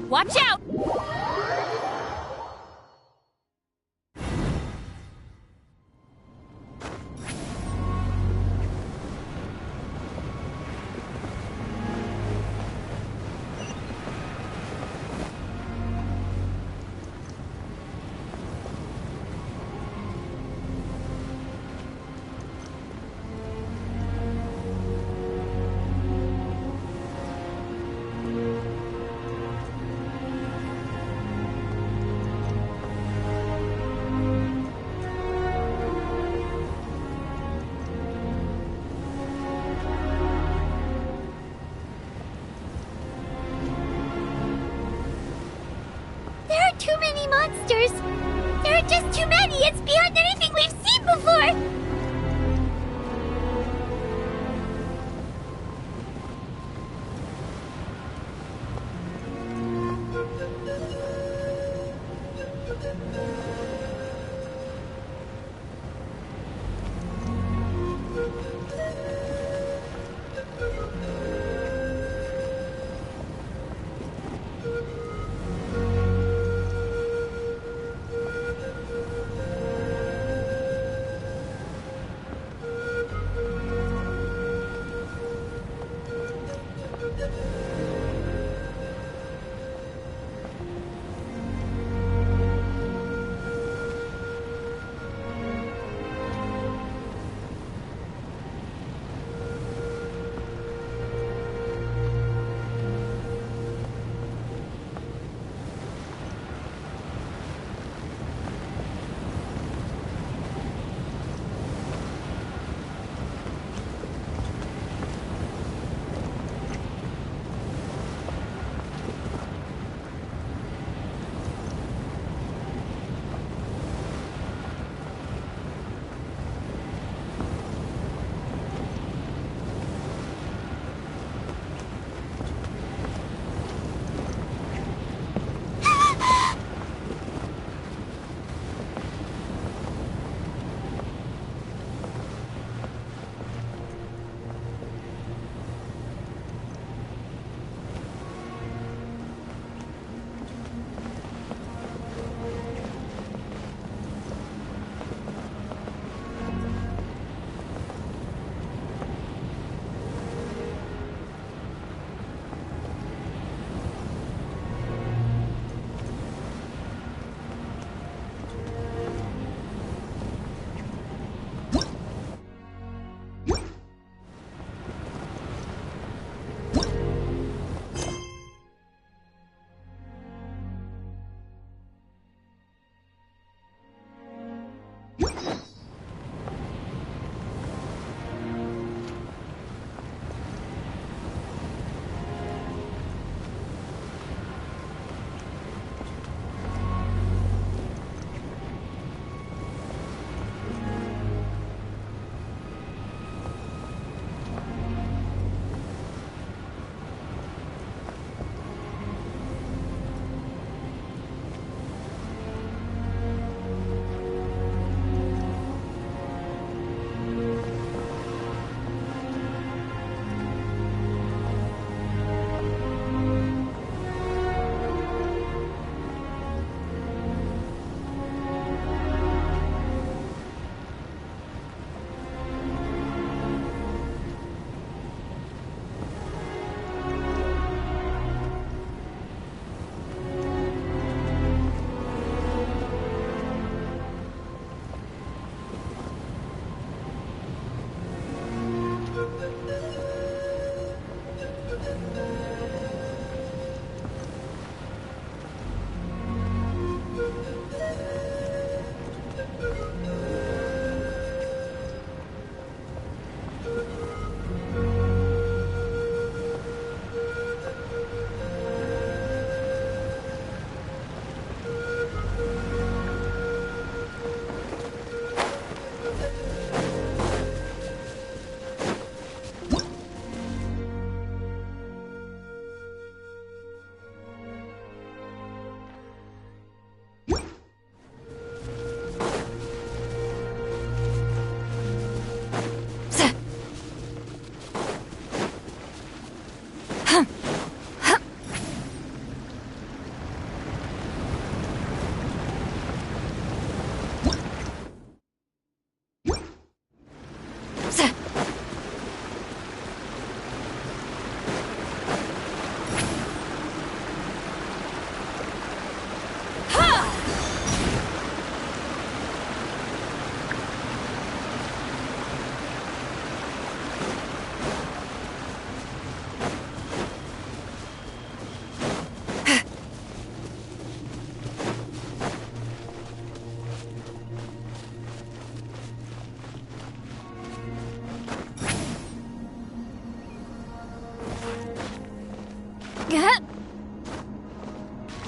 Watch out! Too many monsters! There are just too many! It's beyond anything we've seen before!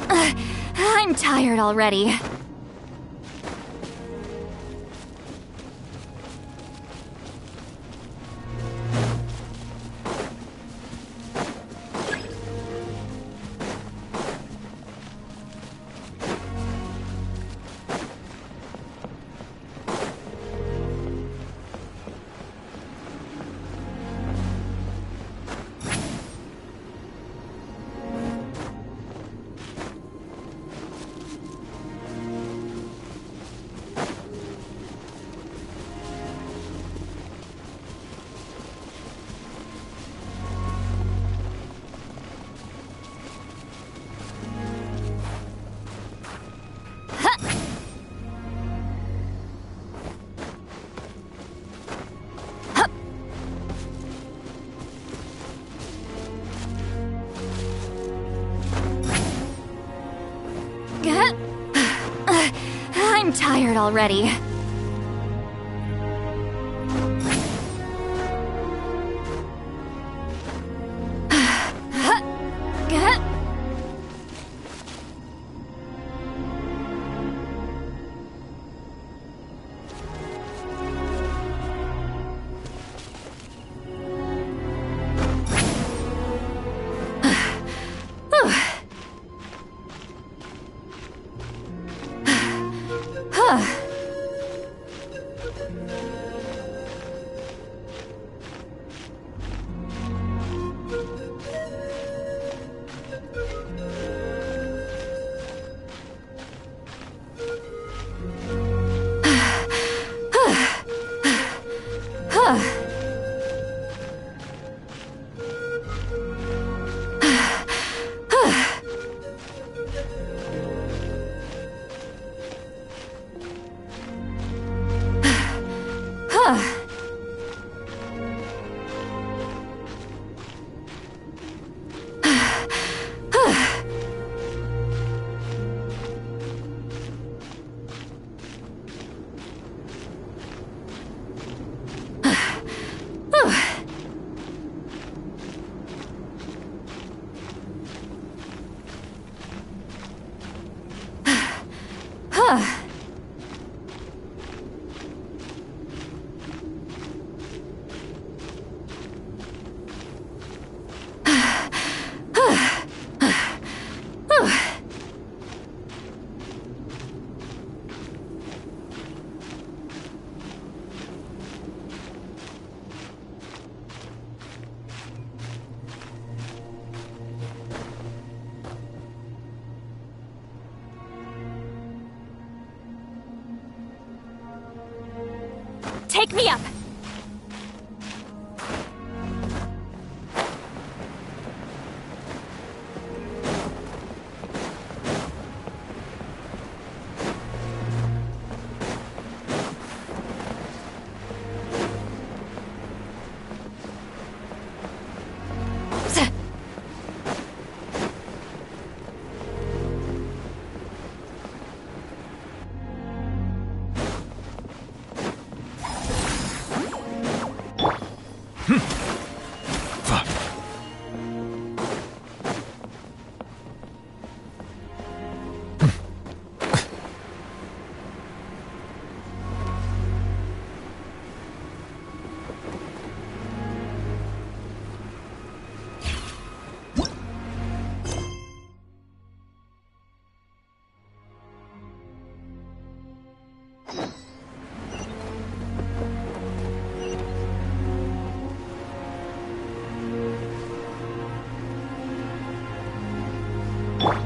I'm tired already. I'm tired already. Take me up!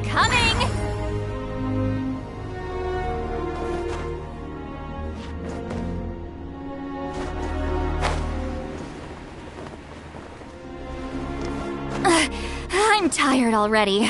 Coming! I'm tired already.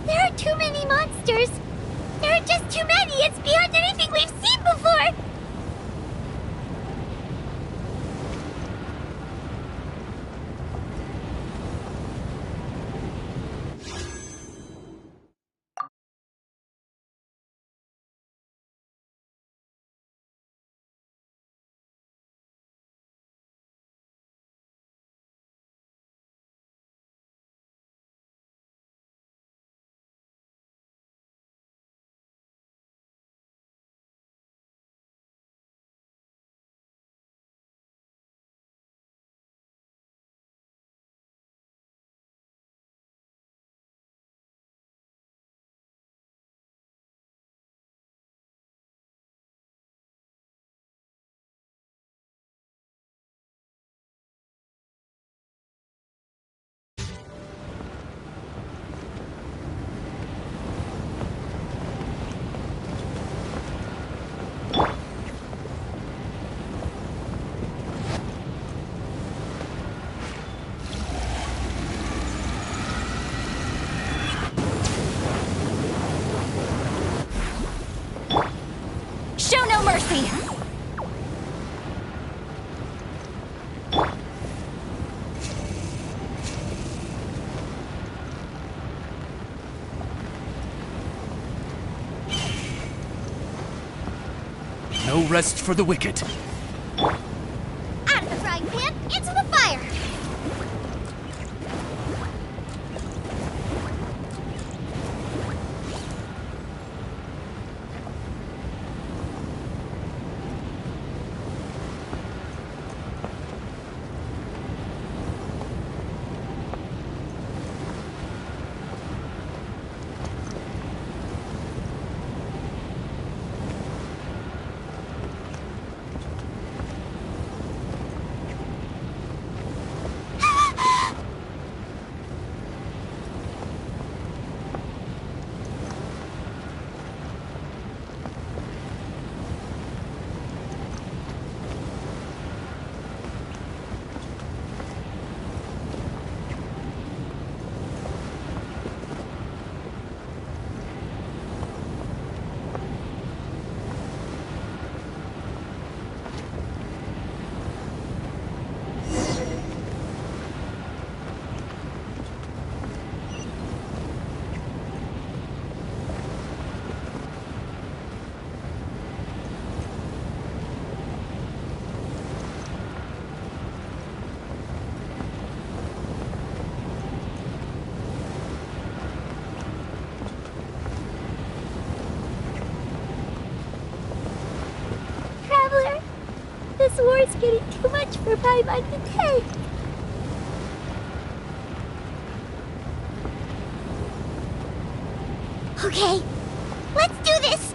There are too many monsters! There are just too many! It's beyond anything we've seen before! Show no mercy! No rest for the wicked. Out of the frying pan, into the fire! This war's getting too much for Paimon to take. Okay, let's do this!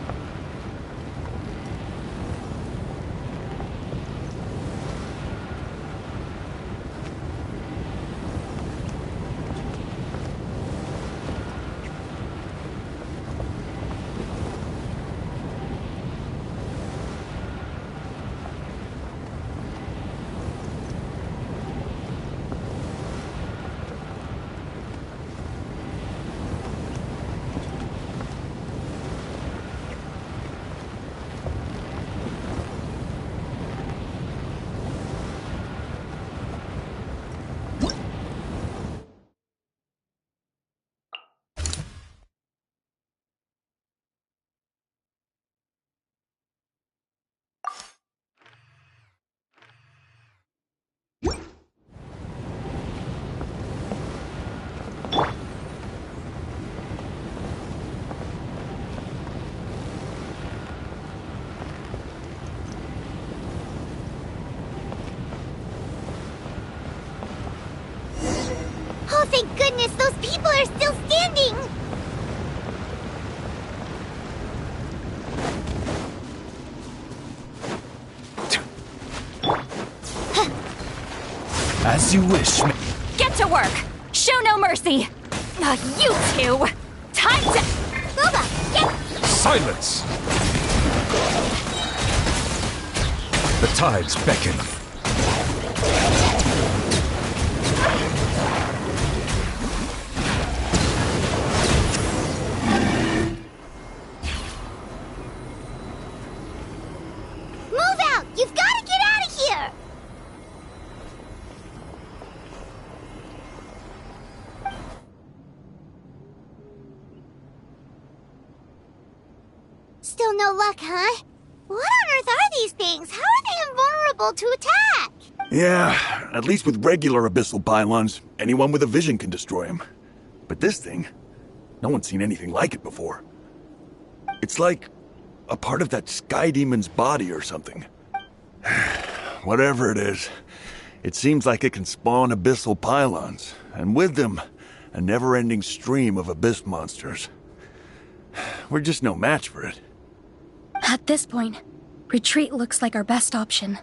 Oh, thank goodness, those people are still standing! As you wish. Get to work! Show no mercy! You two! Time to... Boba, get... Silence! The tides beckon. Move out! You've got to get out of here! Still no luck, huh? What on earth are these things? How are they invulnerable to attack? Yeah, at least with regular abyssal pylons, anyone with a vision can destroy them. But this thing, no one's seen anything like it before. It's like a part of that sky demon's body or something. Whatever it is, it seems like it can spawn abyssal pylons, and with them, a never-ending stream of abyss monsters. We're just no match for it. At this point, retreat looks like our best option.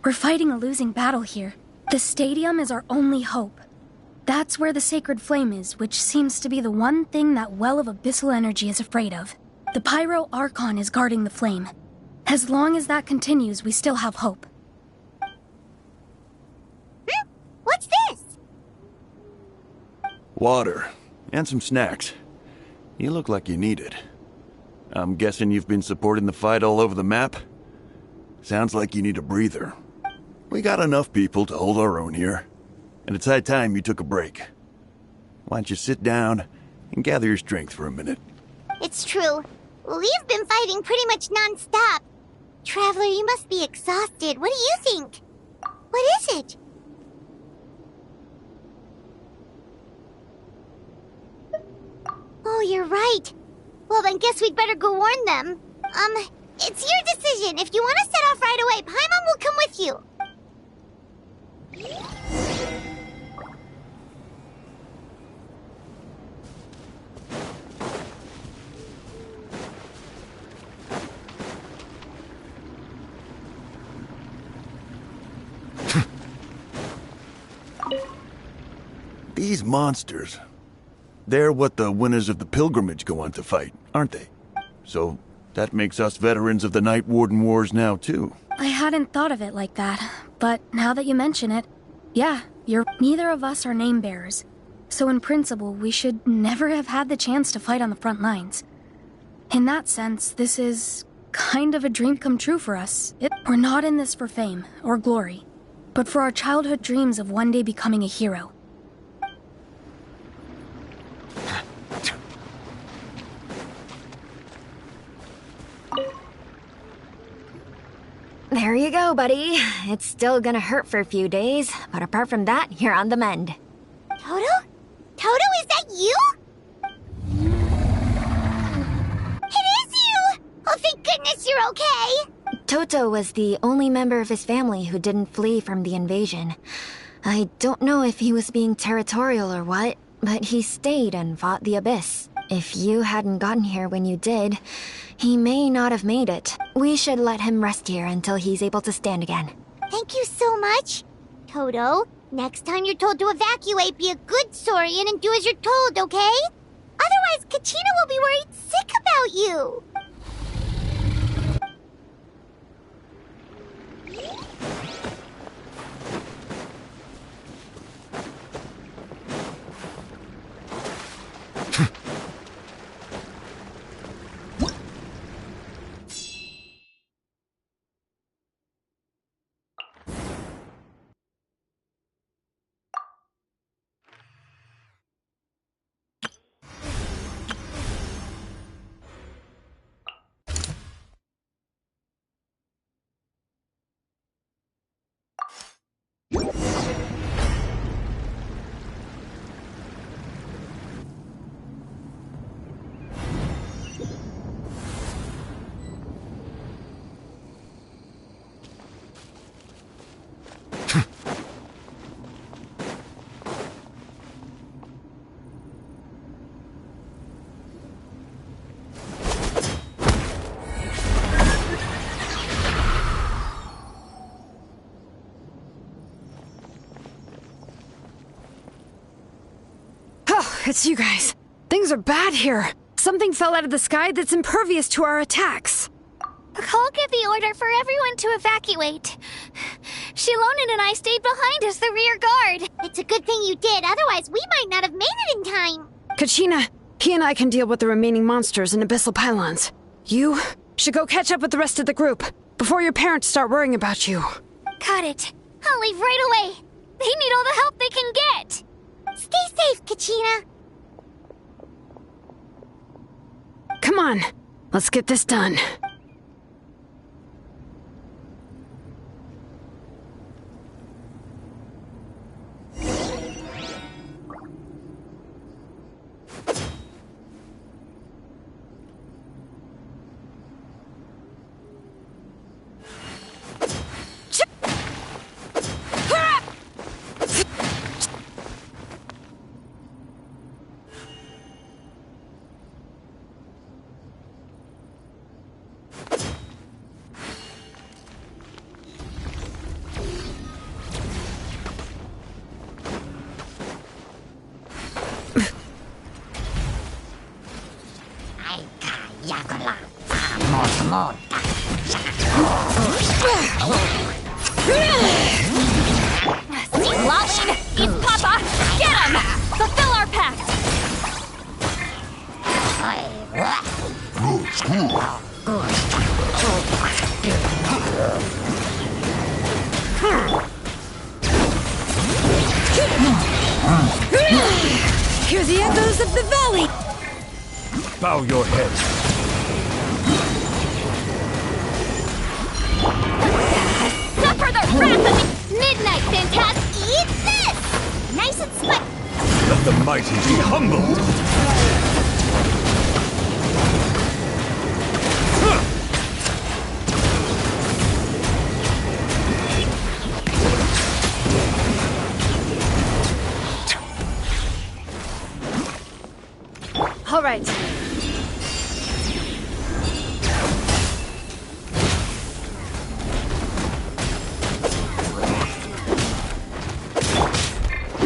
We're fighting a losing battle here. The stadium is our only hope. That's where the sacred flame is, which seems to be the one thing that well of abyssal energy is afraid of. The Pyro Archon is guarding the flame. As long as that continues, we still have hope. What's this? Water, and some snacks. You look like you need it. I'm guessing you've been supporting the fight all over the map? Sounds like you need a breather. We got enough people to hold our own here, and it's high time you took a break. Why don't you sit down and gather your strength for a minute? It's true. We've been fighting pretty much non-stop. Traveler, you must be exhausted. What do you think? What is it? Oh, you're right. Well, then guess we'd better go warn them. It's your decision. If you want to set off right away, Paimon will come with you. These monsters, they're what the winners of the pilgrimage go on to fight, aren't they? So that makes us veterans of the Night Warden Wars now, too. I hadn't thought of it like that, but now that you mention it, yeah, neither of us are name bearers. So in principle, we should never have had the chance to fight on the front lines. In that sense, this is kind of a dream come true for us. We're not in this for fame or glory, but for our childhood dreams of one day becoming a hero. There you go, buddy. It's still gonna hurt for a few days, but apart from that, you're on the mend. Toto? Toto, is that you? It is you! Oh, thank goodness you're okay! Toto was the only member of his family who didn't flee from the invasion. I don't know if he was being territorial or what, but he stayed and fought the Abyss. If you hadn't gotten here when you did, he may not have made it. We should let him rest here until he's able to stand again. Thank you so much. Toto, next time you're told to evacuate, be a good saurian and do as you're told, okay? Otherwise, Kachina will be worried sick about you. It's you guys. Things are bad here. Something fell out of the sky that's impervious to our attacks. Cole gave the order for everyone to evacuate. Shilonen and I stayed behind as the rear guard. It's a good thing you did, otherwise we might not have made it in time. Kachina, he and I can deal with the remaining monsters and abyssal pylons. You should go catch up with the rest of the group before your parents start worrying about you. Got it. I'll leave right away. They need all the help they can get. Stay safe, Kachina. Come on, let's get this done. Lolin, eat Papa! Get him! Fulfill our pact! Hear the echoes of the valley! Bow your head. Suffer the wrath of the Midnight Phantasm! Eat this! Nice and spicy! Let the mighty be humbled! All right.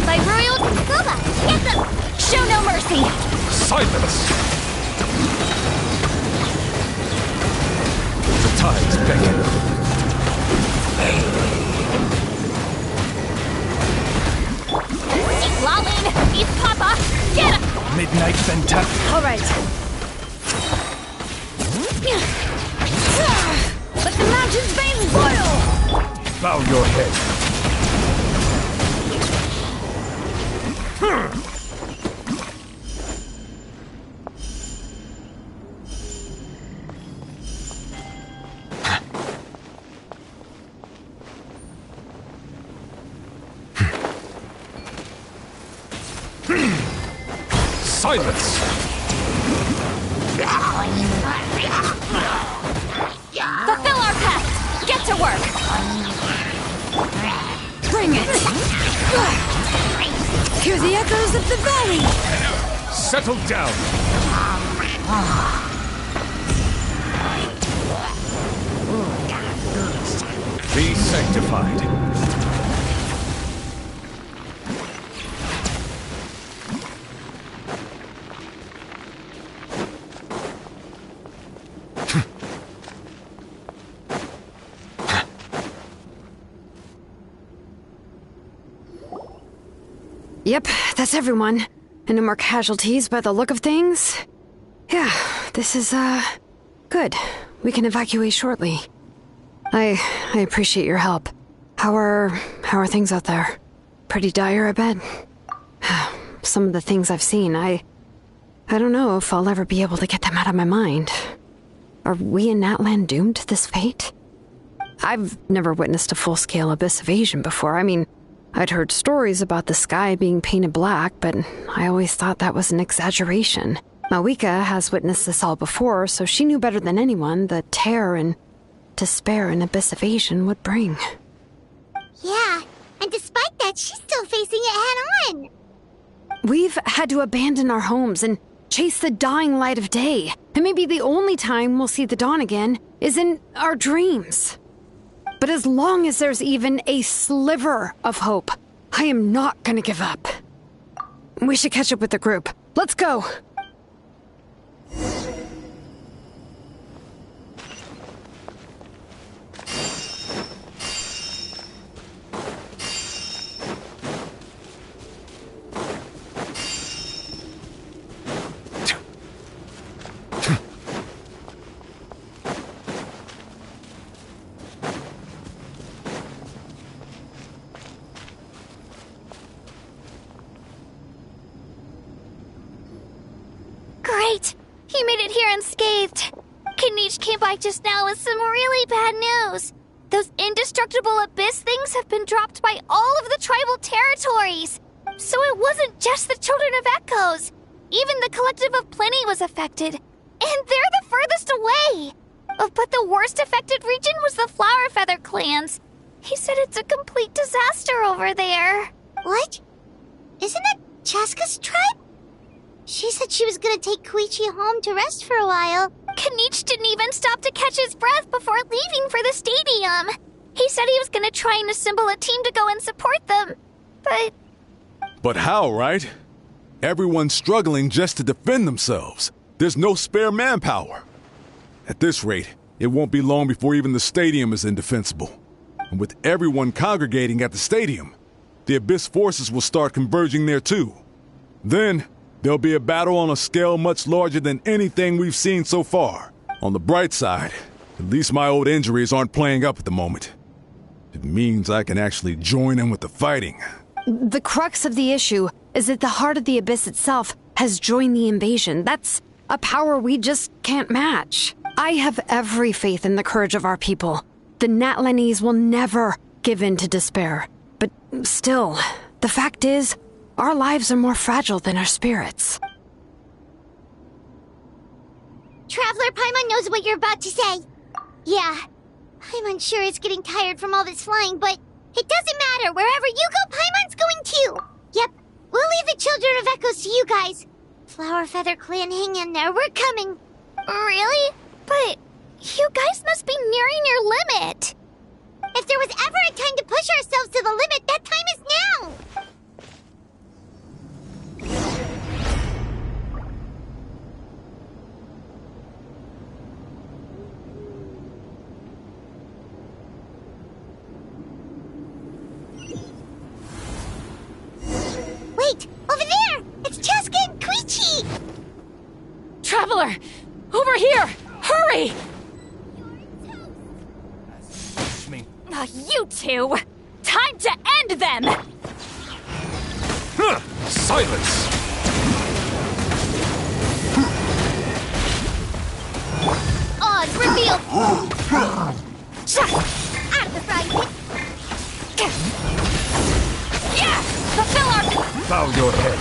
By Royal Kuba, get them! Show no mercy! Silence! The tides beckon. Lolin, eat Papa! Get him! Midnight Fantastic. All right. Let the mountain's veins boil! Bow your head. Silence! Fulfill our pact! to work! Bring it! Hear the echoes of the valley! Settle down! Be sanctified. Yep, that's everyone. And no more casualties by the look of things. Yeah, this is, good. We can evacuate shortly. I appreciate your help. How are things out there? Pretty dire, I bet. Some of the things I've seen, I don't know if I'll ever be able to get them out of my mind. Are we in Natlan doomed to this fate? I've never witnessed a full-scale abyss invasion before. I mean, I'd heard stories about the sky being painted black, but I always thought that was an exaggeration. Mawika has witnessed this all before, so she knew better than anyone the terror and despair an abyss invasion would bring. Yeah, and despite that, she's still facing it head-on. We've had to abandon our homes and chase the dying light of day, and maybe the only time we'll see the dawn again is in our dreams. But as long as there's even a sliver of hope, I am not gonna give up. We should catch up with the group. Let's go! Great! He made it here unscathed. Kanich came by just now with some really bad news. Those indestructible abyss things have been dropped by all of the tribal territories. So it wasn't just the Children of Echoes. Even the Collective of Plenty was affected. And they're the furthest away. But the worst affected region was the Flower Feather clans. He said it's a complete disaster over there. What? Isn't that Chaska's tribe? She said she was gonna take Koichi home to rest for a while. Kanich didn't even stop to catch his breath before leaving for the stadium. He said he was gonna try and assemble a team to go and support them. But how, right? Everyone's struggling just to defend themselves. There's no spare manpower. At this rate, it won't be long before even the stadium is indefensible. And with everyone congregating at the stadium, the Abyss forces will start converging there too. Then, there'll be a battle on a scale much larger than anything we've seen so far. On the bright side, at least my old injuries aren't playing up at the moment. It means I can actually join in with the fighting. The crux of the issue is that the heart of the Abyss itself has joined the invasion. That's a power we just can't match. I have every faith in the courage of our people. The Natlanese will never give in to despair. But still, the fact is, our lives are more fragile than our spirits. Traveler Paimon knows what you're about to say. Yeah, Paimon's sure is getting tired from all this flying, but it doesn't matter. Wherever you go, Paimon's going too. Yep, we'll leave the Children of Echoes to you guys. Flower Feather Clan, hang in there. We're coming. Really? But you guys must be nearing your limit. If there was ever a time to push ourselves to the limit, that time is now. Wait! Over there! It's Chaska and Koichi! Traveler! Over here! Hurry! You two! Time to end them! Silence! Oz, reveal! Out of the frying pan! Yeah! Fulfill our... Bow your head.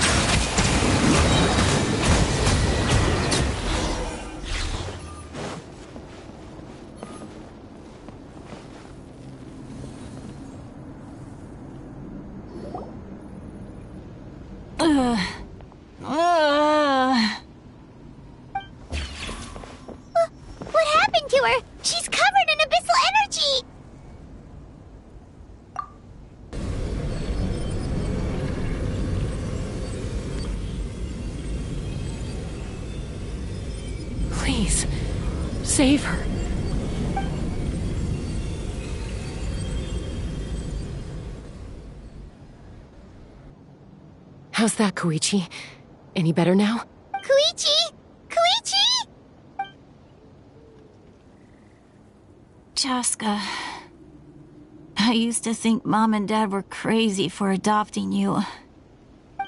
power! She's covered in abyssal energy! Please, save her. How's that, Koichi? Any better now? Koichi! Koichi! Chaska, I used to think Mom and Dad were crazy for adopting you.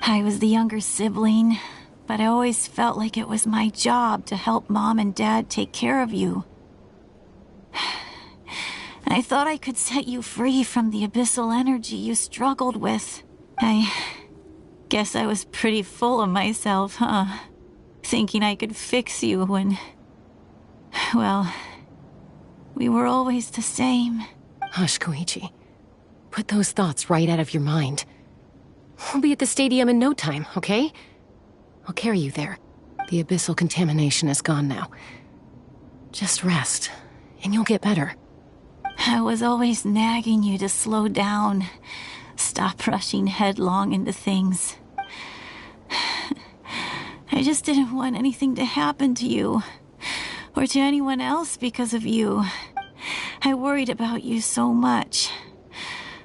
I was the younger sibling, but I always felt like it was my job to help Mom and Dad take care of you. I thought I could set you free from the abyssal energy you struggled with. I guess I was pretty full of myself, huh? Thinking I could fix you when... well, we were always the same. Hush, Koichi. Put those thoughts right out of your mind. We'll be at the stadium in no time, okay? I'll carry you there. The abyssal contamination is gone now. Just rest, and you'll get better. I was always nagging you to slow down. Stop rushing headlong into things. I just didn't want anything to happen to you, or to anyone else because of you. I worried about you so much.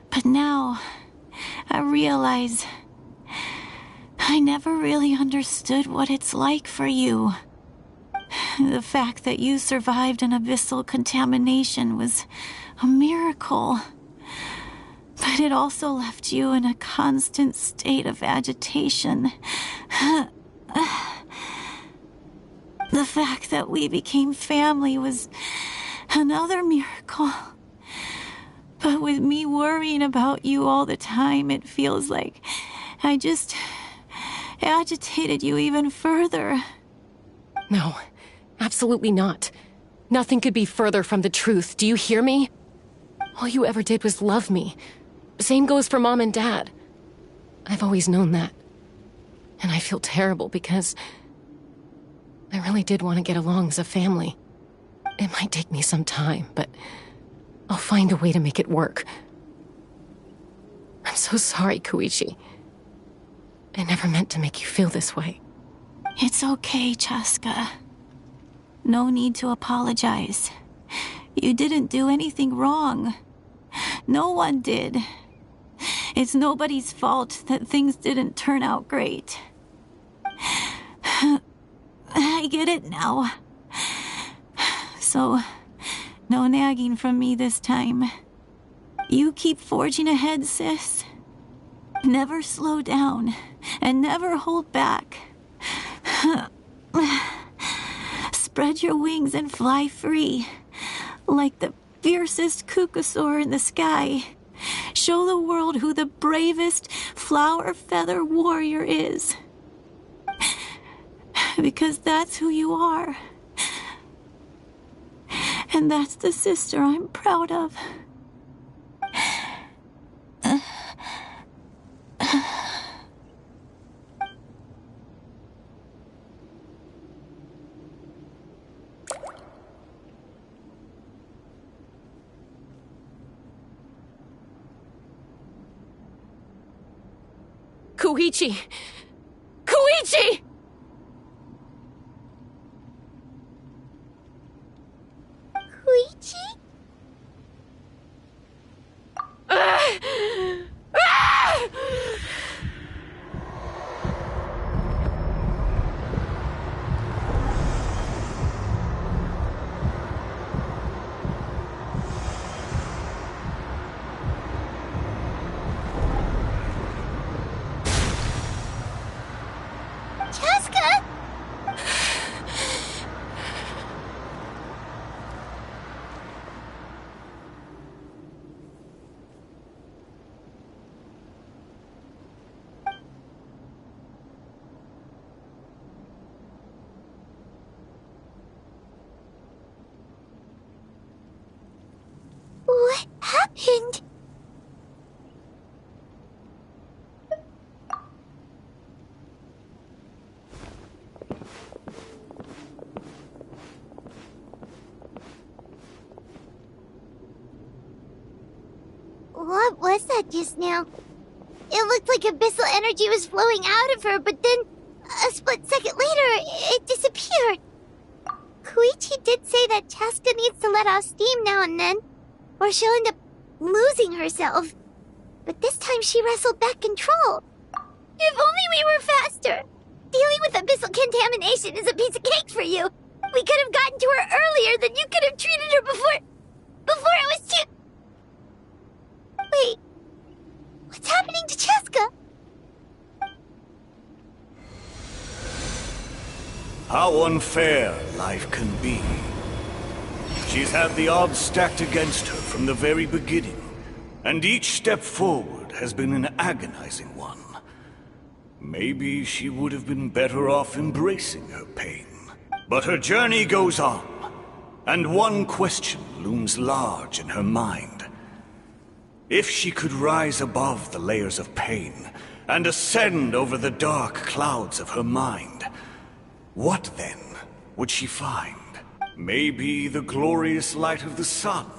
But now, I realize I never really understood what it's like for you. The fact that you survived an abyssal contamination was a miracle. But it also left you in a constant state of agitation. The fact that we became family was another miracle. But with me worrying about you all the time, it feels like I just agitated you even further. No, absolutely not. Nothing could be further from the truth. Do you hear me? All you ever did was love me. Same goes for Mom and Dad. I've always known that. And I feel terrible because I really did want to get along as a family. It might take me some time, but I'll find a way to make it work. I'm so sorry, Koichi. I never meant to make you feel this way. It's okay, Chaska. No need to apologize. You didn't do anything wrong. No one did. It's nobody's fault that things didn't turn out great. I get it now. So, no nagging from me this time. You keep forging ahead, sis. Never slow down, and never hold back. Spread your wings and fly free, like the fiercest kukasaur in the sky. Show the world who the bravest flower feather warrior is. Because that's who you are. And that's the sister I'm proud of. Koichi! Koichi! Koichi? Chaska! What happened? was that just now? It looked like abyssal energy was flowing out of her, but then a split second later, it disappeared. Koichi did say that Chaska needs to let off steam now and then, or she'll end up losing herself. But this time she wrestled back control. If only we were faster! Dealing with abyssal contamination is a piece of cake for you. We could have gotten to her earlier, then you could have treated her before it was too... Wait, what's happening to Chaska? How unfair life can be. She's had the odds stacked against her from the very beginning, and each step forward has been an agonizing one. Maybe she would have been better off embracing her pain. But her journey goes on, and one question looms large in her mind. If she could rise above the layers of pain and ascend over the dark clouds of her mind, what then would she find? Maybe the glorious light of the sun,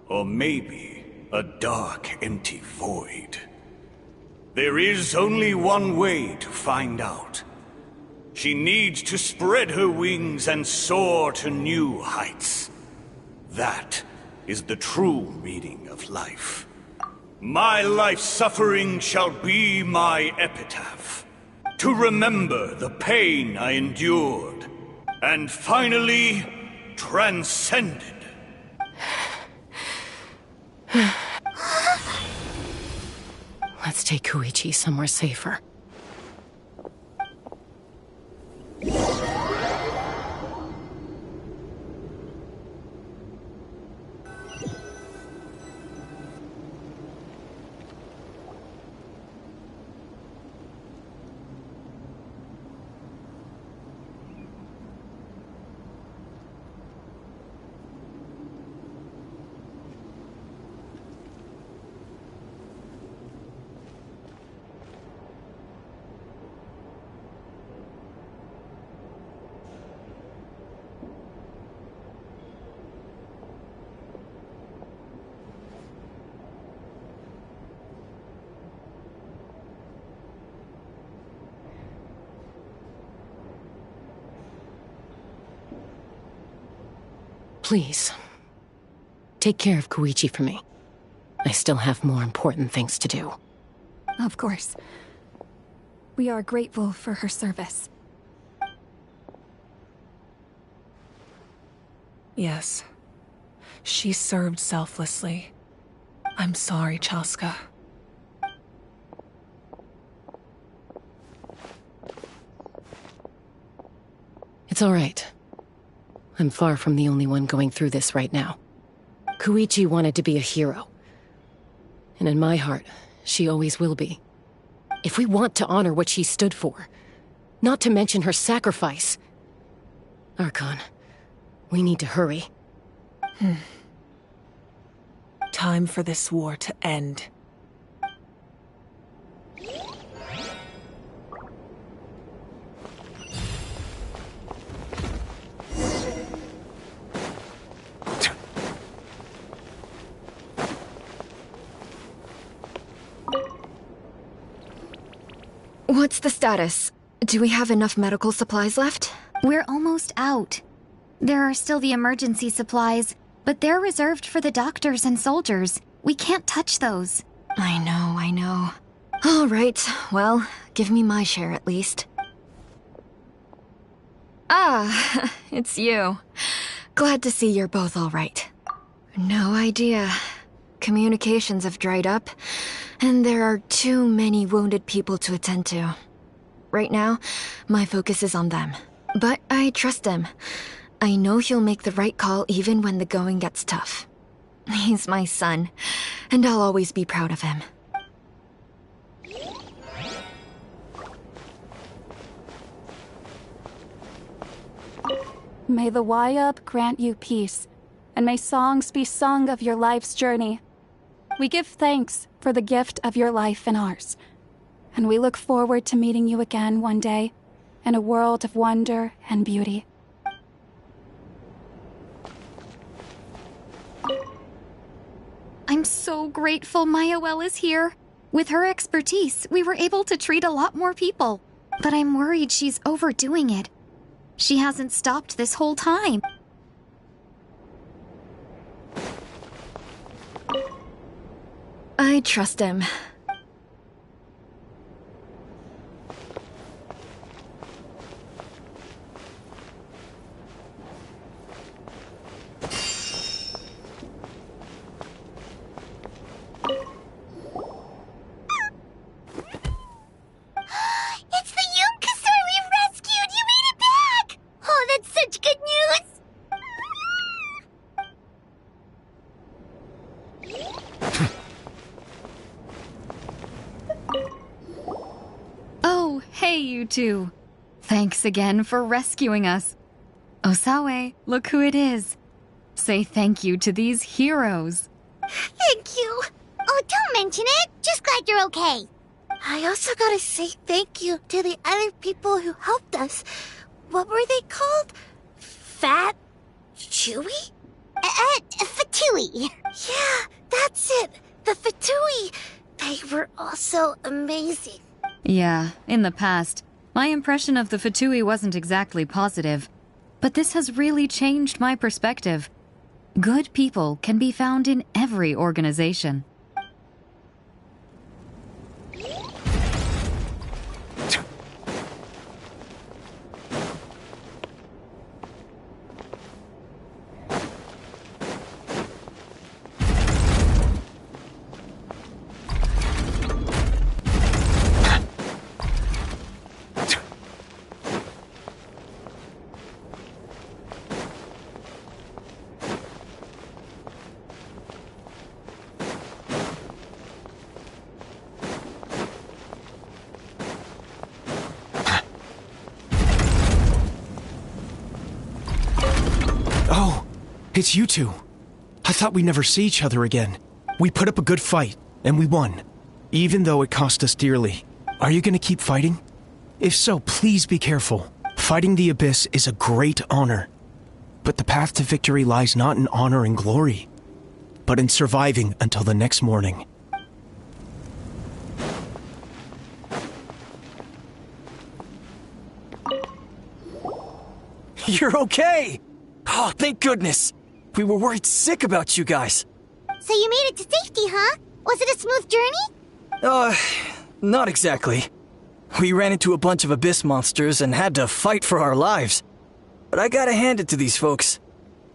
or maybe a dark, empty void. There is only one way to find out. She needs to spread her wings and soar to new heights. That is the true meaning of life. My life's suffering shall be my epitaph, to remember the pain I endured, and finally transcended. Let's take Koichi somewhere safer. Please, take care of Koichi for me. I still have more important things to do. Of course. We are grateful for her service. Yes. She served selflessly. I'm sorry, Chaska. It's all right. I'm far from the only one going through this right now. Koichi wanted to be a hero. And in my heart, she always will be. If we want to honor what she stood for, not to mention her sacrifice... Archon, we need to hurry. Time for this war to end. What's the status? Do we have enough medical supplies left? We're almost out. There are still the emergency supplies, but they're reserved for the doctors and soldiers. We can't touch those. I know. All right, well, give me my share at least. Ah, it's you. Glad to see you're both all right. No idea. Communications have dried up, and there are too many wounded people to attend to. Right now, my focus is on them. But I trust him. I know he'll make the right call even when the going gets tough. He's my son, and I'll always be proud of him. May the Wayub grant you peace, and may songs be sung of your life's journey. We give thanks for the gift of your life and ours, and we look forward to meeting you again one day in a world of wonder and beauty. I'm I'm so grateful Mayoel is here. With her expertise, we were able to treat a lot more people. But I'm worried she's overdoing it. She hasn't stopped this whole time. I trust him. It's the Yunkasor we've rescued! You made it back! Oh, that's such good news! Oh, hey you two. Thanks again for rescuing us. Osawe, look who it is. Say thank you to these heroes. Thank you! Oh, don't mention it! Just glad you're okay. I also gotta say thank you to the other people who helped us. What were they called? Fat? Chewy? Fatui. Yeah, that's it. The Fatui. They were also amazing. Yeah, in the past, my impression of the Fatui wasn't exactly positive. But this has really changed my perspective. Good people can be found in every organization. Oh, it's you two. I thought we'd never see each other again. We put up a good fight, and we won. Even though it cost us dearly. Are you gonna keep fighting? If so, please be careful. Fighting the Abyss is a great honor. But the path to victory lies not in honor and glory, but in surviving until the next morning. You're okay! Oh, thank goodness! We were worried sick about you guys. So you made it to safety, huh? Was it a smooth journey? Not exactly. We ran into a bunch of Abyss monsters and had to fight for our lives. But I gotta hand it to these folks.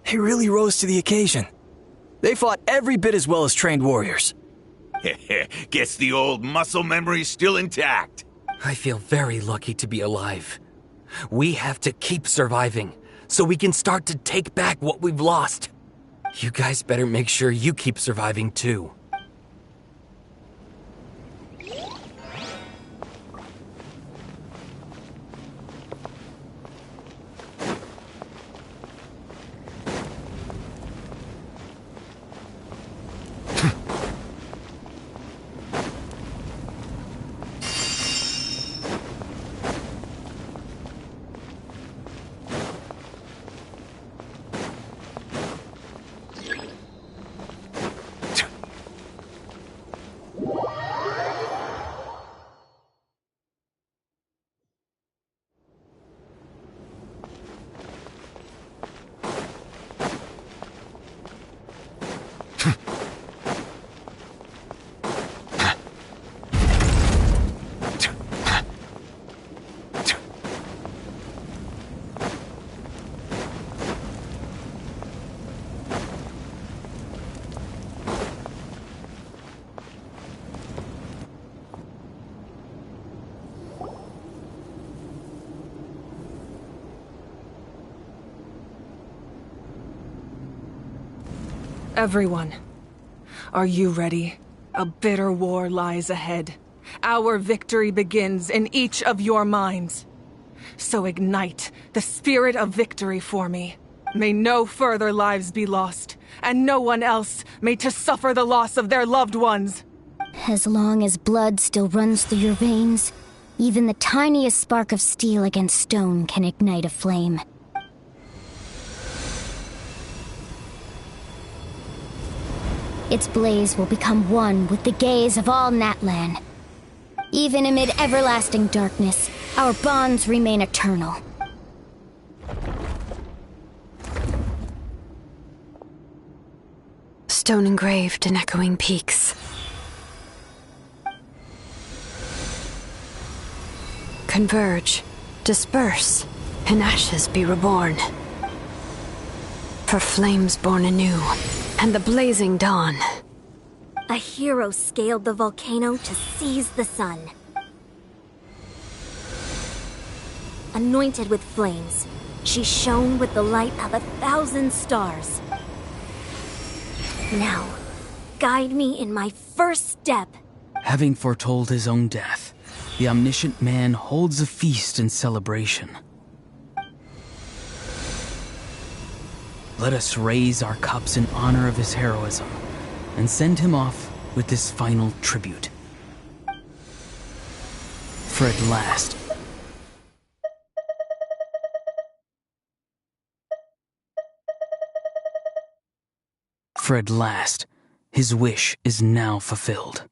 They really rose to the occasion. They fought every bit as well as trained warriors. Guess the old muscle memory's still intact. I feel very lucky to be alive. We have to keep surviving, so we can start to take back what we've lost. You guys better make sure you keep surviving too. Everyone, are you ready? A bitter war lies ahead. Our victory begins in each of your minds. So ignite the spirit of victory for me. May no further lives be lost, and no one else may to suffer the loss of their loved ones. As long as blood still runs through your veins, even the tiniest spark of steel against stone can ignite a flame. Its blaze will become one with the gaze of all Natlan. Even amid everlasting darkness, our bonds remain eternal. Stone engraved in echoing peaks. Converge, disperse, in ashes be reborn. For flames born anew, and the blazing dawn. A hero scaled the volcano to seize the sun. Anointed with flames, she shone with the light of 1,000 stars. Now, guide me in my first step. Having foretold his own death, the omniscient man holds a feast in celebration. Let us raise our cups in honor of his heroism and send him off with this final tribute. For at last, his wish is now fulfilled.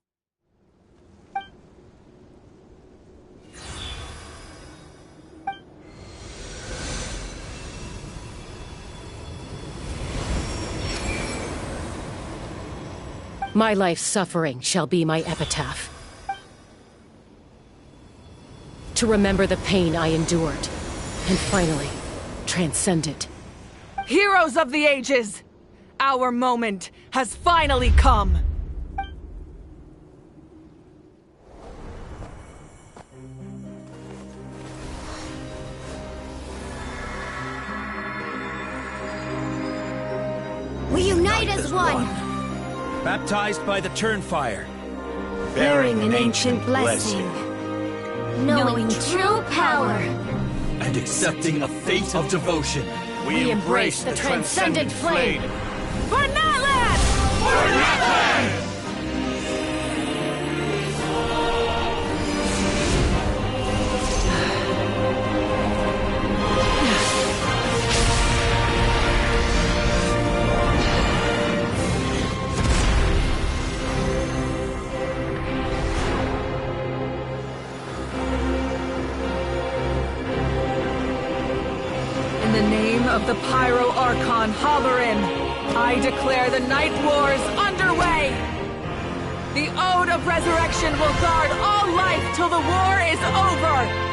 My life's suffering shall be my epitaph. To remember the pain I endured, and finally, transcend it. Heroes of the ages! Our moment has finally come! We unite as one! Baptized by the Turnfire. Bearing an ancient blessing. Knowing true power. And accepting a fate of devotion. We embrace the transcendent flame. For Natlan! For Natlan! In the name of the Pyro Archon Halloran, I declare the Night Wars underway! The Ode of Resurrection will guard all life till the war is over!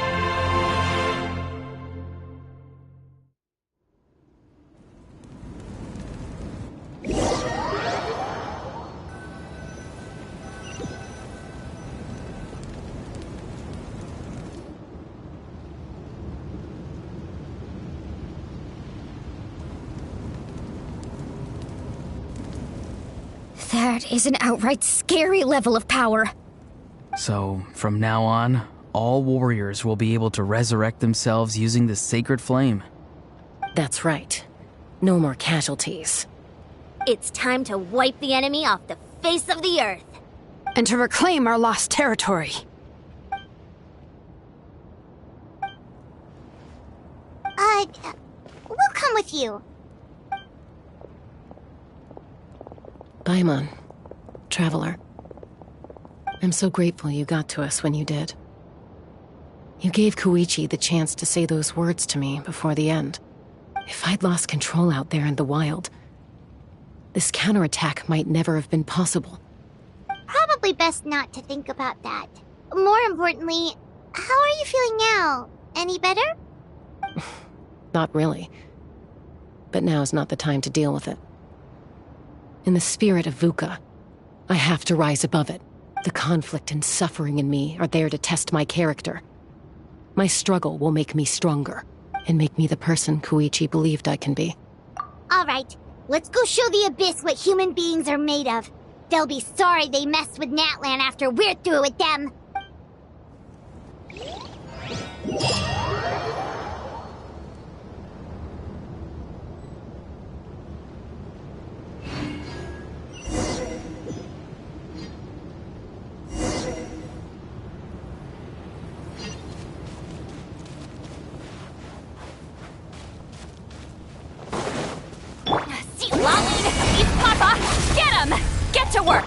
That is an outright scary level of power. So, from now on, all warriors will be able to resurrect themselves using the sacred flame. That's right. No more casualties. It's time to wipe the enemy off the face of the earth. And to reclaim our lost territory. We'll come with you. Paimon, Traveler. I'm so grateful you got to us when you did. You gave Koichi the chance to say those words to me before the end. If I'd lost control out there in the wild, this counterattack might never have been possible. Probably best not to think about that. More importantly, how are you feeling now? Any better? Not really. But now's not the time to deal with it. In the spirit of VUCA, I have to rise above it. The conflict and suffering in me are there to test my character. My struggle will make me stronger, and make me the person Koichi believed I can be. Alright, let's go show the Abyss what human beings are made of. They'll be sorry they messed with Natlan after we're through with them. Get him! Get get to work!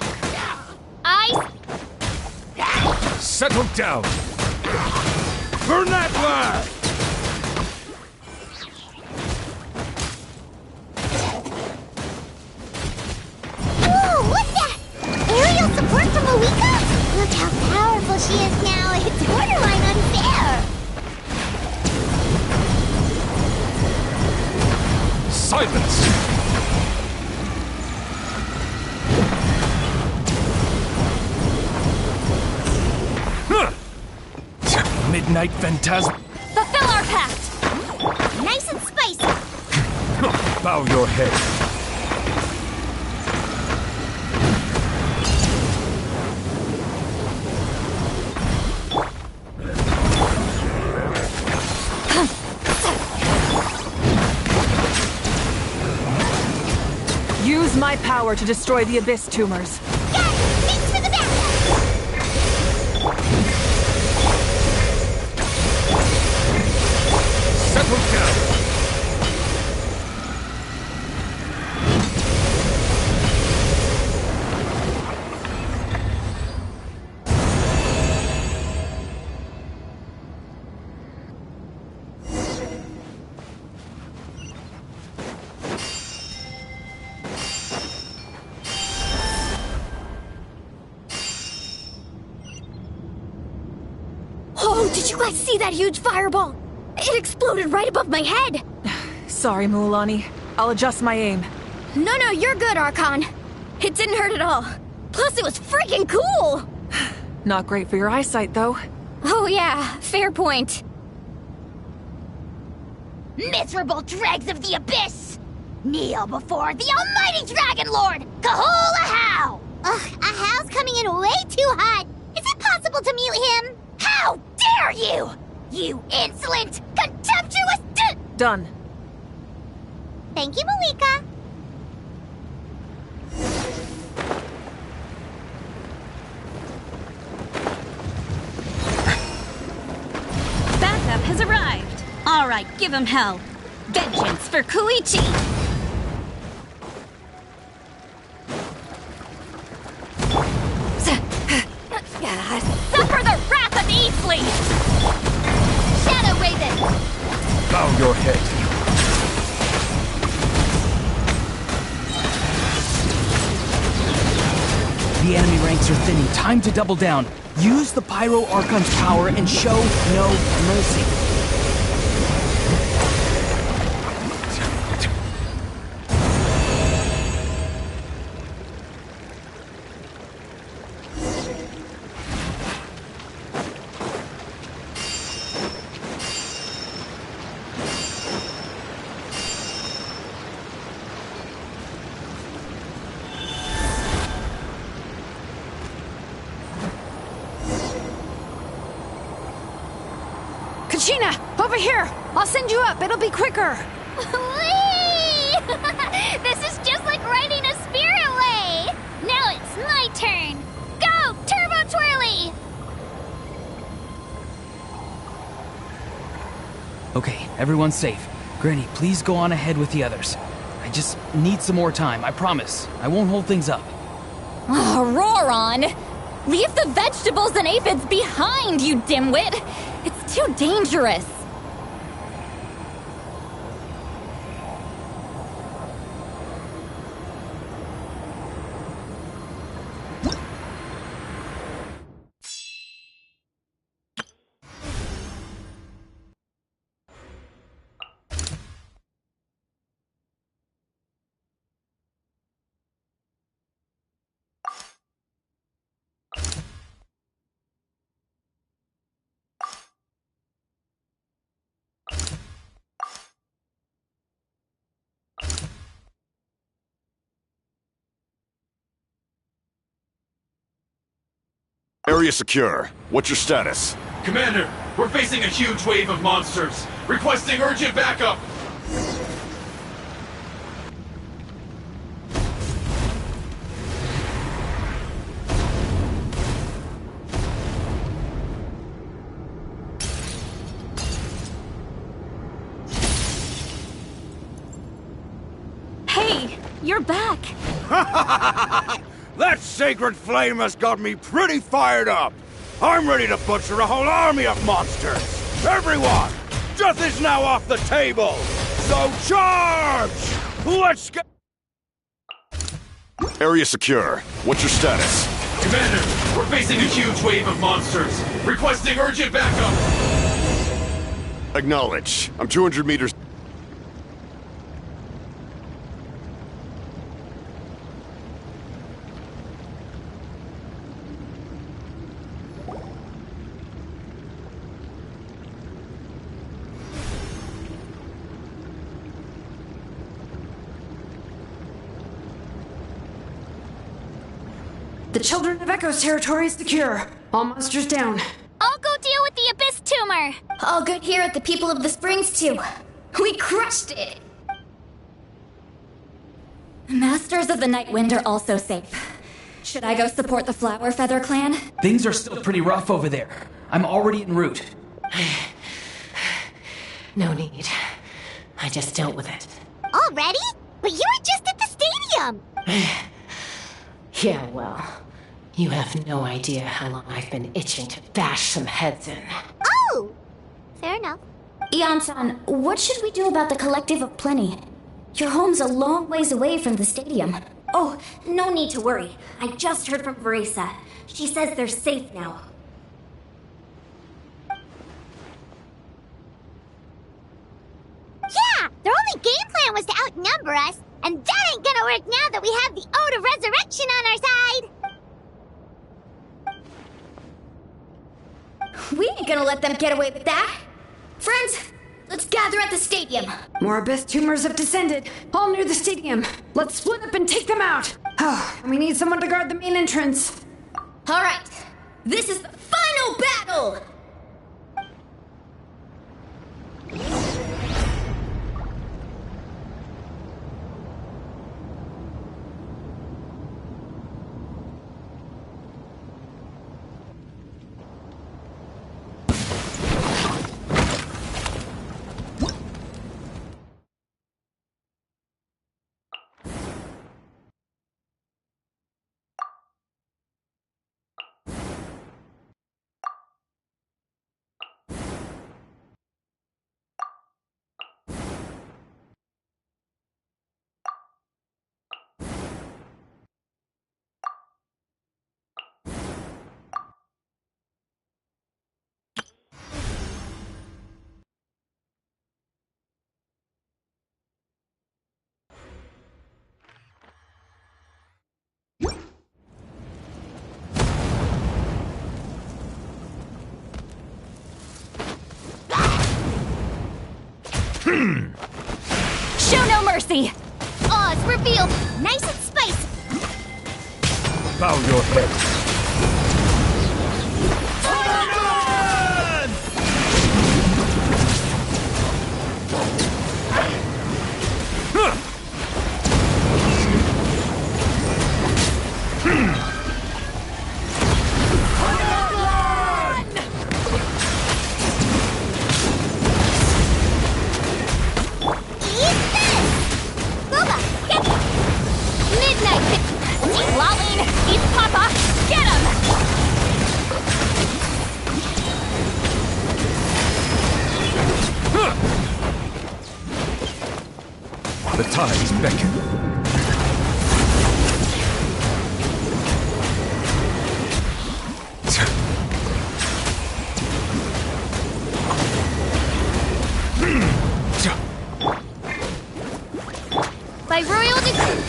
Settle down! Burn that blast! Ooh, what's that? Aerial support from Malika? Look how powerful she is now. It's borderline unfair. Silence! Midnight Phantasm. Fulfill our pact! Nice and spicy. Bow your head. Use my power to destroy the Abyss tumors. Thanks for the backup. Settle down! Oh, did you guys see that huge fireball? It exploded right above my head! Sorry, Mualani. I'll adjust my aim. No, you're good, Archon. It didn't hurt at all. Plus, it was freaking cool! Not great for your eyesight, though. Oh yeah, fair point. Miserable dregs of the Abyss! Kneel before the almighty Dragon Lord, Kahula How! Ugh, a How's coming in way too hot. Is it possible to mute him? How dare you! You insolent, contemptuous Done. Thank you, Malika. Backup has arrived. All right, give him hell. Vengeance for Koichi. Suffer the wrath of Eastleigh! Shadow Raven! Bow your head. The enemy ranks are thinning. Time to double down. Use the Pyro Archon's power and show no mercy. Kachina, over here! I'll send you up, it'll be quicker! Whee! This is just like riding a spirit way! Now it's my turn! Go, Turbo Twirly! Okay, everyone's safe. Granny, please go on ahead with the others. I just need some more time, I promise. I won't hold things up. Oh, roar on! Leave the vegetables and aphids behind, you dimwit! It's too dangerous! Area secure. What's your status? Commander, we're facing a huge wave of monsters. Requesting urgent backup. Hey, you're back. That sacred flame has got me pretty fired up! I'm ready to butcher a whole army of monsters! Everyone! Death is now off the table! So charge! Let's get... Area secure. What's your status? Commander, we're facing a huge wave of monsters. Requesting urgent backup. Acknowledge. I'm 200 meters... The Children of Echo's territory is secure. All monsters down. I'll go deal with the Abyss Tumor. All good here at the People of the Springs, too. We crushed it! Masters of the Night Wind are also safe. Should I go support the Flower Feather clan? Things are still pretty rough over there. I'm already en route. No need. I just dealt with it. Already? But you were just at the stadium. Yeah, well, you have no idea how long I've been itching to bash some heads in. Oh! Fair enough. Ian-san, what should we do about the Collective of Plenty? Your home's a long ways away from the stadium. Oh, no need to worry. I just heard from Verisa. She says they're safe now. Yeah! Their only game plan was to outnumber us, and that ain't gonna work now that we have the Ode of Resurrection on our side! We ain't gonna let them get away with that. Friends, let's gather at the stadium. More Abyss Tumors have descended, all near the stadium. Let's split up and take them out. Oh, we need someone to guard the main entrance. All right, this is the final battle! Show no mercy! Oz revealed! Nice and spicy! Bow your head. The tides beckon. By royal decree.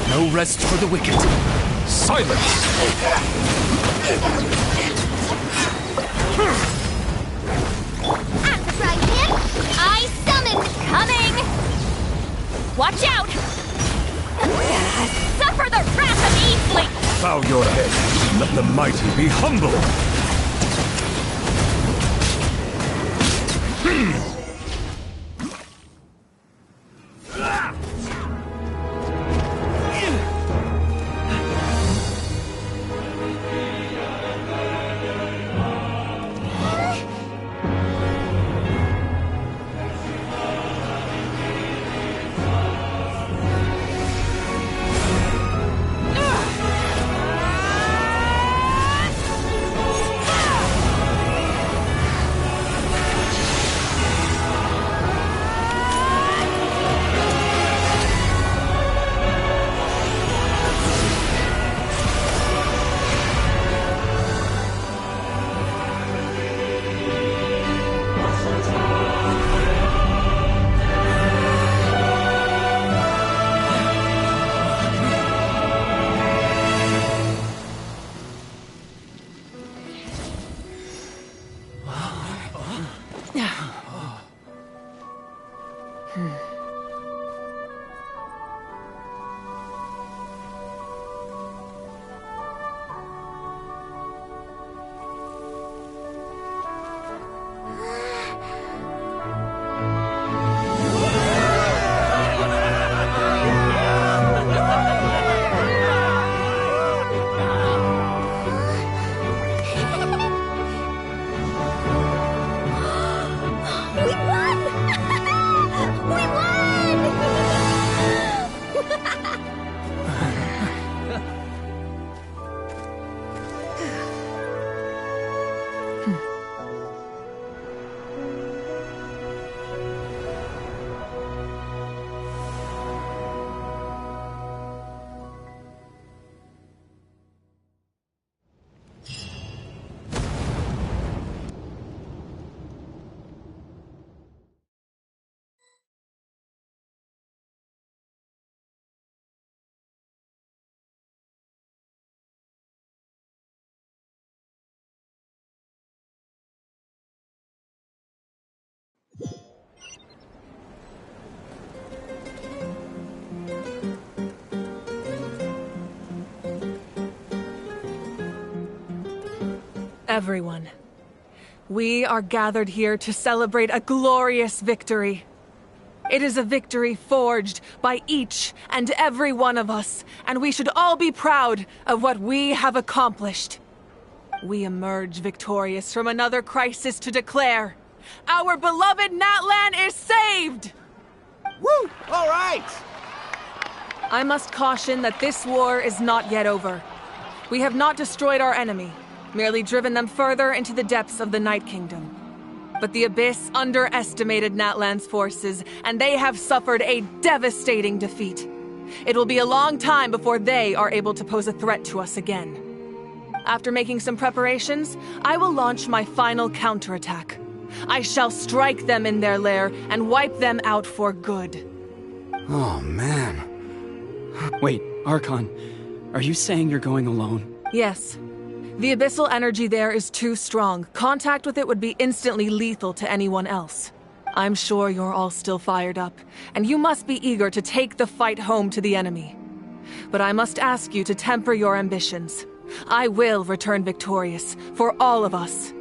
No rest for the wicked. Silence! At the frying pan, I summon Coming! Watch out! Suffer the wrath of Eastling! Bow your head. Let the mighty be humble. Everyone, we are gathered here to celebrate a glorious victory. It is a victory forged by each and every one of us, and we should all be proud of what we have accomplished. We emerge victorious from another crisis to declare, our beloved Natlan is saved! Woo! All right! I must caution that this war is not yet over. We have not destroyed our enemy, merely driven them further into the depths of the Night Kingdom. But the Abyss underestimated Natlan's forces, and they have suffered a devastating defeat. It will be a long time before they are able to pose a threat to us again. After making some preparations, I will launch my final counterattack. I shall strike them in their lair and wipe them out for good. Oh, man. Wait, Archon, are you saying you're going alone? Yes. The abyssal energy there is too strong. Contact with it would be instantly lethal to anyone else. I'm sure you're all still fired up, and you must be eager to take the fight home to the enemy. But I must ask you to temper your ambitions. I will return victorious, for all of us.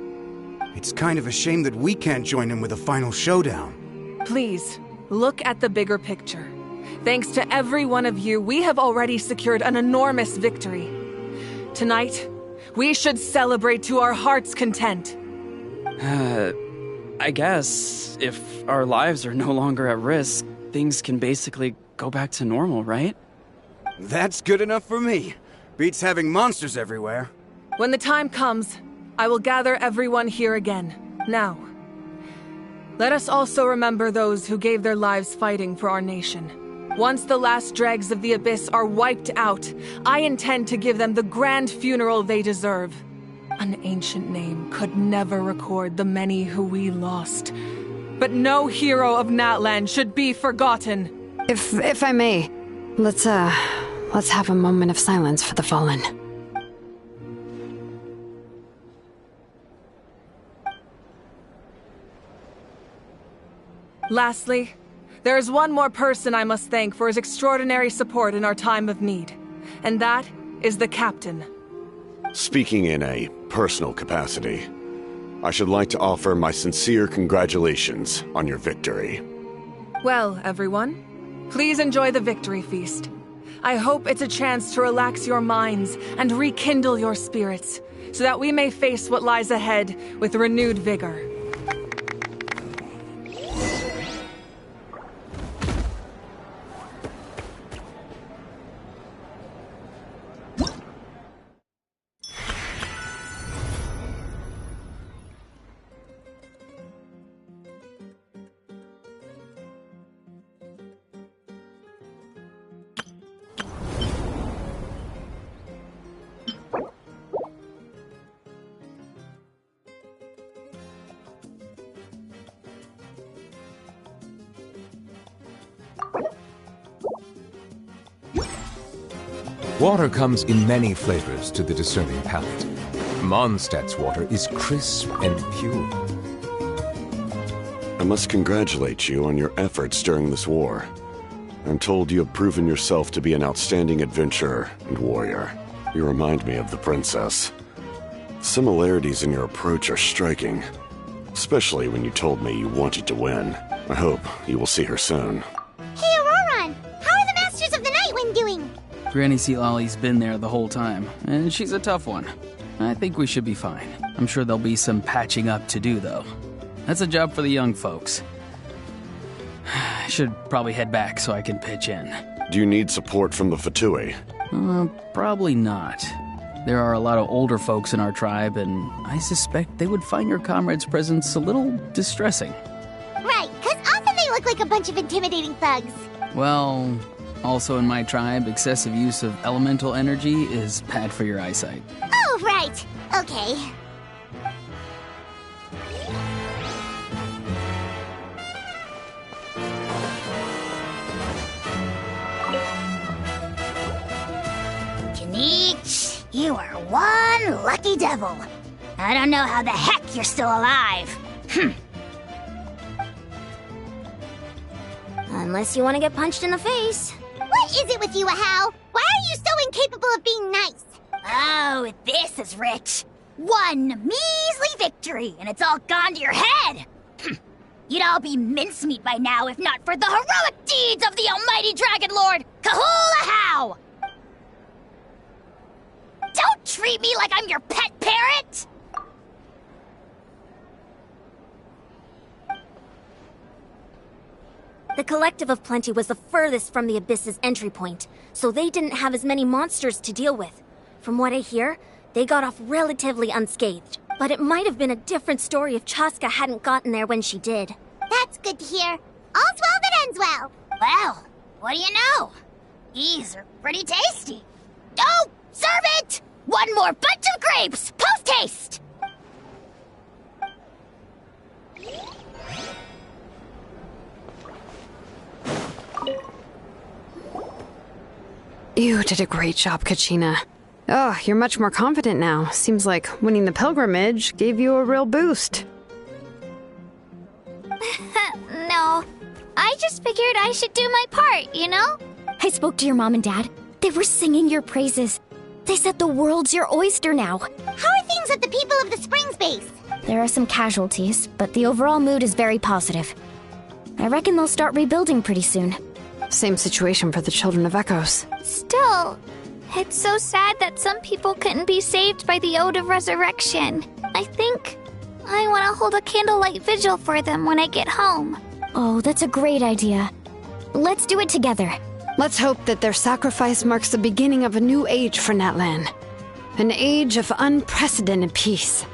It's kind of a shame that we can't join him with a final showdown. Please, look at the bigger picture. Thanks to every one of you, we have already secured an enormous victory. Tonight, we should celebrate to our heart's content. I guess if our lives are no longer at risk, things can basically go back to normal, right? That's good enough for me. Beats having monsters everywhere. When the time comes, I will gather everyone here again. Now, let us also remember those who gave their lives fighting for our nation. Once the last dregs of the Abyss are wiped out, I intend to give them the grand funeral they deserve. An ancient name could never record the many who we lost. But no hero of Natlan should be forgotten. If I may, let's have a moment of silence for the fallen. Lastly, there is one more person I must thank for his extraordinary support in our time of need, and that is the Captain. Speaking in a personal capacity, I should like to offer my sincere congratulations on your victory. Well, everyone, please enjoy the victory feast. I hope it's a chance to relax your minds and rekindle your spirits, so that we may face what lies ahead with renewed vigor. Water comes in many flavors to the discerning palate. Mondstadt's water is crisp and pure. I must congratulate you on your efforts during this war. I'm told you have proven yourself to be an outstanding adventurer and warrior. You remind me of the princess. Similarities in your approach are striking, especially when you told me you wanted to win. I hope you will see her soon. Hey, Auroron! How are the Masters of the Nightwind doing? Granny Sea Lolly's been there the whole time, and she's a tough one. I think we should be fine. I'm sure there'll be some patching up to do, though. That's a job for the young folks. I should probably head back so I can pitch in. Do you need support from the Fatui? Probably not. There are a lot of older folks in our tribe, and I suspect they would find your comrade's presence a little distressing. Right, because often they look like a bunch of intimidating thugs. Well, also in my tribe, excessive use of elemental energy is bad for your eyesight. Oh, right. Okay. Janich, you are one lucky devil. I don't know how the heck you're still alive. Unless you want to get punched in the face. What is it with you, Ahau? Why are you so incapable of being nice? Oh, this is rich. One measly victory, and it's all gone to your head! You'd all be mincemeat by now if not for the heroic deeds of the almighty Dragon Lord, Kahula How! Don't treat me like I'm your pet parrot! The Collective of Plenty was the furthest from the Abyss's entry point, so they didn't have as many monsters to deal with. From what I hear, they got off relatively unscathed. But it might have been a different story if Chaska hadn't gotten there when she did. That's good to hear. All's well that ends well. Well, what do you know? These are pretty tasty. Oh, serve it! One more bunch of grapes, post-haste! You did a great job, Kachina. Oh, you're much more confident now. Seems like winning the pilgrimage gave you a real boost. No, I just figured I should do my part, you know? I spoke to your mom and dad. They were singing your praises. They said the world's your oyster now. How are things at the People of the Springs base? There are some casualties, but the overall mood is very positive. I reckon they'll start rebuilding pretty soon. Same situation for the Children of Echoes. Still, it's so sad that some people couldn't be saved by the Ode of Resurrection. I think I want to hold a candlelight vigil for them when I get home. Oh, that's a great idea. Let's do it together. Let's hope that their sacrifice marks the beginning of a new age for Natlan. An age of unprecedented peace.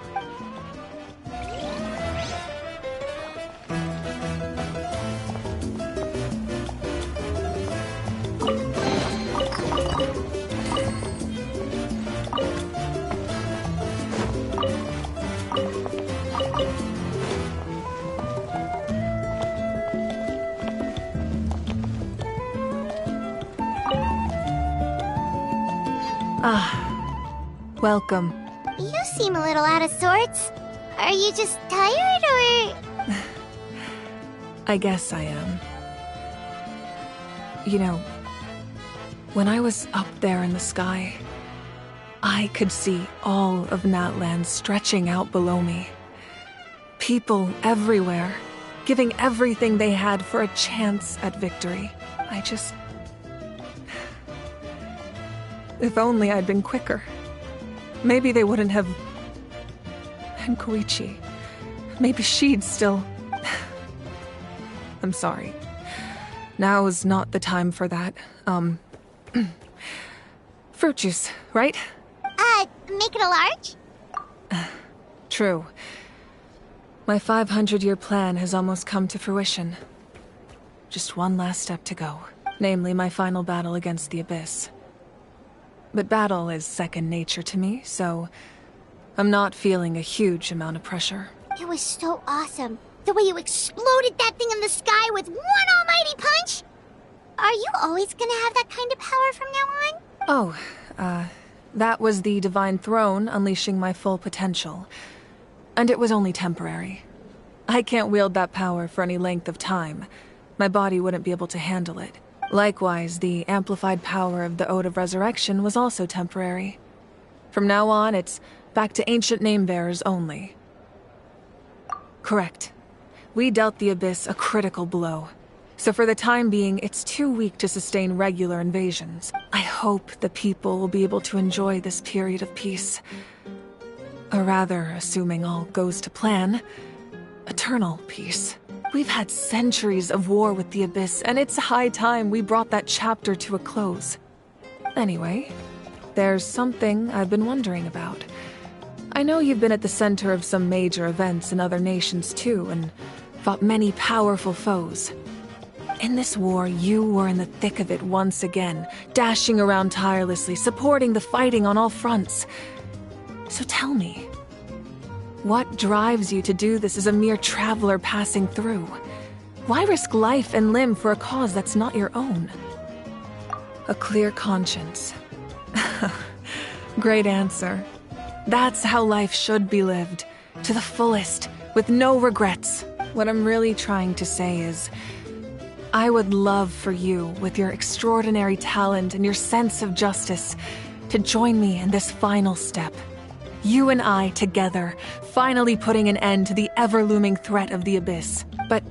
Welcome. You seem a little out of sorts. Are you just tired, or...? I guess I am. You know, when I was up there in the sky, I could see all of Natlan stretching out below me. People everywhere, giving everything they had for a chance at victory. If only I'd been quicker. Maybe they wouldn't have... And Koichi. Maybe she'd still... I'm sorry. Now is not the time for that. Fruit juice, right? Make it a large? True. My 500-year plan has almost come to fruition. Just one last step to go. Namely, my final battle against the Abyss. But battle is second nature to me, so I'm not feeling a huge amount of pressure. It was so awesome. The way you exploded that thing in the sky with one almighty punch! Are you always gonna have that kind of power from now on? Oh, that was the Divine Throne unleashing my full potential. And it was only temporary. I can't wield that power for any length of time. My body wouldn't be able to handle it. Likewise, the amplified power of the Ode of Resurrection was also temporary. From now on, it's back to ancient name-bearers only. Correct. We dealt the Abyss a critical blow. So for the time being, it's too weak to sustain regular invasions. I hope the people will be able to enjoy this period of peace. Or rather, assuming all goes to plan, eternal peace. We've had centuries of war with the Abyss, and it's high time we brought that chapter to a close. Anyway, there's something I've been wondering about. I know you've been at the center of some major events in other nations too, and fought many powerful foes. In this war, you were in the thick of it once again, dashing around tirelessly, supporting the fighting on all fronts. So tell me, what drives you to do this as a mere traveler passing through? Why risk life and limb for a cause that's not your own? A clear conscience. Great answer. That's how life should be lived, to the fullest, with no regrets. What I'm really trying to say is, I would love for you, with your extraordinary talent and your sense of justice, to join me in this final step. You and I together, finally putting an end to the ever-looming threat of the Abyss. But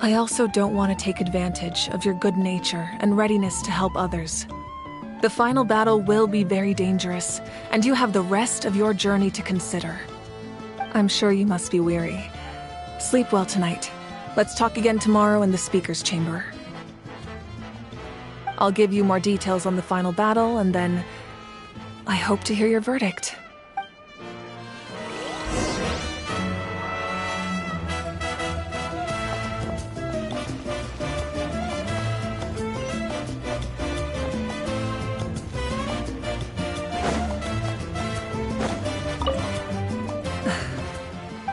I also don't want to take advantage of your good nature and readiness to help others. The final battle will be very dangerous, and you have the rest of your journey to consider. I'm sure you must be weary. Sleep well tonight. Let's talk again tomorrow in the speaker's chamber. I'll give you more details on the final battle, and then I hope to hear your verdict.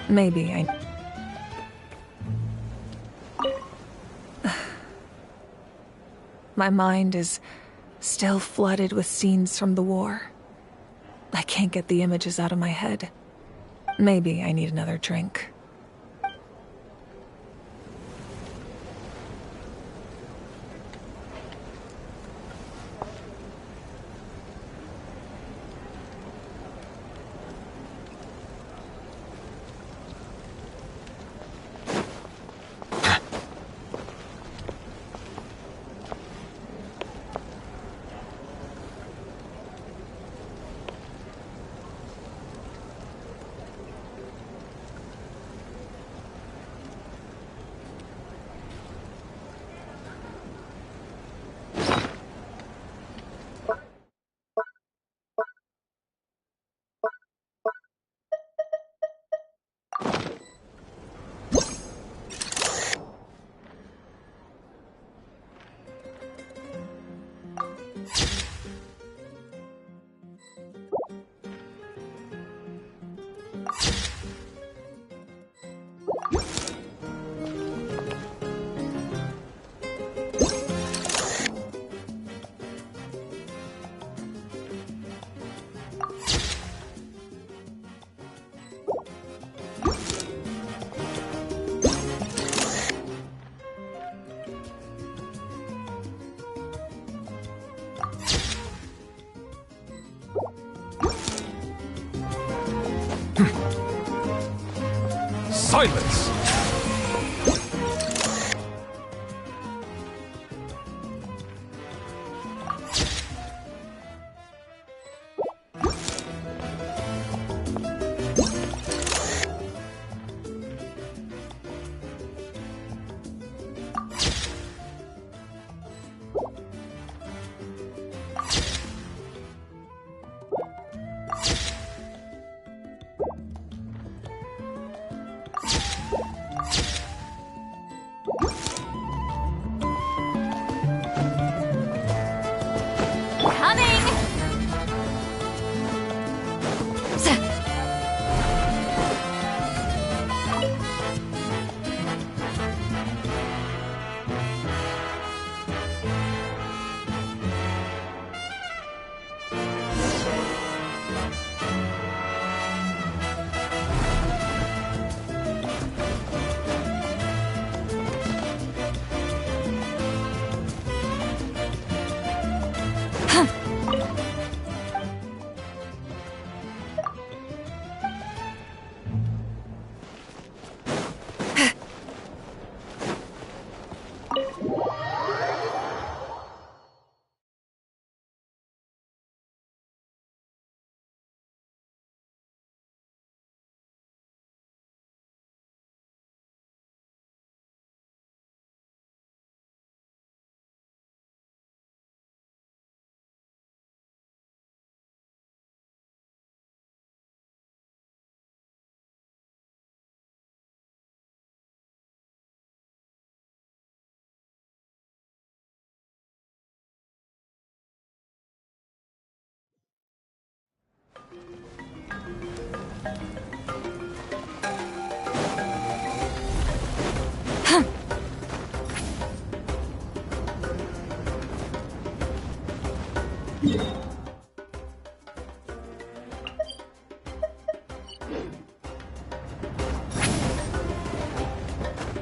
Maybe I... My mind is still flooded with scenes from the war. I can't get the images out of my head. Maybe I need another drink. Silence!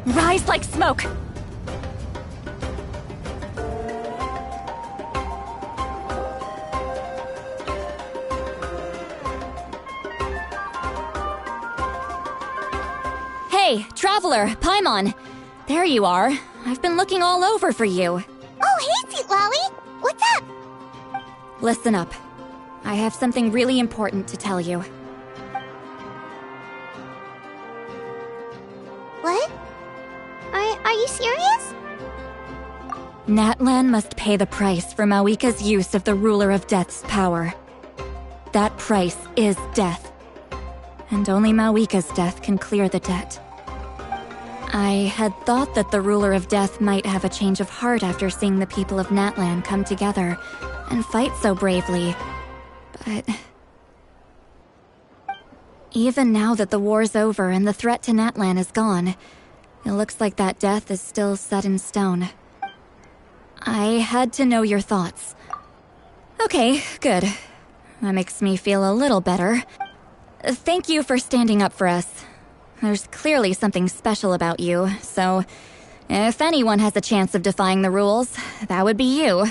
Rise like smoke! Hey, Traveler, Paimon. There you are. I've been looking all over for you. Oh, hey, Sweet Lolly! What's up? Listen up. I have something really important to tell you. What? Are you serious? Natlan must pay the price for Mawika's use of the Ruler of Death's power. That price is death. And only Mawika's death can clear the debt. I had thought that the Ruler of Death might have a change of heart after seeing the people of Natlan come together and fight so bravely, but... Even now that the war's over and the threat to Natlan is gone, it looks like that death is still set in stone. I had to know your thoughts. Okay, good. That makes me feel a little better. Thank you for standing up for us. There's clearly something special about you, so if anyone has a chance of defying the rules, that would be you.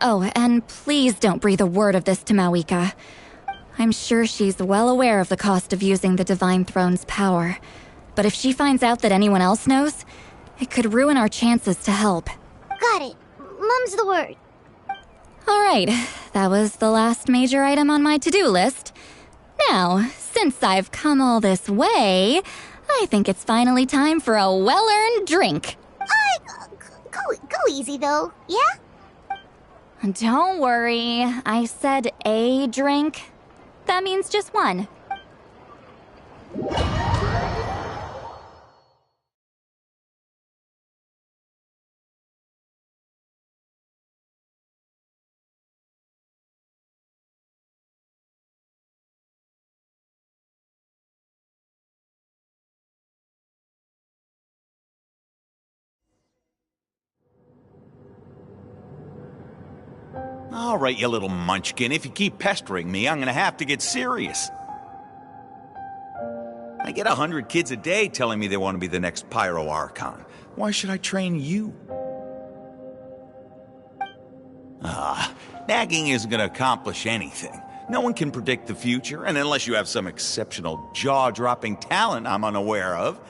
Oh, and please don't breathe a word of this to Mawika. I'm sure she's well aware of the cost of using the Divine Throne's power, but if she finds out that anyone else knows, it could ruin our chances to help. Got it. Mum's the word. Alright, that was the last major item on my to-do list. Now, since I've come all this way, I think it's finally time for a well-earned drink. Go easy, though, yeah? Don't worry, I said a drink. That means just one. All right, you little munchkin. If you keep pestering me, I'm gonna have to get serious. I get 100 kids a day telling me they want to be the next Pyro Archon. Why should I train you? Nagging isn't gonna accomplish anything. No one can predict the future, and unless you have some exceptional jaw-dropping talent I'm unaware of.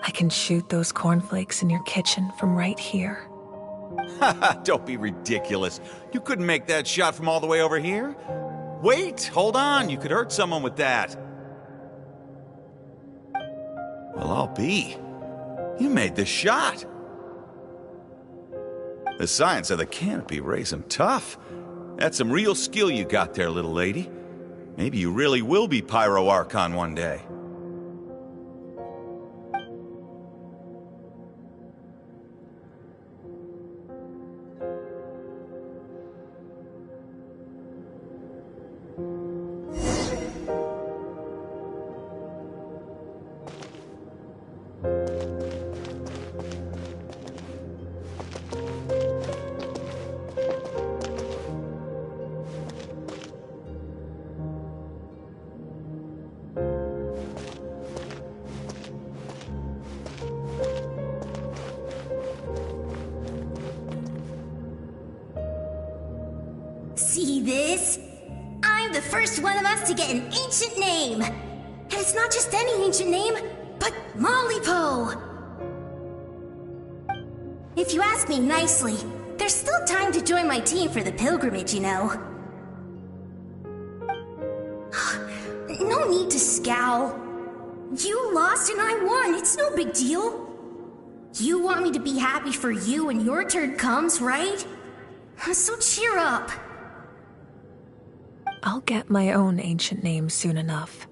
I can shoot those cornflakes in your kitchen from right here. Don't be ridiculous. You couldn't make that shot from all the way over here? Wait, hold on. You could hurt someone with that. Well, I'll be. You made the shot. The science of the canopy raised him tough. That's some real skill you got there, little lady. Maybe you really will be Pyro Archon one day. See this? I'm the first one of us to get an ancient name. And it's not just any ancient name, but Mollypo. If you ask me nicely, there's still time to join my team for the pilgrimage, you know. No need to scowl. You lost and I won, it's no big deal. You want me to be happy for you when your turn comes, right? So cheer up. I'll get my own ancient name soon enough,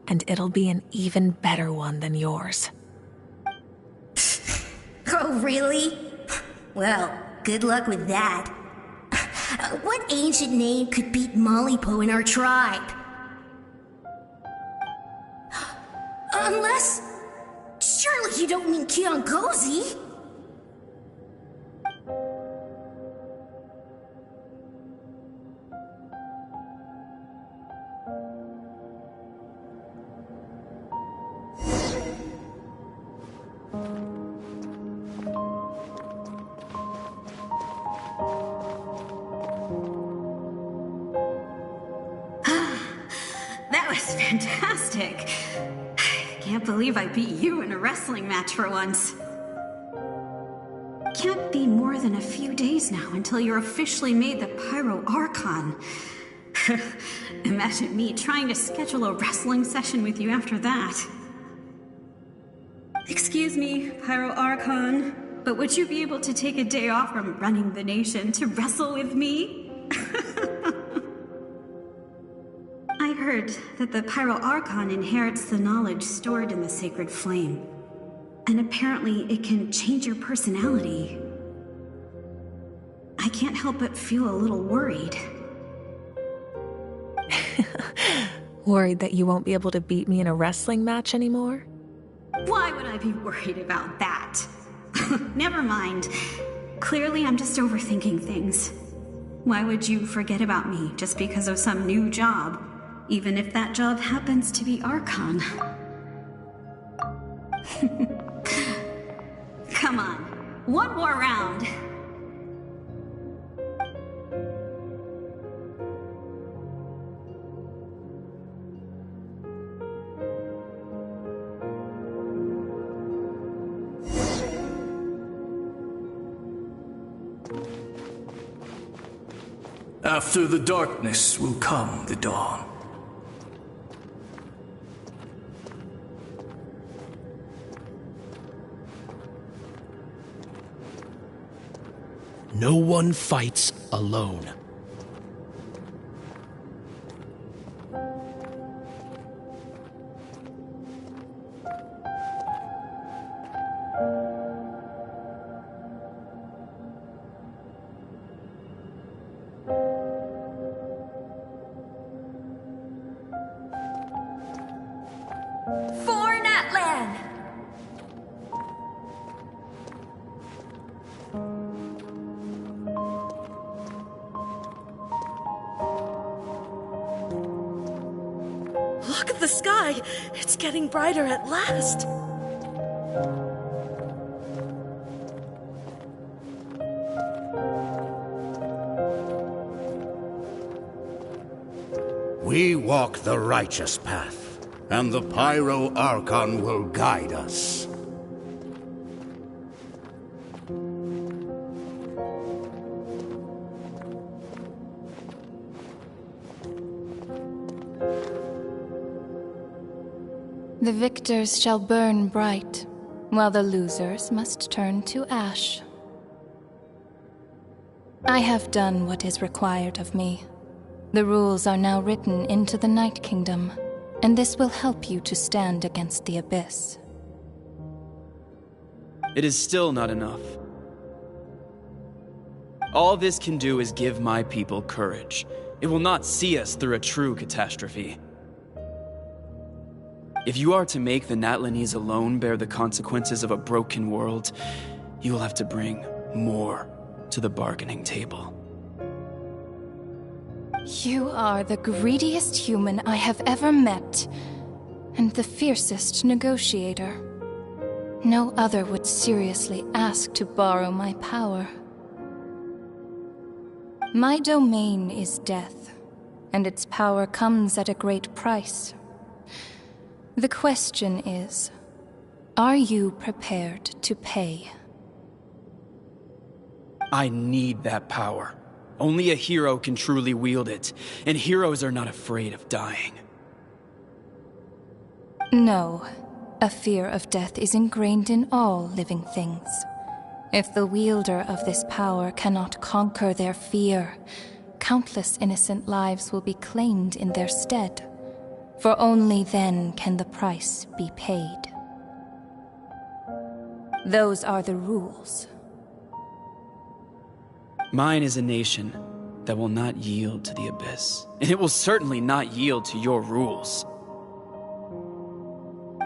and it'll be an even better one than yours. Oh, really? Well, good luck with that. What ancient name could beat Mollypo in our tribe? Unless... surely you don't mean Kiongozi? That That was fantastic. Can't believe I beat you in a wrestling match for once. Can't be more than a few days now until you're officially made the Pyro Archon. Imagine me trying to schedule a wrestling session with you after that. Excuse me, Pyro Archon, but would you be able to take a day off from running the nation to wrestle with me? I heard that the Pyro Archon inherits the knowledge stored in the sacred flame. And apparently it can change your personality. I can't help but feel a little worried. Worried that you won't be able to beat me in a wrestling match anymore? Why would I be worried about that? Never mind. Clearly I'm just overthinking things. Why would you forget about me just because of some new job? Even if that job happens to be Archon. Come on, one more round. After the darkness will come the dawn. No one fights alone. For Natlan! Look at the sky! It's getting brighter at last! We walk the righteous path, and the Pyro Archon will guide us. The victors shall burn bright, while the losers must turn to ash. I have done what is required of me. The rules are now written into the Night Kingdom, and this will help you to stand against the Abyss. It is still not enough. All this can do is give my people courage. It will not see us through a true catastrophe. If you are to make the Natlanese alone bear the consequences of a broken world, you will have to bring more to the bargaining table. You are the greediest human I have ever met, and the fiercest negotiator. No other would seriously ask to borrow my power. My domain is death, and its power comes at a great price. The question is, are you prepared to pay? I need that power. Only a hero can truly wield it, and heroes are not afraid of dying. No, a fear of death is ingrained in all living things. If the wielder of this power cannot conquer their fear, countless innocent lives will be claimed in their stead. For only then can the price be paid. Those are the rules. Mine is a nation that will not yield to the Abyss, and it will certainly not yield to your rules.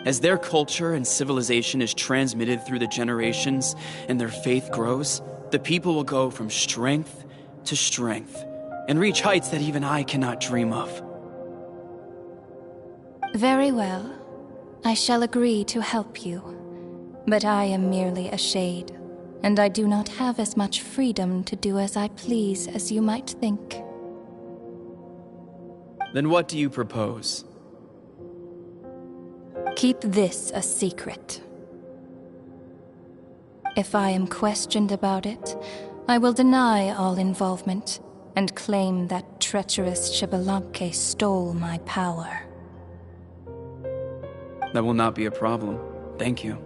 As their culture and civilization is transmitted through the generations and their faith grows, the people will go from strength to strength and reach heights that even I cannot dream of. Very well. I shall agree to help you. But I am merely a shade, and I do not have as much freedom to do as I please as you might think. Then what do you propose? Keep this a secret. If I am questioned about it, I will deny all involvement and claim that treacherous Xbalanque stole my power. That will not be a problem. Thank you.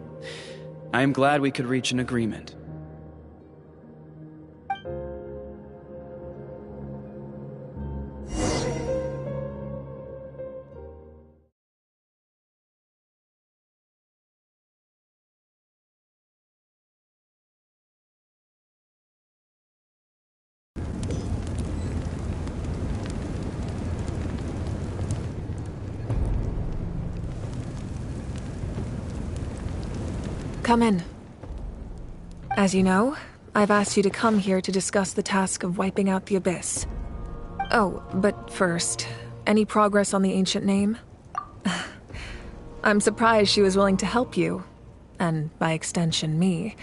I am glad we could reach an agreement. Come in. As you know, I've asked you to come here to discuss the task of wiping out the Abyss. Oh, but first, any progress on the ancient name? I'm surprised she was willing to help you, and by extension, me.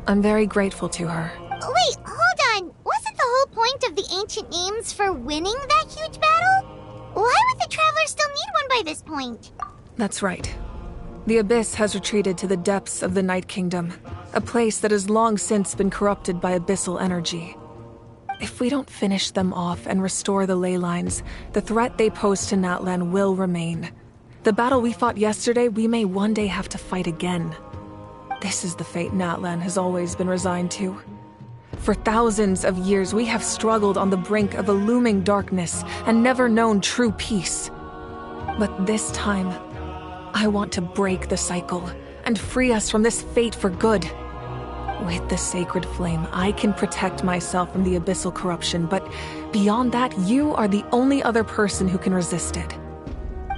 I'm very grateful to her. Wait, hold on. Wasn't the whole point of the ancient names for winning that huge battle? Why would the Traveler still need one by this point? That's right. The Abyss has retreated to the depths of the Night Kingdom, a place that has long since been corrupted by abyssal energy. If we don't finish them off and restore the ley lines, the threat they pose to Natlan will remain. The battle we fought yesterday, we may one day have to fight again. This is the fate Natlan has always been resigned to. For thousands of years, we have struggled on the brink of a looming darkness and never known true peace. But this time, I want to break the cycle and free us from this fate for good. With the sacred flame, I can protect myself from the abyssal corruption, but beyond that, you are the only other person who can resist it.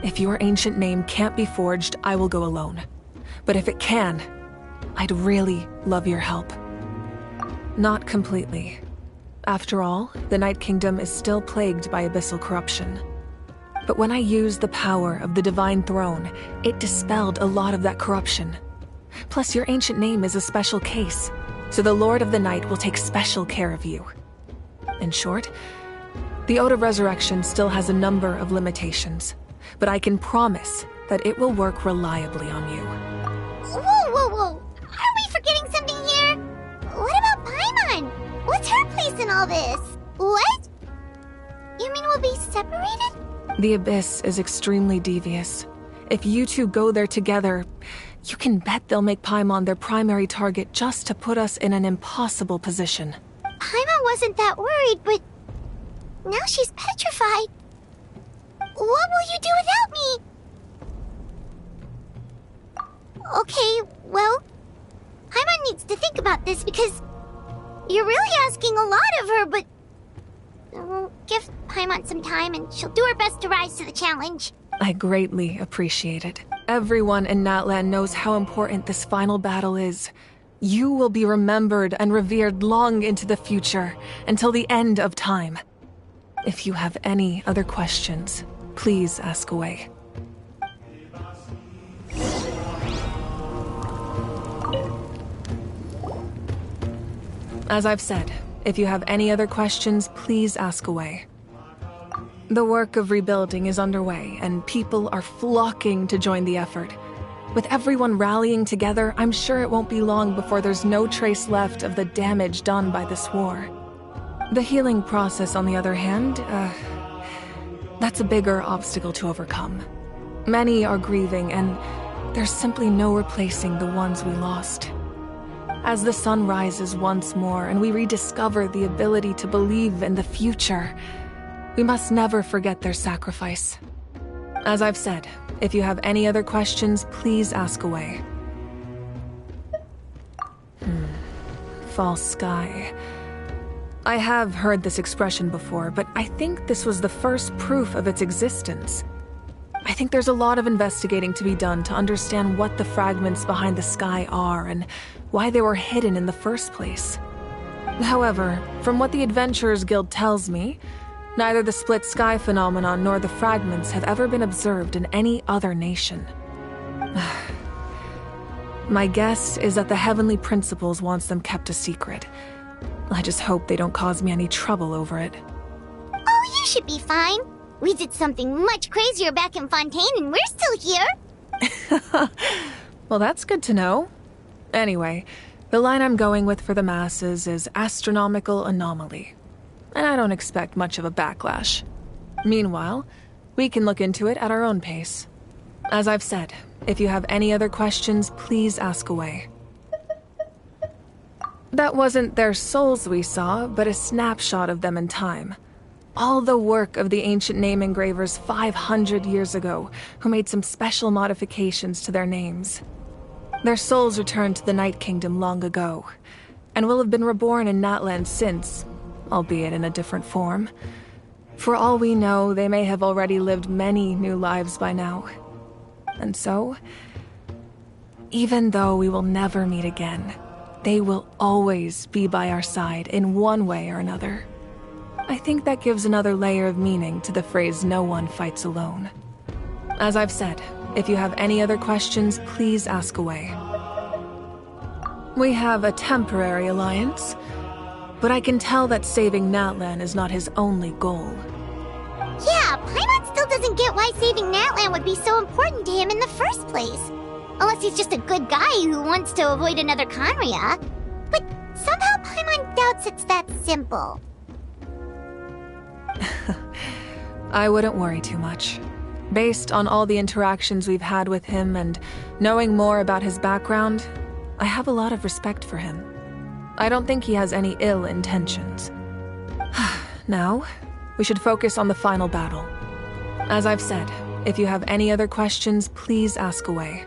If your ancient name can't be forged, I will go alone. But if it can, I'd really love your help. Not completely. After all, the Night Kingdom is still plagued by abyssal corruption. But when I used the power of the Divine Throne, it dispelled a lot of that corruption. Plus, your ancient name is a special case, so the Lord of the Night will take special care of you. In short, the Ode of Resurrection still has a number of limitations, but I can promise that it will work reliably on you. Whoa! Are we forgetting something here? What about Paimon? What's her place in all this? What? You mean we'll be separated? The Abyss is extremely devious. If you two go there together, you can bet they'll make Paimon their primary target just to put us in an impossible position. Paimon wasn't that worried, but now she's petrified. What will you do without me? Okay, well, Paimon needs to think about this because you're really asking a lot of her, but we'll give Paimon some time and she'll do her best to rise to the challenge. I greatly appreciate it. Everyone in Natlan knows how important this final battle is. You will be remembered and revered long into the future, until the end of time. If you have any other questions, please ask away. As I've said, if you have any other questions, please ask away. The work of rebuilding is underway, and people are flocking to join the effort. With everyone rallying together, I'm sure it won't be long before there's no trace left of the damage done by this war. The healing process, on the other hand, that's a bigger obstacle to overcome. Many are grieving, and there's simply no replacing the ones we lost. As the sun rises once more and we rediscover the ability to believe in the future, we must never forget their sacrifice. As I've said, if you have any other questions, please ask away. False sky. I have heard this expression before, but I think this was the first proof of its existence. I think there's a lot of investigating to be done to understand what the fragments behind the sky are and why they were hidden in the first place. However, from what the Adventurers Guild tells me, neither the split sky phenomenon nor the fragments have ever been observed in any other nation. My guess is that the Heavenly Principles wants them kept a secret. I just hope they don't cause me any trouble over it. Oh, you should be fine. We did something much crazier back in Fontaine and we're still here. Well, that's good to know. Anyway, the line I'm going with for the masses is astronomical anomaly. And I don't expect much of a backlash. Meanwhile, we can look into it at our own pace. As I've said, if you have any other questions, please ask away. That wasn't their souls we saw, but a snapshot of them in time. All the work of the ancient name engravers 500 years ago, who made some special modifications to their names. Their souls returned to the Night Kingdom long ago, and will have been reborn in Natlan since, albeit in a different form. For all we know, they may have already lived many new lives by now. And so, even though we will never meet again, they will always be by our side in one way or another. I think that gives another layer of meaning to the phrase "no one fights alone." As I've said, if you have any other questions, please ask away. We have a temporary alliance, but I can tell that saving Natlan is not his only goal. Yeah, Paimon still doesn't get why saving Natlan would be so important to him in the first place. Unless he's just a good guy who wants to avoid another Khaenri'ah. But somehow Paimon doubts it's that simple. I wouldn't worry too much. Based on all the interactions we've had with him and knowing more about his background, I have a lot of respect for him. I don't think he has any ill intentions. Now, we should focus on the final battle. As I've said, if you have any other questions, please ask away.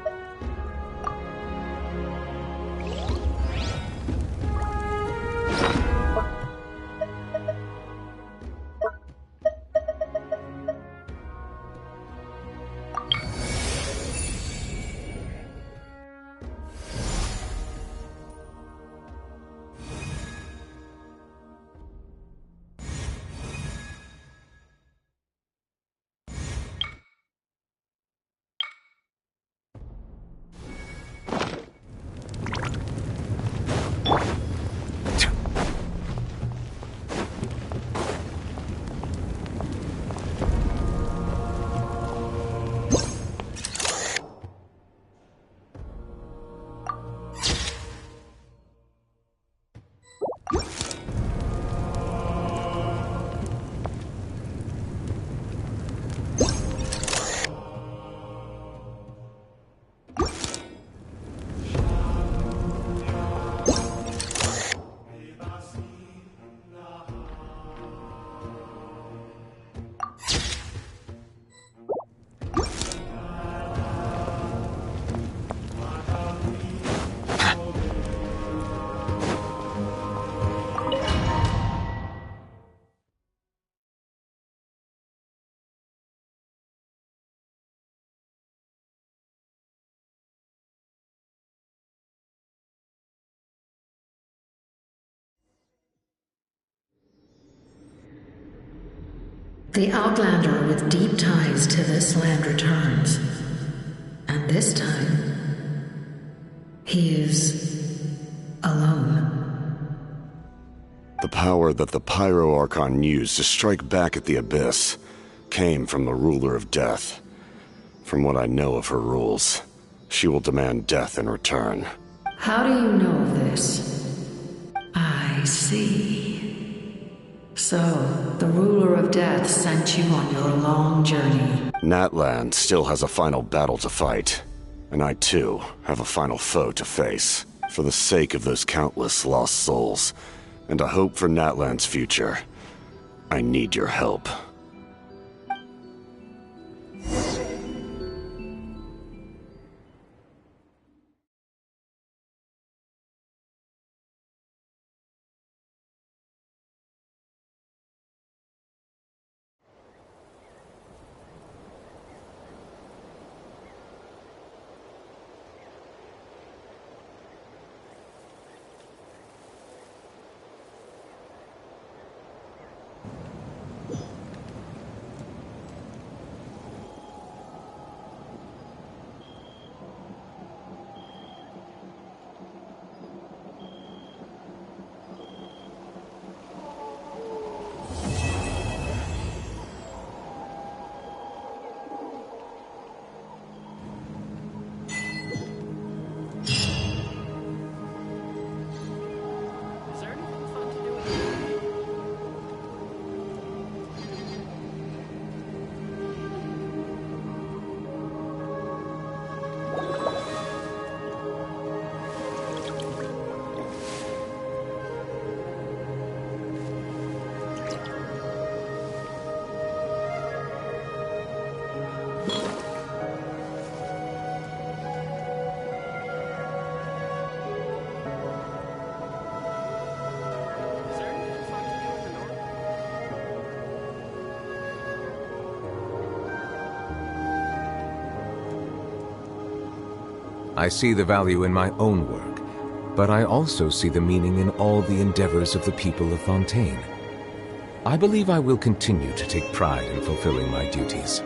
The Outlander with deep ties to this land returns. And this time, he is alone. The power that the Pyro Archon used to strike back at the Abyss came from the Ruler of Death. From what I know of her rules, she will demand death in return. How do you know of this? I see. So, the Ruler of Death sent you on your long journey. Natlan still has a final battle to fight, and I too have a final foe to face. For the sake of those countless lost souls, and a hope for Natlan's future, I need your help. I see the value in my own work, but I also see the meaning in all the endeavors of the people of Fontaine. I believe I will continue to take pride in fulfilling my duties.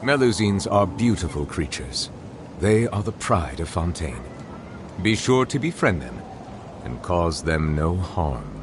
Melusines are beautiful creatures. They are the pride of Fontaine. Be sure to befriend them and cause them no harm.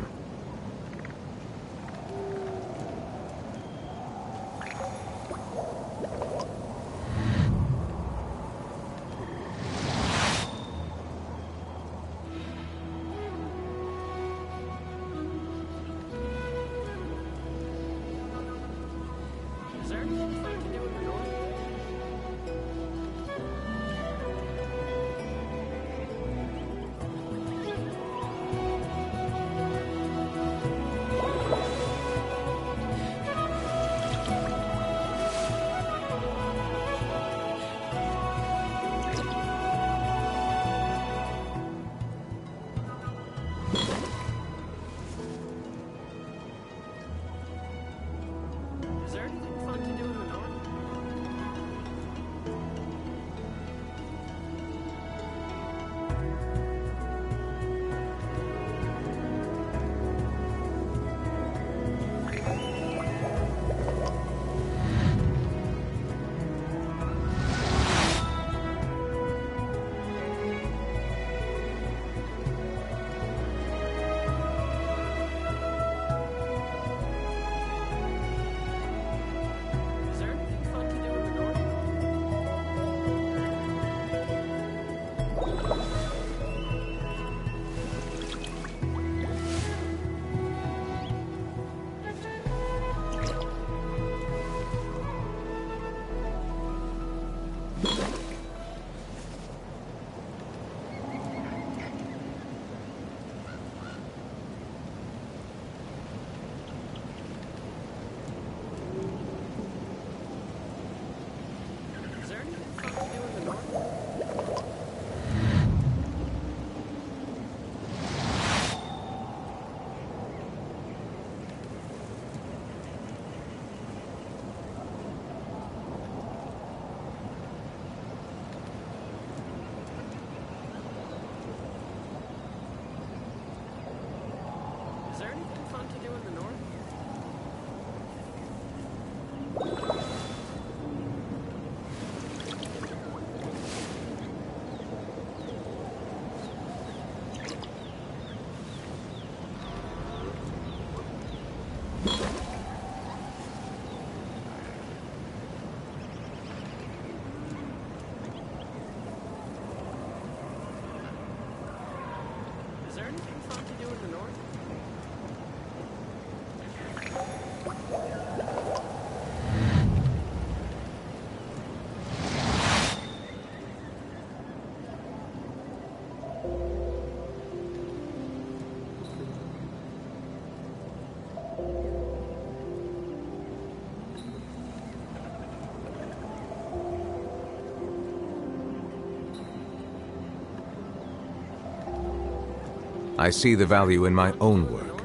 I see the value in my own work,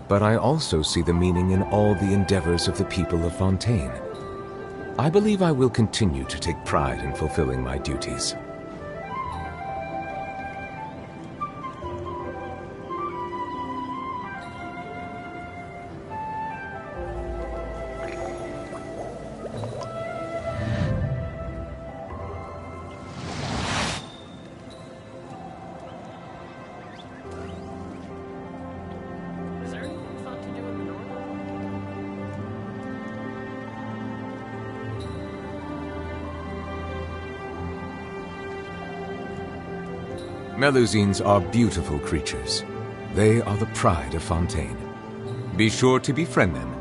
but I also see the meaning in all the endeavors of the people of Fontaine. I believe I will continue to take pride in fulfilling my duties. Melusines are beautiful creatures. They are the pride of Fontaine. Be sure to befriend them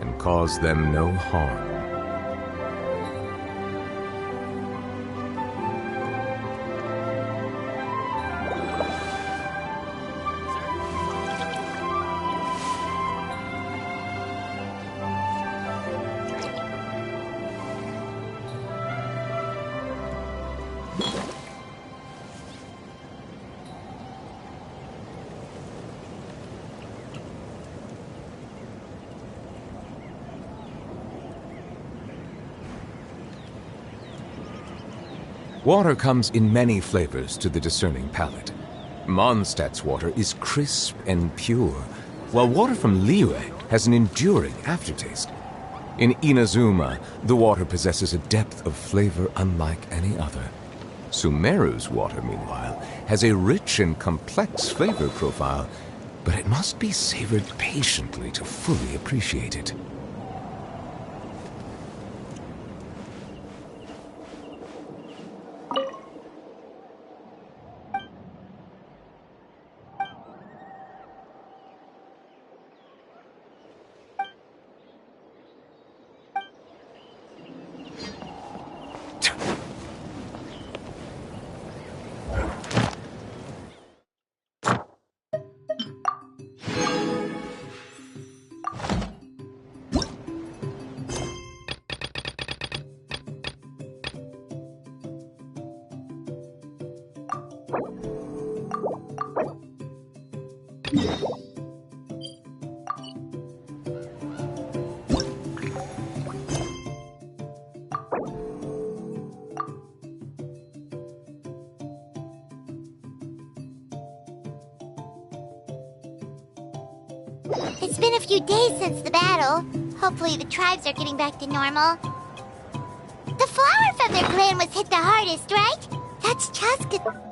and cause them no harm. Water comes in many flavors to the discerning palate. Mondstadt's water is crisp and pure, while water from Liyue has an enduring aftertaste. In Inazuma, the water possesses a depth of flavor unlike any other. Sumeru's water, meanwhile, has a rich and complex flavor profile, but it must be savored patiently to fully appreciate it. It's been a few days since the battle. Hopefully the tribes are getting back to normal. The flower from their clan was hit the hardest, right? That's Chaska.